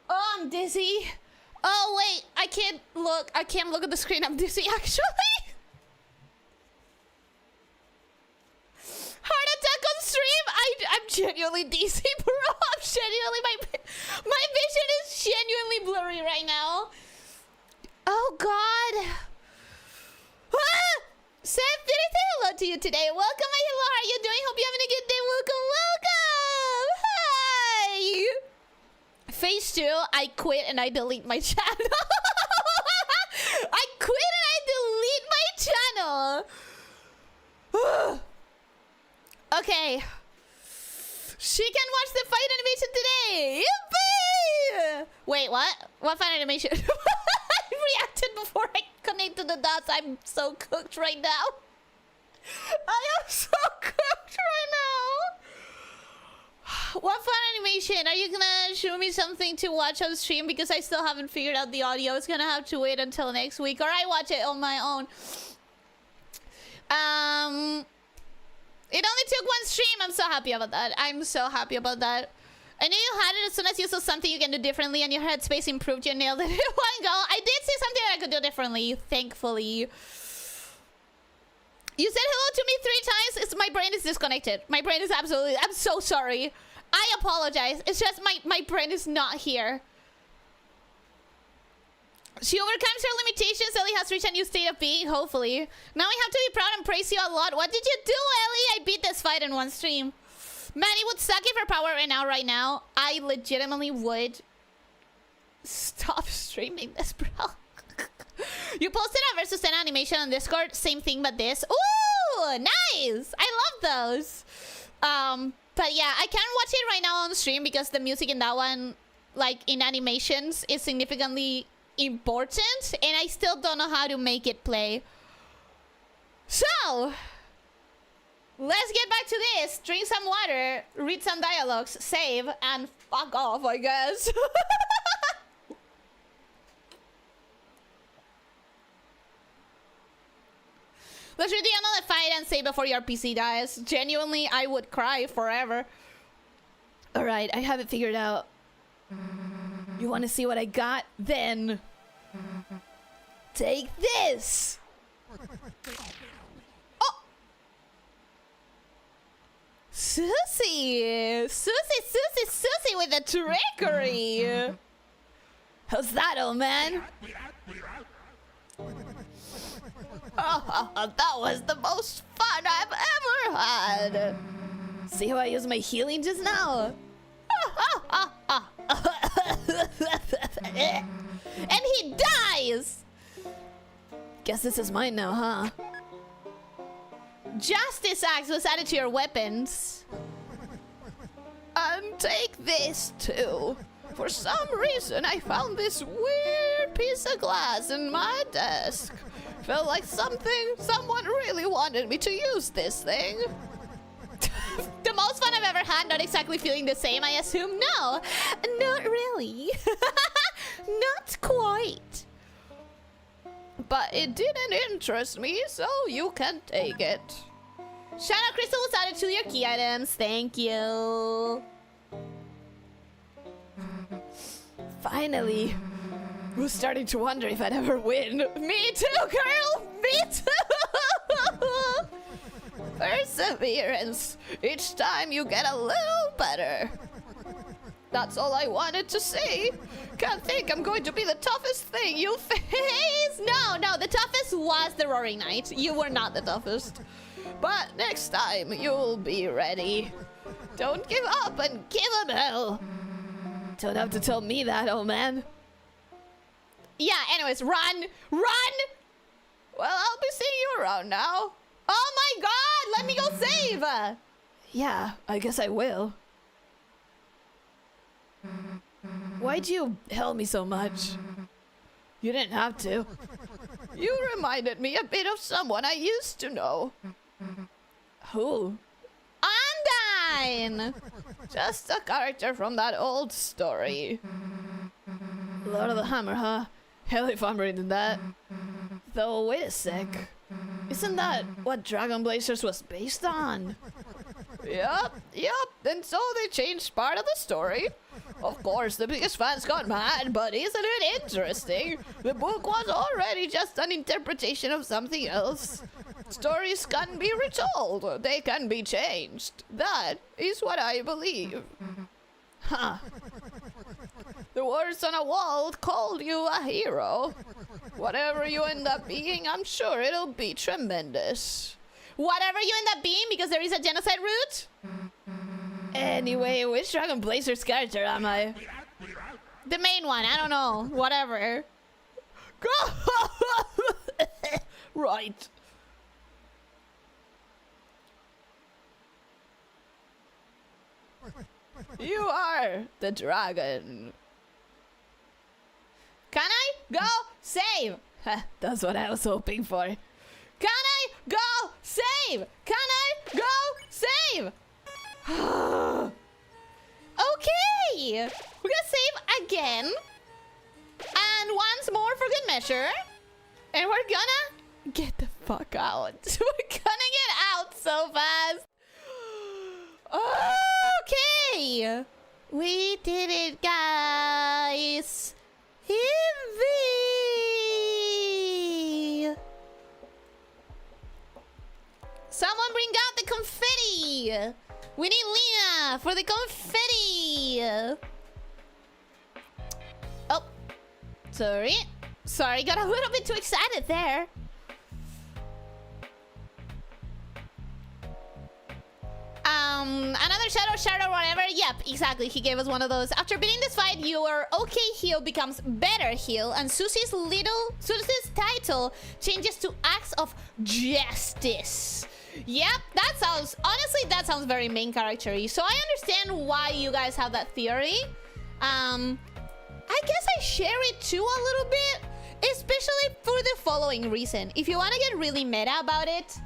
Speaker 1: Oh, I'm dizzy. Oh wait, I can't look at the screen. I'm dizzy actually. Heart attack on stream. I'm genuinely dizzy, bro. I'm genuinely my vision is genuinely blurry right now. Oh god. Ah! Seth, did I say hello to you today? Welcome, my hello. How are you doing? Hope you're having a good day. Welcome, welcome. Hi. Phase 2, I quit and I delete my channel. I quit and I delete my channel. Okay. She can watch the fight animation today. Yippee! Wait, what? What fight animation? I reacted before I connected the dots. I'm so cooked right now. I am so cooked right now. What fun animation? Are you gonna show me something to watch on stream? Because I still haven't figured out the audio. It's gonna have to wait until next week, or I watch it on my own. It only took one stream. I'm so happy about that. I'm so happy about that. I knew you had it as soon as you saw something you can do differently and your headspace improved. You nailed it in one go. I did see something that I could do differently, thankfully. You said hello to me 3 times. My brain is disconnected. My brain is absolutely... I'm so sorry. I apologize. It's just my brain is not here. She overcomes her limitations. Ellie has reached a new state of being, hopefully. Now we have to be proud and praise you a lot. What did you do, Ellie? I beat this fight in one stream. Man, it would suck if her power ran out right now. I legitimately would stop streaming this, bro. You posted a versus 10 animation on Discord. Same thing, but this. Ooh, nice. I love those. But yeah, I can't watch it right now on stream because the music in that one, like in animations, is significantly important, and I still don't know how to make it play. So let's get back to this. Drink some water, read some dialogues, save, and fuck off, I guess. Let's read the another fight and save before your PC dies. Genuinely, I would cry forever.
Speaker 2: Alright, I have it figured out. You want to see what I got? Then take this!
Speaker 1: Oh! Susie! Susie with the trickery!
Speaker 2: How's that, old man?
Speaker 1: Oh, that was the most fun I've ever had!
Speaker 2: See how I used my healing just now?
Speaker 1: And he dies!
Speaker 2: Guess this is mine now, huh?
Speaker 1: Justice Axe was added to your weapons.
Speaker 2: And take this too. For some reason, I found this weird piece of glass in my desk. Felt like someone really wanted me to use this thing.
Speaker 1: The most fun I've ever had, not exactly feeling the same, I assume. No, not really. Not quite.
Speaker 2: But it didn't interest me, so you can take it.
Speaker 1: Shadow Crystal was added to your key items. Thank you.
Speaker 2: Finally. I was starting to wonder if I'd ever win.
Speaker 1: Me too, girl! Me too!
Speaker 2: Perseverance. Each time you get a little better. That's all I wanted to say. Can't think I'm going to be the toughest thing you'll face.
Speaker 1: No, the toughest was the Roaring Knight. You were not the toughest.
Speaker 2: But next time, you'll be ready. Don't give up and give 'em hell. Don't have to tell me that, old man.
Speaker 1: Yeah, anyways, run! Run!
Speaker 2: Well, I'll be seeing you around now.
Speaker 1: Oh my god, let me go save!
Speaker 2: Yeah, I guess I will. Why'd you help me so much? You didn't have to. You reminded me a bit of someone I used to know. Who?
Speaker 1: Undyne!
Speaker 2: Just a character from that old story. Lord of the Hammer, huh? Hell if I'm reading that. Though, wait a sec. Isn't that what Dragon Blazers was based on? Yup, Yep, and so they changed part of the story. Of course, the biggest fans got mad, but isn't it interesting? The book was already just an interpretation of something else. Stories can be retold. They can be changed. That is what I believe. Huh. The words on a wall called you a hero. Whatever you end up being, I'm sure it'll be tremendous.
Speaker 1: Whatever you end up being, because there is a genocide route?
Speaker 2: Anyway, which Dragon Blazer's character am I?
Speaker 1: The main one, I don't know. Whatever.
Speaker 2: Right. You are the dragon.
Speaker 1: Can I go save?
Speaker 2: That's what I was hoping for.
Speaker 1: Can I go save? Can I go save? Okay. We're gonna save again. And once more for good measure. And we're gonna get the fuck out. We're gonna get out so fast. Okay. We did it, guys. Someone bring out the confetti. We need Lena for the confetti. Oh, sorry, got a little bit too excited there. Another shadow, whatever. Yep, exactly. He gave us one of those. After beating this fight, your okay heal becomes better heal, and Susie's title changes to Acts of Justice. Yep, honestly, that sounds very main character-y. So I understand why you guys have that theory. I guess I share it too a little bit, especially for the following reason. If you want to get really meta about it,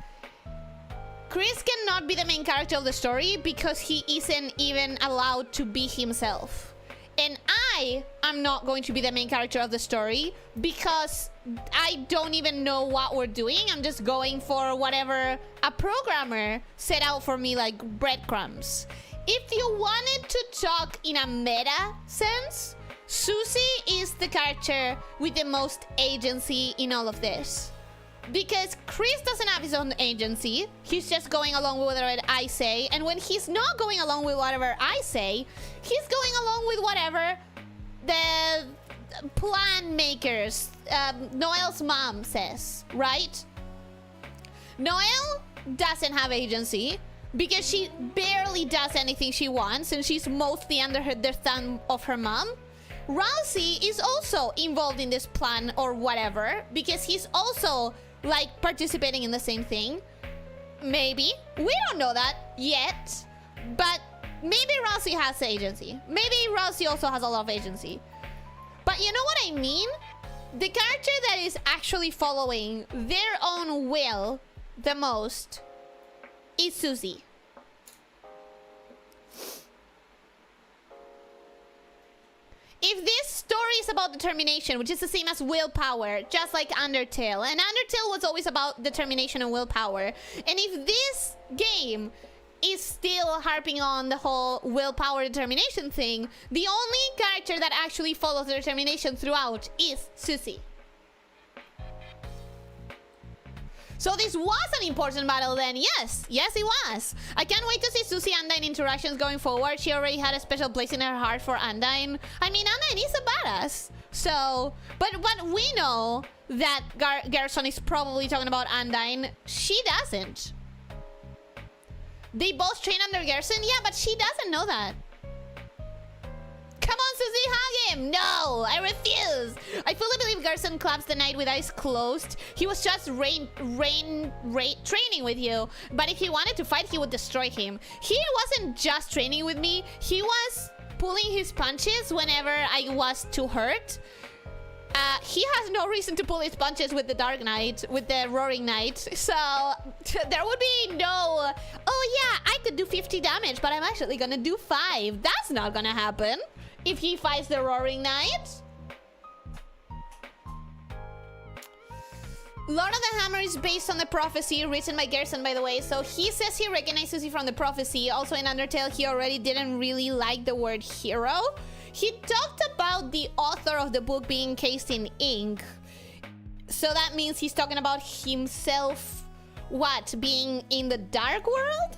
Speaker 1: Chris cannot be the main character of the story because he isn't even allowed to be himself. And I am not going to be the main character of the story because I don't even know what we're doing. I'm just going for whatever a programmer set out for me, like breadcrumbs. If you wanted to talk in a meta sense, Susie is the character with the most agency in all of this. Because Chris doesn't have his own agency. He's just going along with whatever I say. And when he's not going along with whatever I say, he's going along with whatever the plan makers, Noelle's mom says, right? Noelle doesn't have agency because she barely does anything she wants and she's mostly under the thumb of her mom. Rousey is also involved in this plan or whatever because he's also like participating in the same thing. Maybe. We don't know that yet. But maybe Rousey has agency. Maybe Rousey also has a lot of agency. But you know what I mean? The character that is actually following their own will the most is Susie. If this story is about determination, which is the same as willpower, just like Undertale, and Undertale was always about determination and willpower, and if this game is still harping on the whole willpower determination thing, the only character that actually follows the determination throughout is Susie. So this was an important battle then. Yes, it was. I can't wait to see Susie Undyne interactions going forward. She already had a special place in her heart for Undyne. I mean, Undyne is a badass. So, but we know that Gerson is probably talking about Undyne. She doesn't. They both train under Gerson? Yeah, but she doesn't know that. Come on, Susie, hug him! No, I refuse! I fully believe Gerson claps the night with eyes closed. He was just training with you. But if he wanted to fight, he would destroy him. He wasn't just training with me. He was pulling his punches whenever I was too hurt. He has no reason to pull his punches with the Dark Knight, with the Roaring Knight. So there would be no, oh yeah, I could do 50 damage, but I'm actually gonna do 5. That's not gonna happen if he fights the Roaring Knight. Lord of the Hammer is based on the prophecy written by Gerson, by the way. So he says he recognizes it from the prophecy. Also in Undertale, he already didn't really like the word hero. He talked about the author of the book being encased in ink. So that means he's talking about himself, what, being in the dark world?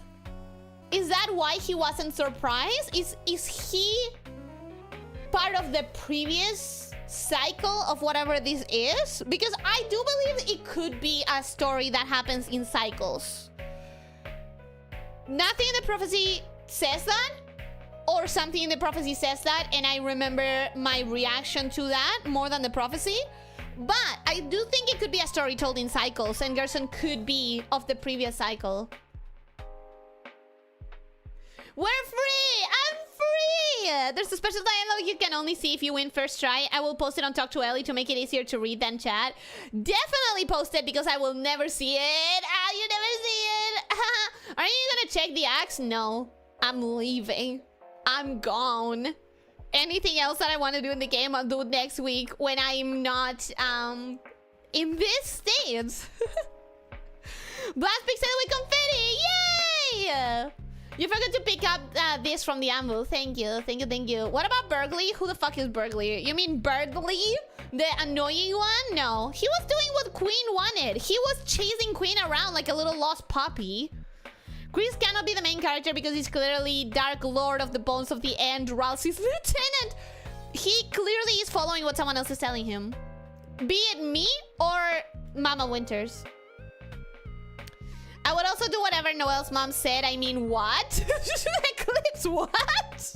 Speaker 1: Is that why he wasn't surprised? Is he part of the previous cycle of whatever this is? Because I do believe it could be a story that happens in cycles. Nothing in the prophecy says that, or something in the prophecy says that, and I remember my reaction to that more than the prophecy. But I do think it could be a story told in cycles, and Gerson could be of the previous cycle. We're free! I'm free! There's a special dialogue you can only see if you win first try. I will post it on Talk to Ellie to make it easier to read than chat. Definitely post it because I will never see it. Ah, you never see it. Are you gonna check the axe? No. I'm leaving. I'm gone. Anything else that I want to do in the game, I'll do next week when I'm not in this state. Blast pixel with confetti! Yay! You forgot to pick up this from the anvil. Thank you, thank you, thank you. What about Burgley? Who the fuck is Burgley? You mean Burgley? The annoying one? No. He was doing what Queen wanted. He was chasing Queen around like a little lost puppy. Chris cannot be the main character because he's clearly Dark Lord of the Bones of the End, Ralsei's lieutenant. He clearly is following what someone else is telling him. Be it me or Mama Winters. I would also do whatever Noelle's mom said. I mean, what? Eclipse, what?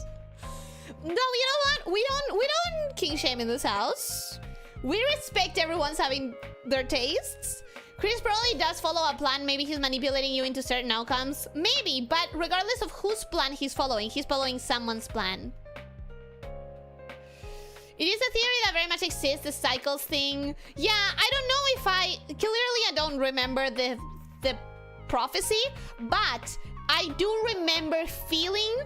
Speaker 1: No, you know what? We don't king shame in this house. We respect everyone's having their tastes. Chris probably does follow a plan. Maybe he's manipulating you into certain outcomes. Maybe, but regardless of whose plan he's following someone's plan. It is a theory that very much exists, the cycles thing. Yeah, I don't know if I don't remember the prophecy, but I do remember feeling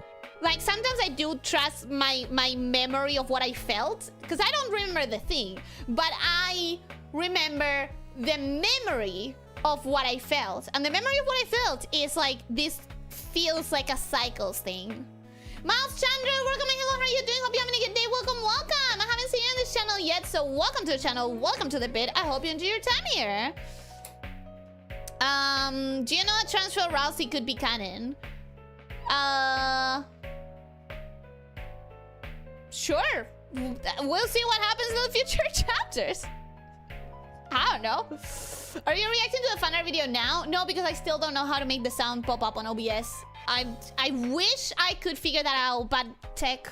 Speaker 1: like sometimes I do trust my memory of what I felt, because I don't remember the thing, but I remember the memory of what I felt. And the memory of what I felt is like, this feels like a cycles thing. Miles Chandra, welcome and hello, how are you doing? Hope you're having a good day. Welcome, welcome. I haven't seen you on this channel yet, so welcome to the channel. Welcome to the bit. I hope you enjoy your time here. Do you know a transfer Rousey could be canon? Sure. We'll see what happens in the future chapters. I don't know. Are you reacting to the fan art video now? No, because I still don't know how to make the sound pop up on OBS. I wish I could figure that out, but tech.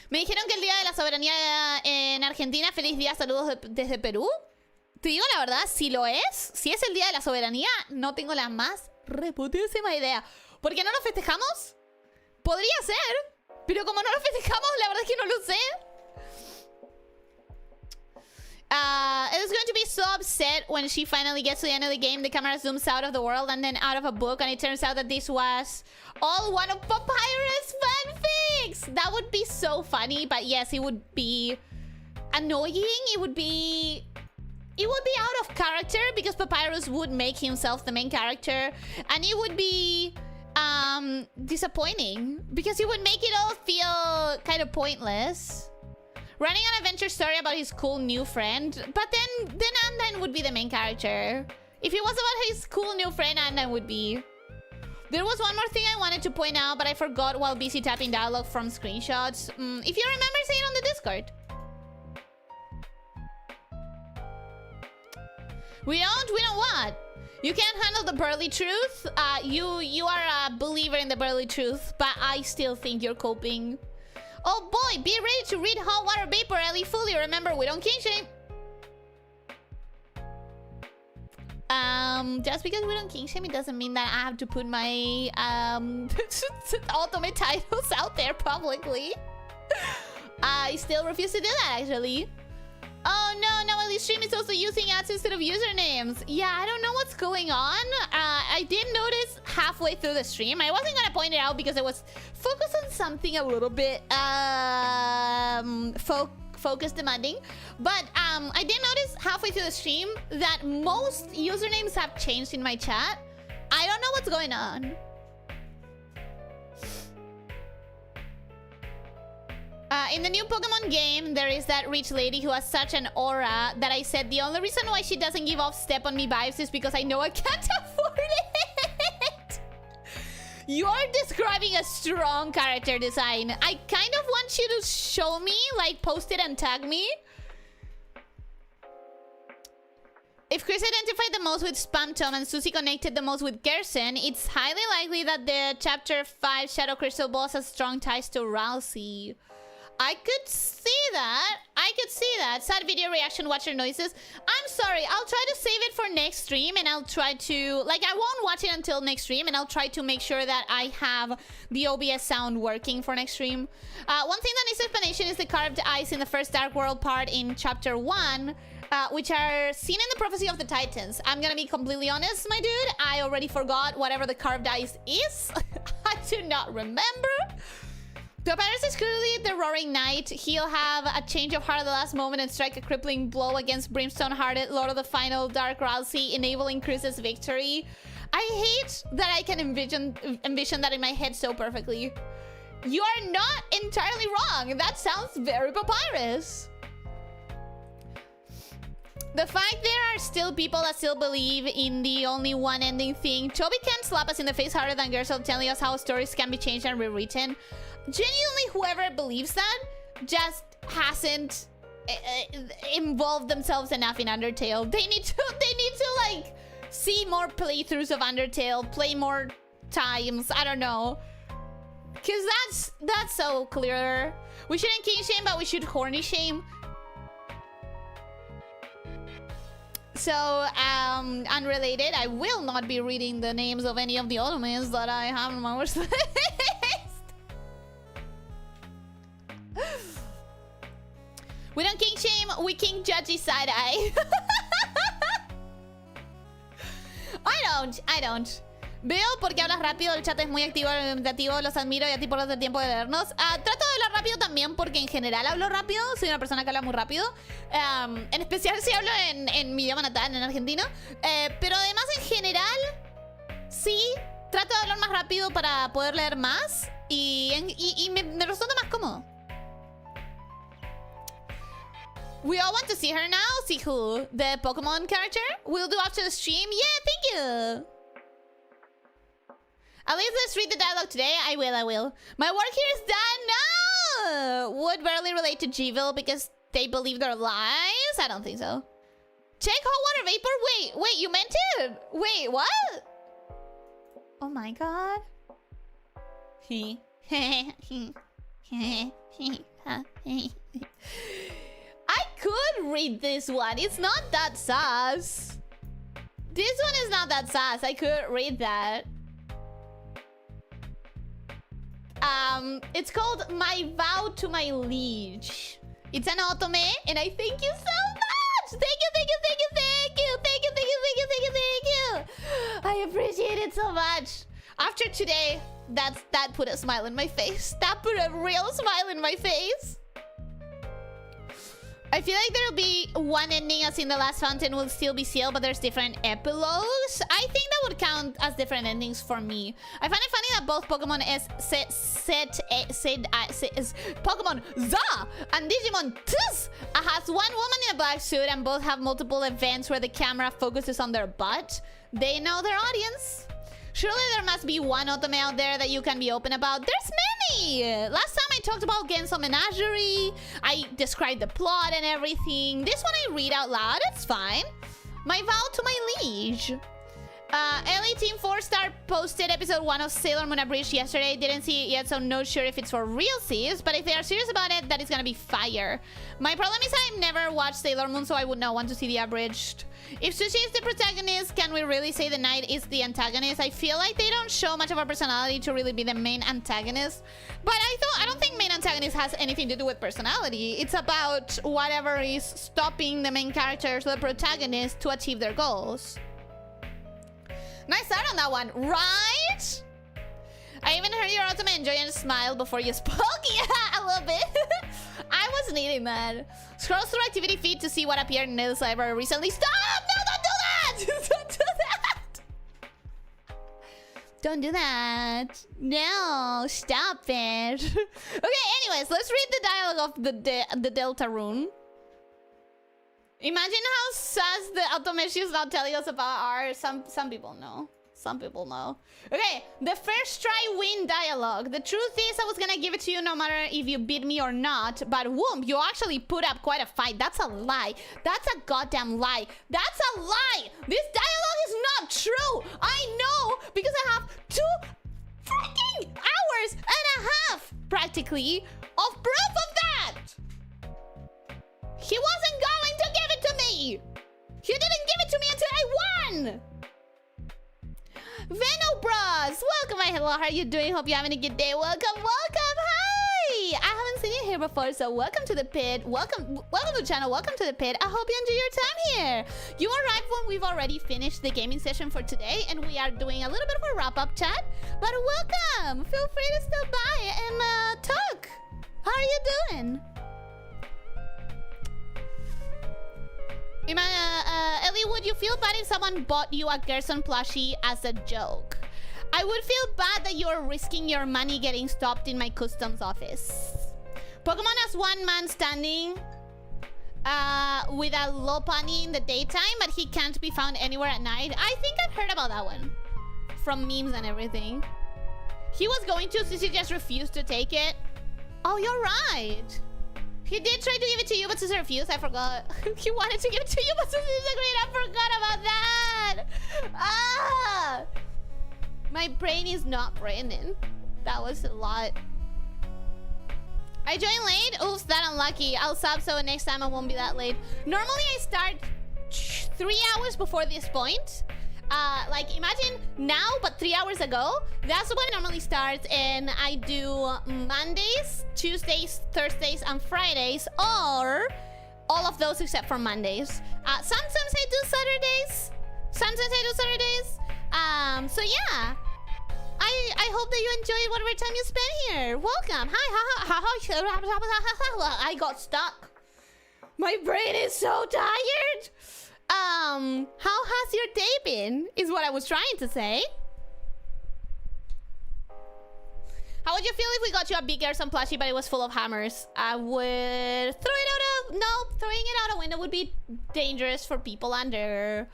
Speaker 1: Me dijeron que el día de la soberanía en Argentina. Feliz día, saludos desde Perú. Te digo la verdad, si lo es, si es el día de la soberanía, no tengo la más reputísima idea. ¿Por qué no lo festejamos? Podría ser, pero como no lo festejamos, la verdad es que no lo sé. It is going to be so upset when she finally gets to the end of the game. The camera zooms out of the world and then out of a book, and it turns out that this was all one of Papyrus fanfics. That would be so funny, but yes, it would be annoying. It would be out of character because Papyrus would make himself the main character, and it would be disappointing because it would make it all feel kind of pointless. Running an adventure story about his cool new friend, but then Andan would be the main character. If it was about his cool new friend, Andan would be. There was one more thing I wanted to point out, but I forgot while busy tapping dialogue from screenshots. If you remember, say it on the Discord. We don't what? You can't handle the burly truth? You are a believer in the burly truth, but I still think you're coping. Oh boy, be ready to read Hot Water Vapor, Ellie. Fully remember, we don't king shame. Just because we don't king shame, it doesn't mean that I have to put my ultimate titles out there publicly. I still refuse to do that, actually. Oh no, now Ellie's stream is also using ads instead of usernames. Yeah, I don't know what's going on. I did notice halfway through the stream. I wasn't gonna point it out because I was focused on something a little bit focus demanding. But I did notice halfway through the stream that most usernames have changed in my chat. I don't know what's going on. In the new Pokemon game, there is that rich lady who has such an aura that I said the only reason why she doesn't give off Step on Me vibes is because I know I can't afford it. You're describing a strong character design. I kind of want you to show me, like post it and tag me. If Chris identified the most with Spamtom and Susie connected the most with Gerson, it's highly likely that the Chapter 5 Shadow Crystal boss has strong ties to Rousey. I could see that. I could see that. Sad video reaction, watcher noises. I'm sorry. I'll try to save it for next stream and I'll try to... Like, I won't watch it until next stream and I'll try to make sure that I have the OBS sound working for next stream. One thing that needs explanation is the carved eyes in the first Dark World part in Chapter 1, which are seen in the Prophecy of the Titans. I'm gonna be completely honest, my dude. I already forgot whatever the carved eyes is. I do not remember. Paris is clearly the Roaring Knight. He'll have a change of heart at the last moment and strike a crippling blow against Brimstone-hearted Lord of the Final Dark Rousey, enabling Chris's victory. I hate that I can envision that in my head so perfectly. You are not entirely wrong. That sounds very Papyrus. The fact there are still people that still believe in the only one ending thing. Toby can't slap us in the face harder than Gerson telling us how stories can be changed and rewritten. Genuinely, whoever believes that just hasn't involved themselves enough in Undertale. They need to like see more playthroughs of Undertale, play more times. I don't know, cause that's so clear. We shouldn't king shame, but we should horny shame. So, unrelated, I will not be reading the names of any of the ottomans that I have on my wish list. We don't king shame, we king judgy side eye. I don't. Veo porque hablas rápido, el chat es muy activo, los admiro y a ti por darte tiempo de leernos. Trato de hablar rápido también porque en general hablo rápido, soy una persona que habla muy rápido. En especial si hablo en mi idioma natal, en argentino. Pero además en general, sí, trato de hablar más rápido para poder leer más y me resulta más cómodo. We all want to see her now. See who? The Pokemon character? We'll do after the stream. Yeah, thank you. At least let's read the dialogue today. I will. My work here is done. No! Would barely relate to G-ville because they believe their lies? I don't think so. Check hot water vapor? Wait, you meant it? Wait, what? Oh my god. I could read this one. It's not that sus. This one is not that sus. I could read that. It's called My Vow to My Liege. It's an otome, and I thank you so much. Thank you. I appreciate it so much. After today, that put a smile in my face. That put a real smile in my face. I feel like there'll be one ending as in the last fountain will still be sealed, but there's different epilogues. I think that would count as different endings for me. I find it funny that both Pokemon Pokemon ZA and Digimon TS has one woman in a black suit and both have multiple events where the camera focuses on their butt. They know their audience. Surely there must be one otome out there that you can be open about. There's many! Last time I talked about Genso Menagerie. I described the plot and everything. This one I read out loud. It's fine. My Vow to My Liege. Ellie Team 4-star posted episode 1 of Sailor Moon Abridged yesterday. Didn't see it yet, so not sure if it's for real sis. But if they are serious about it, that is gonna be fire. My problem is I've never watched Sailor Moon, so I would not want to see the Abridged. If Sushi is the protagonist, can we really say the knight is the antagonist? I feel like they don't show much of a personality to really be the main antagonist. But I don't think main antagonist has anything to do with personality. It's about whatever is stopping the main characters, the protagonist, to achieve their goals. Nice start on that one, right? I even heard your ultimate enjoy and smile before you spoke. Yeah, a little bit. I wasn't meeting, man. Scroll through activity feed to see what appeared in Nail's library recently. Stop! No, don't do that! Don't do that! Don't do that. No, stop it. Okay, anyways, let's read the dialogue of the Deltarune. Imagine how sus the automation is not telling us about our... Some people know. Some people know. Okay, the first try win dialogue. The truth is I was gonna give it to you no matter if you beat me or not. But whoop, you actually put up quite a fight. That's a lie. That's a goddamn lie. That's a lie. This dialogue is not true. I know because I have 2 freaking hours and a half, practically, of proof of that. He wasn't going to give it to me. He didn't give it to me until I won. Venobros, welcome. Hello, how are you doing? Hope you're having a good day. Welcome, welcome. Hi. I haven't seen you here before, so welcome to the pit. Welcome to the channel. Welcome to the pit. I hope you enjoy your time here. You arrived when we've already finished the gaming session for today, and we are doing a little bit of a wrap-up chat. But welcome. Feel free to stop by and talk. How are you doing? Ellie, would you feel bad if someone bought you a Gerson plushie as a joke? I would feel bad that you're risking your money getting stopped in my customs office. Pokemon has one man standing with a Lopunny in the daytime, but he can't be found anywhere at night. I think I've heard about that one. From memes and everything. He was going to, since he just refused to take it. Oh, you're right. He did try to give it to you, but Susie refused. I forgot. He wanted to give it to you, but Susie disagreed. I forgot about that. Ah! My brain is not braining. That was a lot. I joined late. Oops, that unlucky. I'll sub so next time I won't be that late. Normally I start 3 hours before this point. Like imagine now, but 3 hours ago. That's when it normally starts, and I do Mondays, Tuesdays, Thursdays, and Fridays, or all of those except for Mondays. Sometimes I do Saturdays. So yeah. I hope that you enjoyed whatever time you spent here. Welcome. Hi. I got stuck. My brain is so tired. How has your day been? Is what I was trying to say. How would you feel if we got you a big Gerson plushie, but it was full of hammers? I would throw it out of... No, throwing it out a window would be dangerous for people under.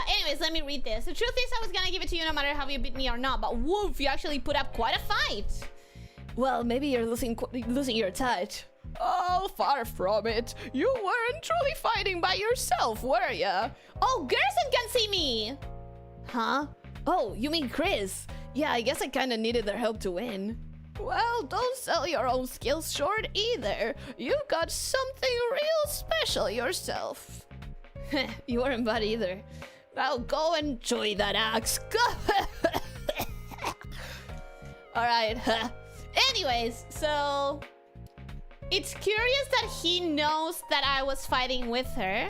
Speaker 1: Anyways, let me read this. The truth is I was gonna give it to you no matter how you beat me or not, but woof, you actually put up quite a fight.
Speaker 2: Well, maybe you're losing your touch. Oh, far from it. You weren't truly fighting by yourself, were ya?
Speaker 1: Oh, Gerson can see me!
Speaker 2: Huh? Oh, you mean Chris? Yeah, I guess I kinda needed their help to win. Well, don't sell your own skills short either. You got something real special yourself. You weren't bad either. Now go enjoy that axe.
Speaker 1: Alright. Anyways, so... It's curious that he knows that I was fighting with her.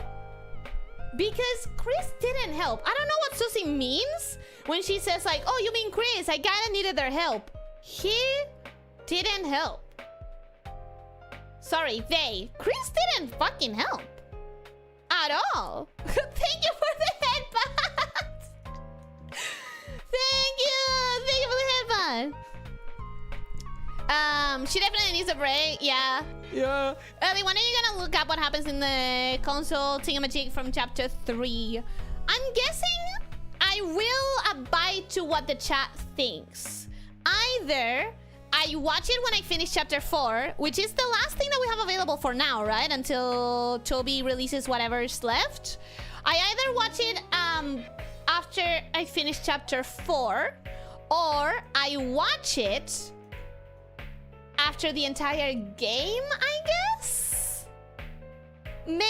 Speaker 1: Because Chris didn't help. I don't know what Susie means when she says like, oh, you mean Chris? I kinda needed their help. He didn't help. Sorry, they. Chris didn't fucking help. At all. Thank you for the headbutt. Thank you for the headbutt. She definitely needs a break. Yeah. Ellie, when are you gonna look up what happens in the console thingamajig from chapter 3? I'm guessing I will abide to what the chat thinks. Either I watch it when I finish chapter 4, which is the last thing that we have available for now, right? Until Toby releases whatever's left. I either watch it after I finish chapter 4, or I watch it after the entire game, I guess? Maybe?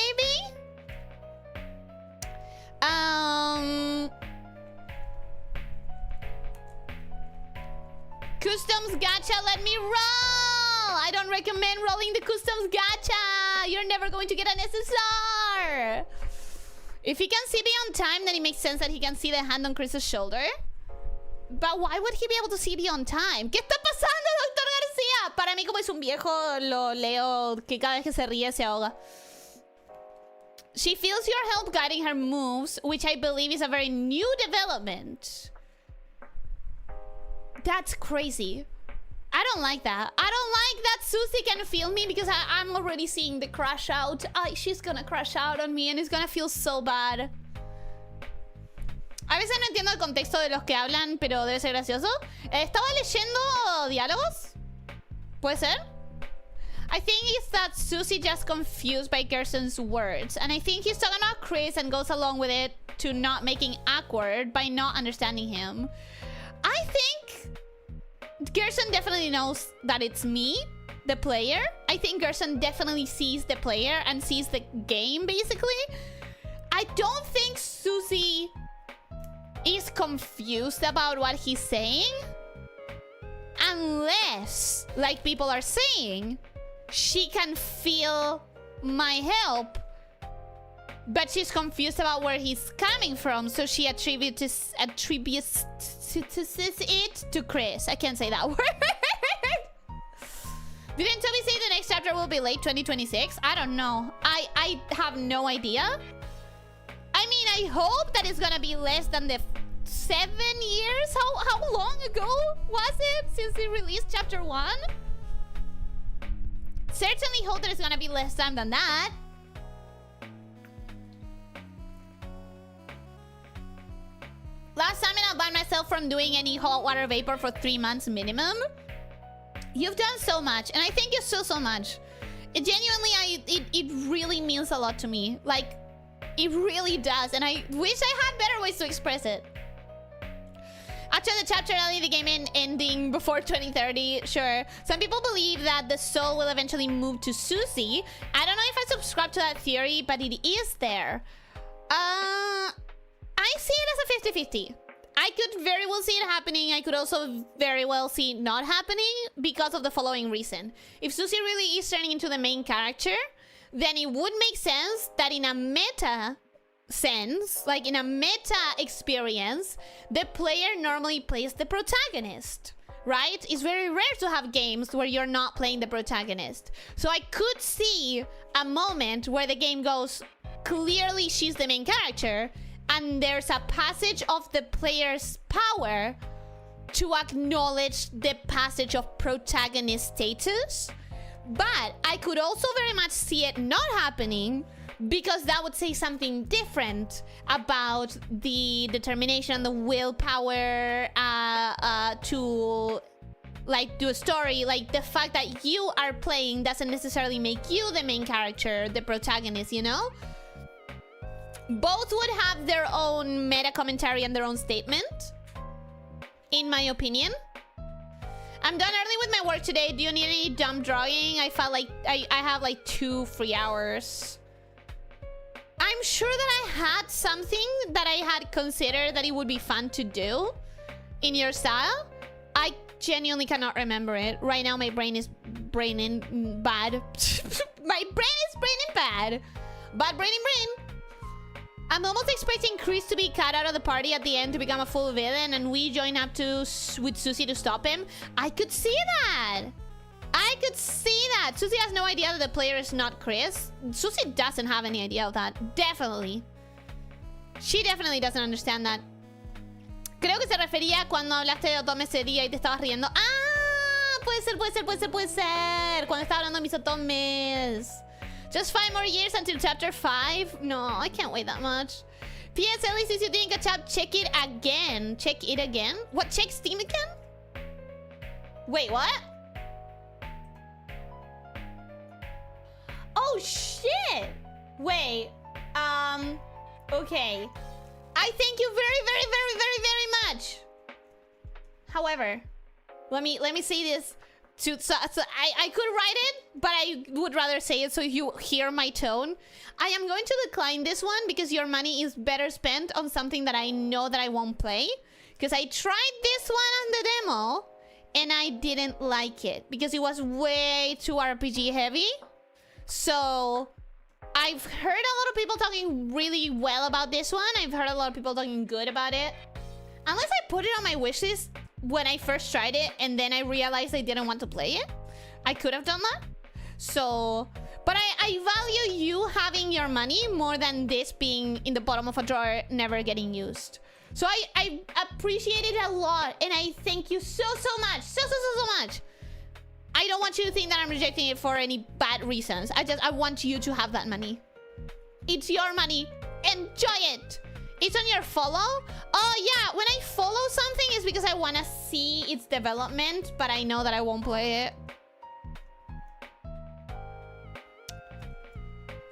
Speaker 1: Customs gacha, let me roll! I don't recommend rolling the customs gacha! You're never going to get an SSR! If he can see me on time, then it makes sense that he can see the hand on Chris's shoulder. But why would he be able to see me on time? ¿Qué está pasando, Dr. García? Para mí, como es un viejo, lo leo que cada vez que se ríe se ahoga. She feels your help guiding her moves, which I believe is a very new development. That's crazy. I don't like that. I don't like that Susie can feel me because I'm already seeing the crash out. She's gonna crash out on me and it's gonna feel so bad. A veces no entiendo el contexto de los que hablan, pero debe ser gracioso. Estaba leyendo diálogos. ¿Puede ser? I think it's that Susie just confused by Gerson's words. And I think he's talking about Chris and goes along with it to not making awkward by not understanding him. I think Gerson definitely knows that it's me, the player. I think Gerson definitely sees the player and sees the game, basically. I don't think Susie is confused about what he's saying. Unless, like people are saying, she can feel my help, but she's confused about where he's coming from, so she attributes it to Chris. I can't say that word. Didn't Toby say the next chapter will be late 2026? I don't know. I have no idea. I mean, I hope that it's gonna be less than the 7 years. How long ago was it since he released chapter 1? Certainly hope that it's gonna be less time than that. Last time I banned myself from doing any hot water vapor for 3 months minimum. You've done so much, and I thank you so much. It genuinely, it really means a lot to me. Like, it really does, and I wish I had better ways to express it. After the chapter ending, the game ending before 2030, sure. Some people believe that the soul will eventually move to Susie. I don't know if I subscribe to that theory, but it is there. I see it as a 50-50. I could very well see it happening. I could also very well see it not happening because of the following reason. If Susie really is turning into the main character, then it would make sense that in a meta sense, like in a meta experience, the player normally plays the protagonist, right? It's very rare to have games where you're not playing the protagonist. So I could see a moment where the game goes, clearly she's the main character, and there's a passage of the player's power to acknowledge the passage of protagonist status. But I could also very much see it not happening, because that would say something different about the determination and the willpower to like do a story. Like the fact that you are playing doesn't necessarily make you the main character, the protagonist, you know? Both would have their own meta commentary and their own statement, in my opinion. I'm done early with my work today. Do you need any dumb drawing? I felt like I have like 2 free hours. I'm sure that I had something that I had considered that it would be fun to do in your style. I genuinely cannot remember it. Right now my brain is braining bad. My brain is braining bad. Bad braining brain. I'm almost expecting Chris to be cut out of the party at the end to become a full villain and we join up with Susie to stop him. I could see that. I could see that. Susie has no idea that the player is not Chris. Susie doesn't have any idea of that. Definitely. She definitely doesn't understand that. Creo que se refería cuando hablaste de Otome ese día y te estabas riendo. Ah, puede ser. Cuando estaba hablando de mis Otomes. Just 5 more years until chapter 5? No, I can't wait that much. P.S. Elyssia, if you didn't catch up, check it again. Check it again? What, check Steam again? Wait, what? Oh, shit! Wait, okay. I thank you very much. However, let me say this. So I could write it, but I would rather say it so you hear my tone. I am going to decline this one because your money is better spent on something that I know that I won't play. Because I tried this one on the demo, and I didn't like it. Because it was way too RPG heavy. So I've heard a lot of people talking really well about this one. I've heard a lot of people talking good about it. Unless I put it on my wishlist when I first tried it and then I realized I didn't want to play it. I could have done that. So, but I value you having your money more than this being in the bottom of a drawer, never getting used. So I appreciate it a lot, and I thank you so much, so much. I don't want you to think that I'm rejecting it for any bad reasons. I want you to have that money. It's your money. Enjoy it. It's on your follow. Oh yeah, when I follow something, it's because I want to see its development, but I know that I won't play it.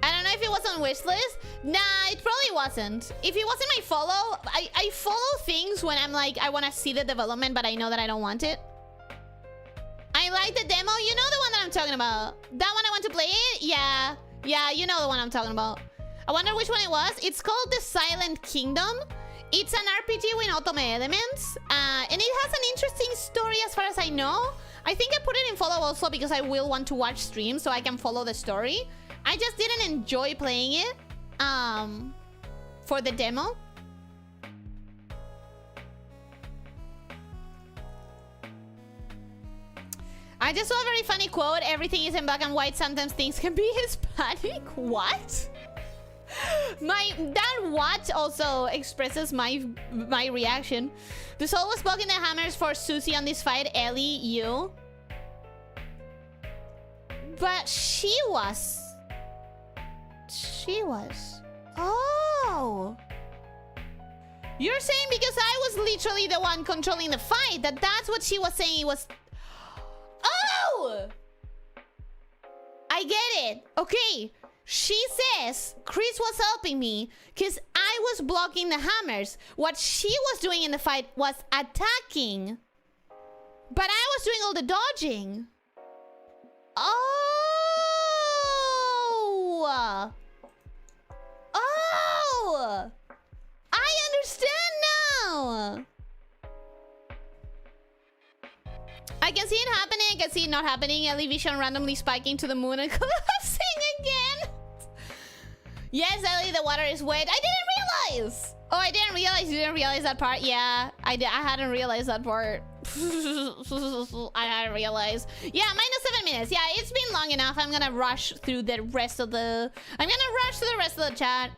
Speaker 1: I don't know if it was on wishlist. Nah, it probably wasn't. If it wasn't my follow, I follow things when I'm like, I want to see the development, but I know that I don't want it. I like the demo. You know the one that I'm talking about. That one I want to play it? Yeah. Yeah, you know the one I'm talking about. I wonder which one it was. It's called The Silent Kingdom. It's an RPG with otome elements. And it has an interesting story as far as I know. I think I put it in follow also because I will want to watch streams so I can follow the story. I just didn't enjoy playing it for the demo. I just saw a very funny quote. Everything is in black and white. Sometimes things can be Hispanic. What? That what also expresses my reaction. The soul was blocking the hammers for Susie on this fight. Ellie, you. But she was. Oh. You're saying because I was literally the one controlling the fight, that's what she was saying. It was... Oh! I get it. Okay. She says Chris was helping me because I was blocking the hammers. What she was doing in the fight was attacking. But I was doing all the dodging. Oh! Oh! I understand now! I can see it happening, I can see it not happening. Ellie Vision randomly spiking to the moon and collapsing again. Yes, Ellie, the water is wet. I didn't realize! Oh, I didn't realize. You didn't realize that part? Yeah, I hadn't realized that part. I hadn't realized. Yeah, -7 minutes. Yeah, it's been long enough. I'm gonna rush through the rest of the... chat.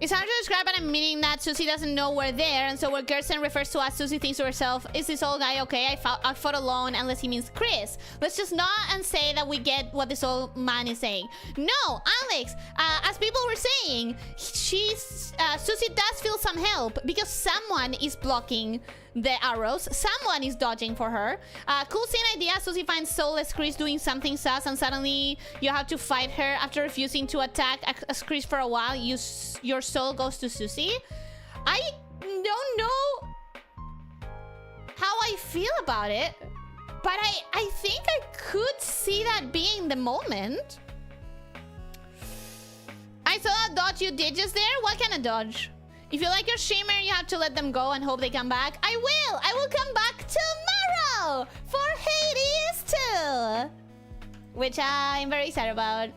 Speaker 1: It's hard to describe, but I'm meaning that Susie doesn't know we're there, and so when Gersten refers to us, Susie thinks to herself, is this old guy okay? I fought alone, unless he means Chris. Let's just nod and say that we get what this old man is saying. No, Alex, as people were saying, Susie does feel some help, because someone is blocking the arrows. Someone is dodging for her. Cool scene idea. Susie finds soulless Chris doing something sus, and suddenly you have to fight her. After refusing to attack as Chris for a while, your soul goes to Susie. I don't know how I feel about it, but I think I could see that being the moment. I saw that dodge you did just there. What kind of dodge? If you like your streamer, you have to let them go and hope they come back. I will! I will come back tomorrow for Hades 2! Which I'm very excited about.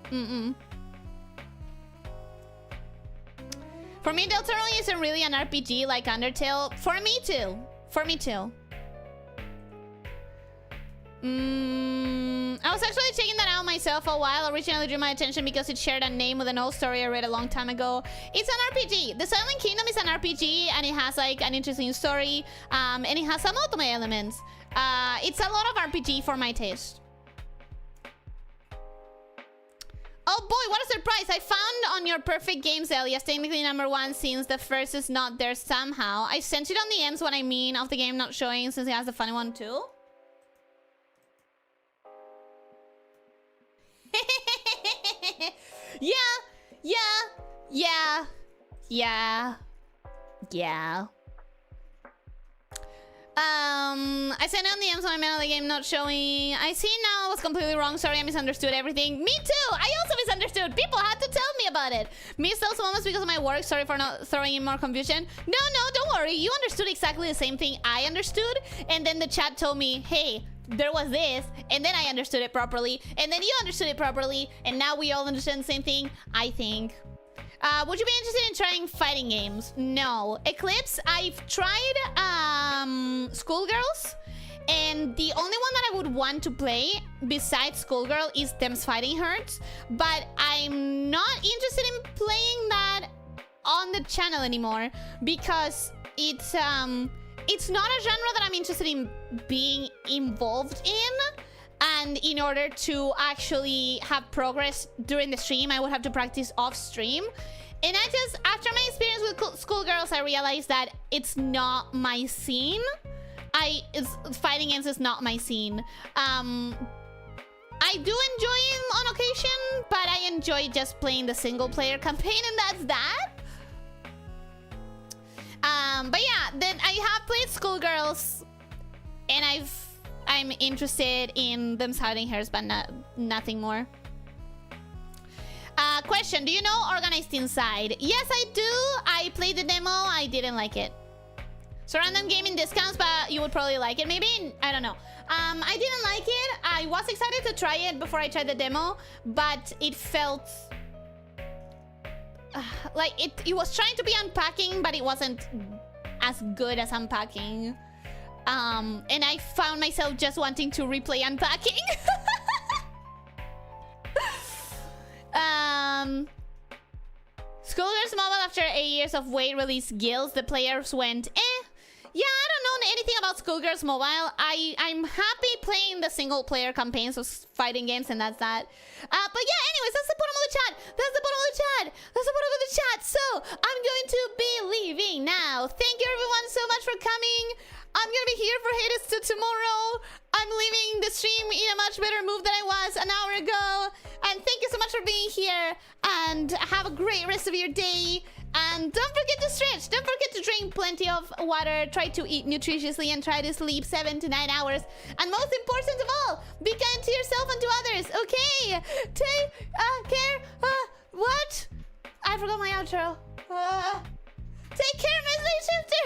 Speaker 1: For me, Deltarune isn't really an RPG like Undertale. For me too. For me too. I was actually checking that out myself a while. Originally drew my attention because it shared a name with an old story I read a long time ago. It's an RPG. The Silent Kingdom is an RPG, and it has like an interesting story, and it has some otome elements. It's a lot of RPG for my taste. Oh boy, what a surprise! I found on your Perfect Games, Elias, technically #1 since the first is not there somehow. I sent it on the ends what I mean of the game not showing, since it has the funny one too. Yeah. I said on the M's when I meant on the game not showing. I see now I was completely wrong. Sorry, I misunderstood everything. Me too! I also misunderstood. People had to tell me about it. Missed those moments because of my work. Sorry for not throwing in more confusion. No, don't worry. You understood exactly the same thing I understood. And then the chat told me, hey, there was this. And then I understood it properly. And then you understood it properly. And now we all understand the same thing, I think. Would you be interested in trying fighting games? No. Eclipse, I've tried Schoolgirls, And the only one that I would want to play besides Schoolgirl is Them's Fighting Hurts. But I'm not interested in playing that on the channel anymore because it's not a genre that I'm interested in being involved in. And in order to actually have progress during the stream, I would have to practice off stream. And I just, after my experience with Schoolgirls, I realized that it's not my scene. Fighting games is not my scene. I do enjoy it on occasion, but I enjoy just playing the single player campaign, and that's that. But yeah, then I have played Schoolgirls, and I'm interested in Them's Fighting Hurts, but nothing more. Question, do you know Organized Inside? Yes, I do. I played the demo. I didn't like it. So random gaming discounts, but you would probably like it. Maybe, I don't know. I didn't like it. I was excited to try it before I tried the demo, but it felt like it was trying to be unpacking, but it wasn't as good as unpacking. And I found myself just wanting to replay unpacking. Schoolgirls Mobile, after 8 years of wait, released Guilds. The players went, yeah, I don't know anything about Schoolgirls Mobile. I'm happy playing the single player campaigns of fighting games, and that's that. But yeah, anyways, that's the bottom of the chat. That's the bottom of the chat. That's the bottom of the chat. So I'm going to be leaving now. Thank you everyone so much for coming. I'm gonna be here for Hades till tomorrow. I'm leaving the stream in a much better mood than I was an hour ago. And thank you so much for being here. And have a great rest of your day. And don't forget to stretch. Don't forget to drink plenty of water. Try to eat nutritiously and try to sleep 7 to 9 hours. And most important of all, be kind to yourself and to others. Okay? Take care. What? I forgot my outro. Take care, my slave shifter.